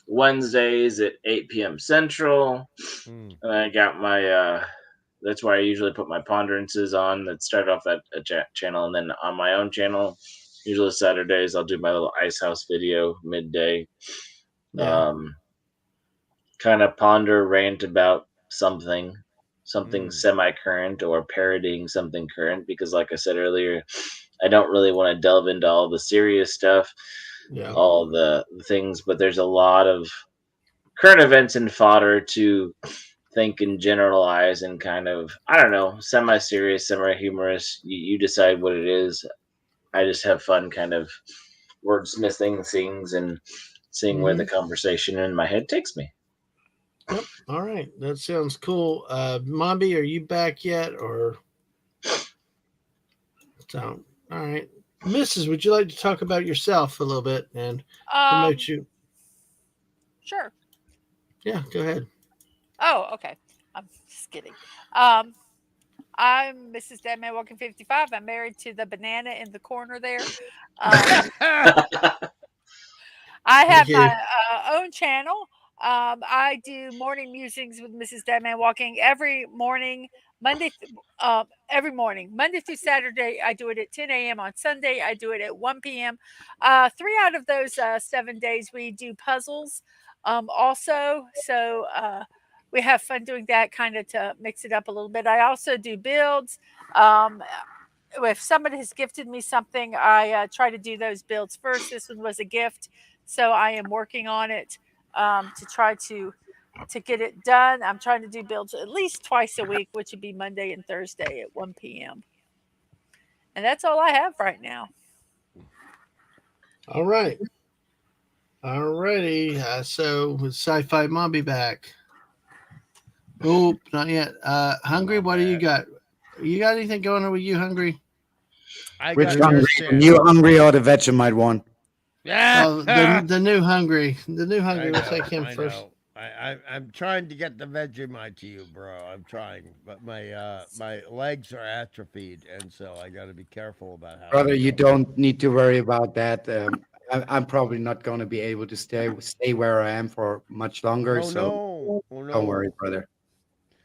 Wednesdays at 8 p.m. Central. And I got my that's why I usually put my ponderances on that start off at a channel, and then on my own channel, usually Saturdays, I'll do my little Ice House video midday. Yeah. Kind of ponder, rant about something semi-current or parodying something current, because like I said earlier, I don't really want to delve into all the serious stuff, all the things, but there's a lot of current events and fodder to think and generalize and kind of, I don't know, semi-serious, semi-humorous. You decide what it is. I just have fun kind of wordsmithing things and seeing where the conversation in my head takes me. Yep. All right. That sounds cool. Mombi, are you back yet? Or don't? All right. Mrs., would you like to talk about yourself a little bit and promote you? Sure. Yeah, go ahead. Oh, okay. I'm just kidding. I'm Mrs. Dadman Walking 55. I'm married to the banana in the corner there. I have my own channel. I do morning musings with Mrs. Dadman Walking every morning, every morning, Monday through Saturday. I do it at 10 a.m. On Sunday, I do it at 1 p.m. 3 out of those 7 days, we do puzzles also. So we have fun doing that, kind of to mix it up a little bit. I also do builds. If somebody has gifted me something, I try to do those builds first. This one was a gift, so I am working on it to try to get it done. I'm trying to do builds at least twice a week, which would be Monday and Thursday at 1 p.m. And that's all I have right now. All right. All righty. So with Sci-Fi Mombi back. Oh, not yet. Hungry, what do you got? You got anything going on with you, Hungry? Which Hungry? The new Hungry or the Vegemite one? Oh, the new hungry, We'll take him I first. know. I'm trying to get the Vegemite to you, bro. I'm trying, but my legs are atrophied, and so I got to be careful about how. Brother, I you go. don't need to worry about that. I'm probably not going to be able to stay where I am for much longer. Oh So no! Oh don't worry, no! brother.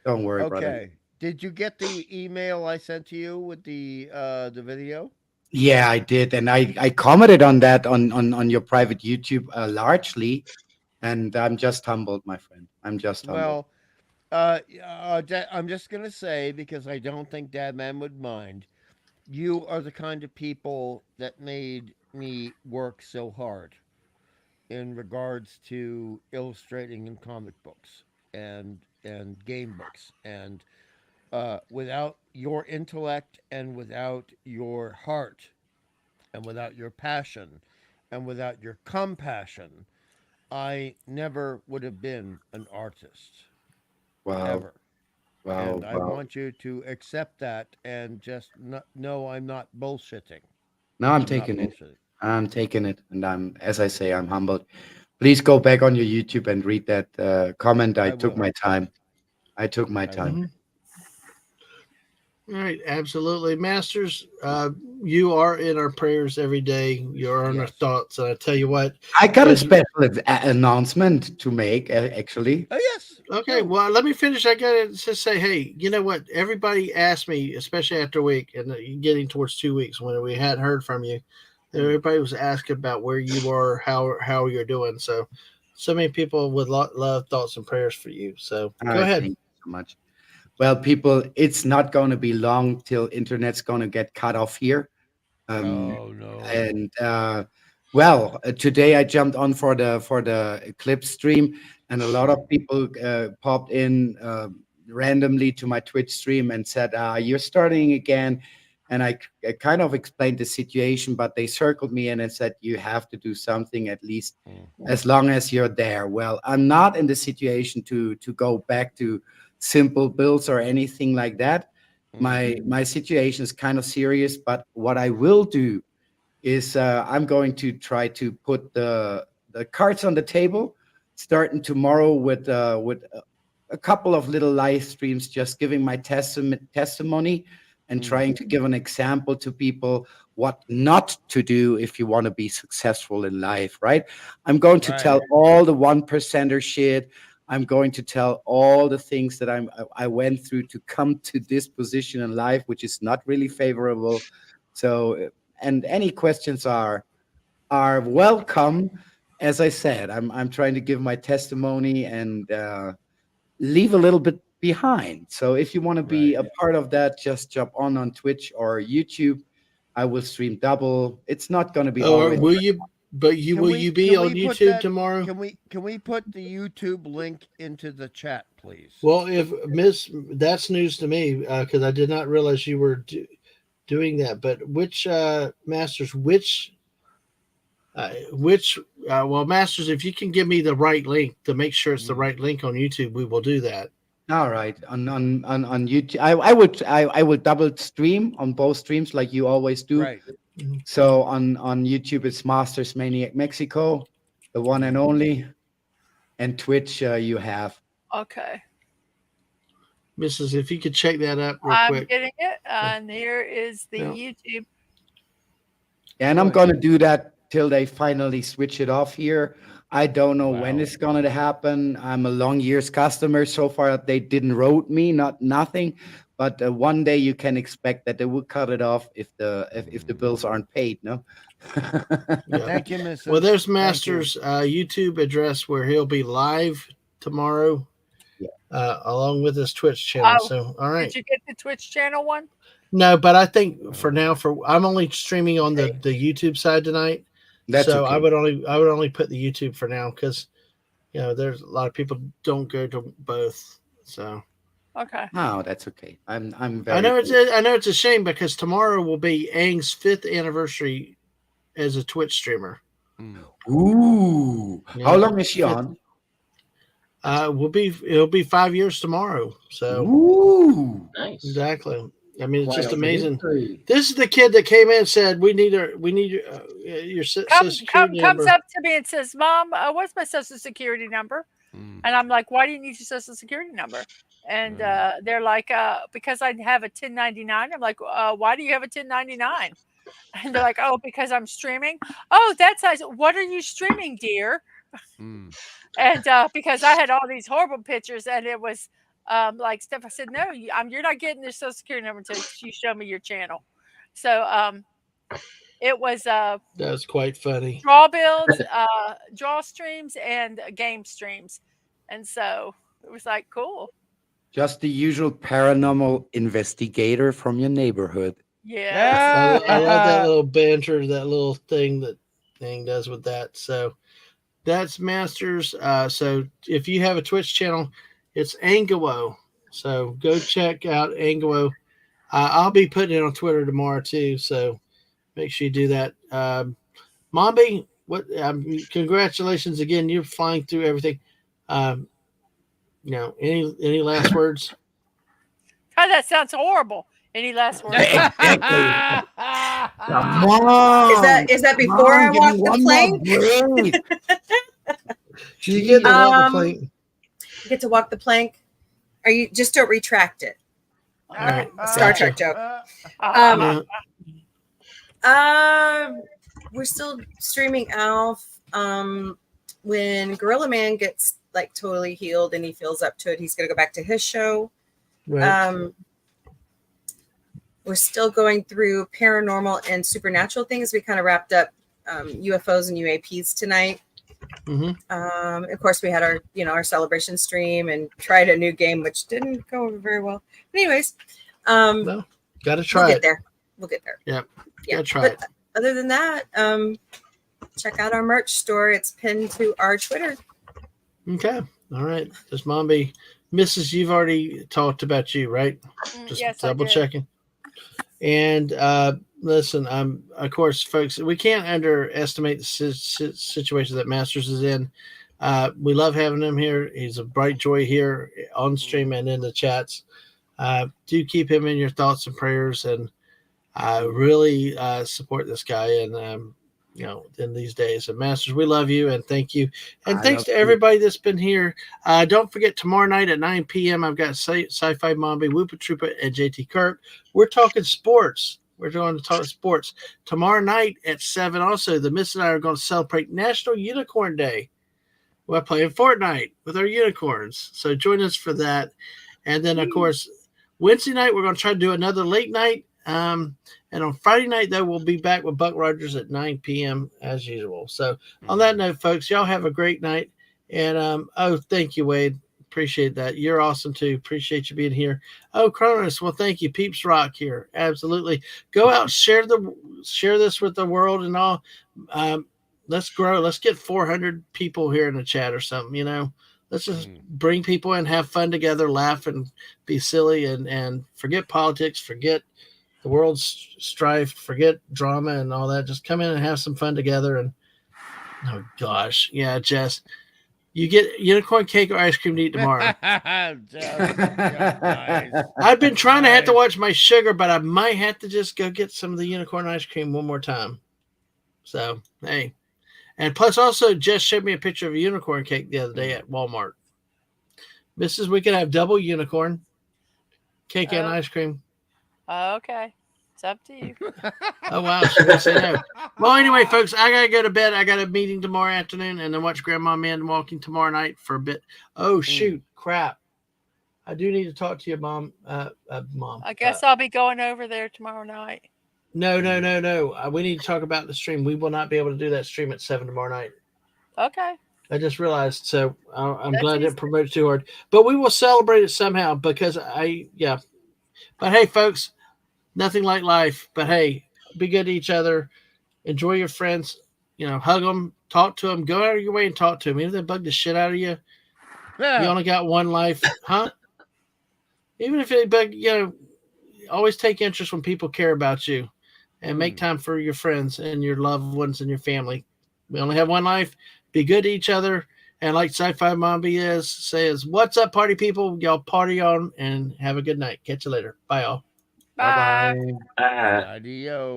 Don't worry, brother. Okay. Did you get the email I sent to you with the video? Yeah, I did, and I commented on that on your private YouTube largely, and I'm just humbled, my friend. I'm just humbled. Well, I'm just gonna say because I don't think Dadman would mind. You are the kind of people that made me work so hard in regards to illustrating in comic books and game books, and without your intellect and without your heart and without your passion and without your compassion, I never would have been an artist Wow, ever. wow, And I wow. want you to accept that and just know I'm not bullshitting. Now I'm I'm not taking it. bullshitting. I'm taking it, and as I say, I'm humbled. Please go back on your YouTube and read that comment. I I took will. my time. I took my I time. will. Mhm. All right, absolutely, Masters. You are in our prayers every day. You're in our Yes. thoughts, and I tell you what, I got a as special announcement to make, actually. Oh, yes. okay, No. well, let me finish. I gotta just say, hey, you know what? Everybody asked me, especially after a week and getting towards 2 weeks when we hadn't heard from you. Everybody was asking about where you are, how you're doing. So many people would love thoughts and prayers for you. So All go right, ahead. thank you so much. Well, people, it's not going to be long till internet's going to get cut off here. Um, Oh, no. and well, today I jumped on for the Eclipse stream, and a lot of people popped in randomly to my Twitch stream and said, "You're starting again." And I kind of explained the situation, but they circled me in and said, "You have to do something at least Mm. as long as you're there." Well, I'm not in the situation to go back to simple builds or anything like that. My situation is kind of serious, but what I will do is I'm going to try to put the cards on the table, starting tomorrow with a couple of little live streams, just giving my testimony and trying to give an example to people what not to do if you want to be successful in life. Right? I'm going to Right. tell all the 1%er shit. I'm going to tell all the things that I went through to come to this position in life, which is not really favorable. So and any questions are welcome. As I said, I'm trying to give my testimony and leave a little bit behind. So if you want to be Right. a part of that, just jump on Twitch or YouTube. I will stream double. It's not going to be Oh, always. will you? But will you be on put YouTube that tomorrow? can we put the YouTube link into the chat, please? Well, if Miss, that's news to me because I did not realize you were doing that. But which Masters, well, Masters, if you can give me the right link to make sure it's the right link on YouTube, we will do that. All right, on YouTube, I would double stream on both streams like you always do. Right. So on YouTube, it's Masters Maniac Mexico, the one and only, and Twitch you have. Okay. Mrs., if you could check that up real I'm quick. getting it. And here is the Yeah. YouTube. And I'm going to do that till they finally switch it off here. I don't know when Wow. it's going to happen. I'm a long years customer. So far, they didn't wrote me, nothing. But one day you can expect that they will cut it off if the bills aren't paid. No. Yeah. Thank you, Mrs. Well, there's Thank you. Masters' YouTube address where he'll be live tomorrow, along with his Twitch channel. Oh, So, all right. Did you get the Twitch channel one? No, but I think for now, I'm only streaming on the YouTube side tonight. That's so okay. I would only put the YouTube for now because there's a lot of people don't go to both. So Okay. No, that's okay. I'm very. I know it's a shame because tomorrow will be Aang's 5th anniversary as a Twitch streamer. Ooh, how long is she on? It'll be 5 years tomorrow. So Ooh, Nice. exactly. I mean, it's Quite just of a amazing. history. This is the kid that came in and said, "We need your social security Comes number." up to me and says, "Mom, what's my social security number?" And I'm like, "Why do you need your social security number?" And they're like, "Because I have a 1099." I'm like, "Why do you have a 1099?" And they're like, "Oh, because I'm streaming." Oh, that's nice. What are you streaming, dear? And because I had all these horrible pictures, and it was like stuff. I said, "No, you're not getting this social security number until you show me your channel." So it was That's quite funny. draw builds, draw streams, and game streams, and so it was like cool. Just the usual paranormal investigator from your neighborhood. Yes. I love that little banter, that little thing that thing does with that. So that's Masters. So if you have a Twitch channel, it's Anguo. So go check out Anguo. I'll be putting it on Twitter tomorrow too. So make sure you do that. Mombi, what? Congratulations again. You're flying through everything. Any last words? God, that sounds horrible. Any last words? Come on. Is that before I walk the plank? Do you get to walk the plank? You get to walk the plank. Are you just don't retract it? All right. Star Trek joke. We're still streaming Alf. When Gorilla Man gets like totally healed and he feels up to it, he's gonna go back to his show. Right. We're still going through paranormal and supernatural things. We kind of wrapped up UFOs and UAPs tonight. Of course, we had our celebration stream and tried a new game, which didn't go over very well. But anyways, no, gotta try we'll it. We'll get there. Yeah, yeah. Try it. Other than that, check out our merch store. It's pinned to our Twitter. Okay. All right. Does Mombi, Mrs. You've already talked about you, right? Just yes, double checking. And listen, of course, folks, we can't underestimate the situation that Masters is in. We love having him here. He's a bright joy here on stream and in the chats. Do keep him in your thoughts and prayers, and really support this guy. And in these days. And Masters, we love you and thank you. And thanks to everybody that's been here. Don't forget, tomorrow night at 9 p.m., I've got Sci-Fi Mombi, Whoopa Troopa, and JT Kirk. We're talking sports. We're going to talk sports. Tomorrow night at 7, also, the Miss and I are going to celebrate National Unicorn Day. We're playing Fortnite with our unicorns. So join us for that. And then, of course, Wednesday night, we're going to try to do another late night. And on Friday night, though, we'll be back with Buck Rogers at 9 p.m. as usual. So on that note, folks, y'all have a great night. And, thank you, Wade. Appreciate that. You're awesome, too. Appreciate you being here. Oh, Cronus, well, thank you. Peeps rock here. Absolutely. Go out, share this with the world and all. Let's grow. Let's get 400 people here in the chat or something, Let's just bring people in, have fun together, laugh and be silly and forget politics, forget the world's strife, forget drama and all that. Just come in and have some fun together. And oh gosh, yeah, Jess, you get unicorn cake or ice cream to eat tomorrow. I've been trying to have to watch my sugar, but I might have to just go get some of the unicorn ice cream one more time. So hey, and plus also Jess showed me a picture of a unicorn cake the other day at Walmart. Mrs. We can have double unicorn cake and ice cream. Okay. It's up to you. Oh, wow. She didn't say no. Well, anyway, folks, I got to go to bed. I got a meeting tomorrow afternoon and then watch Grandma Man Walking tomorrow night for a bit. Oh, shoot. Crap. I do need to talk to your mom. Mom. I guess I'll be going over there tomorrow night. No. We need to talk about the stream. We will not be able to do that stream at 7 tomorrow night. Okay. I just realized. So I'm glad I didn't promote it too hard. But we will celebrate it somehow because But hey, folks, nothing like life. But hey, be good to each other. Enjoy your friends. Hug them, talk to them. Go out of your way and talk to them. Even if they bug the shit out of you, you only got one life, huh? Even if they bug, always take interest when people care about you, and make time for your friends and your loved ones and your family. We only have one life. Be good to each other. And like Sci-Fi Mombi says, what's up, party people? Y'all party on and have a good night. Catch you later. Bye, all. Bye. Bye. Bye. Adios.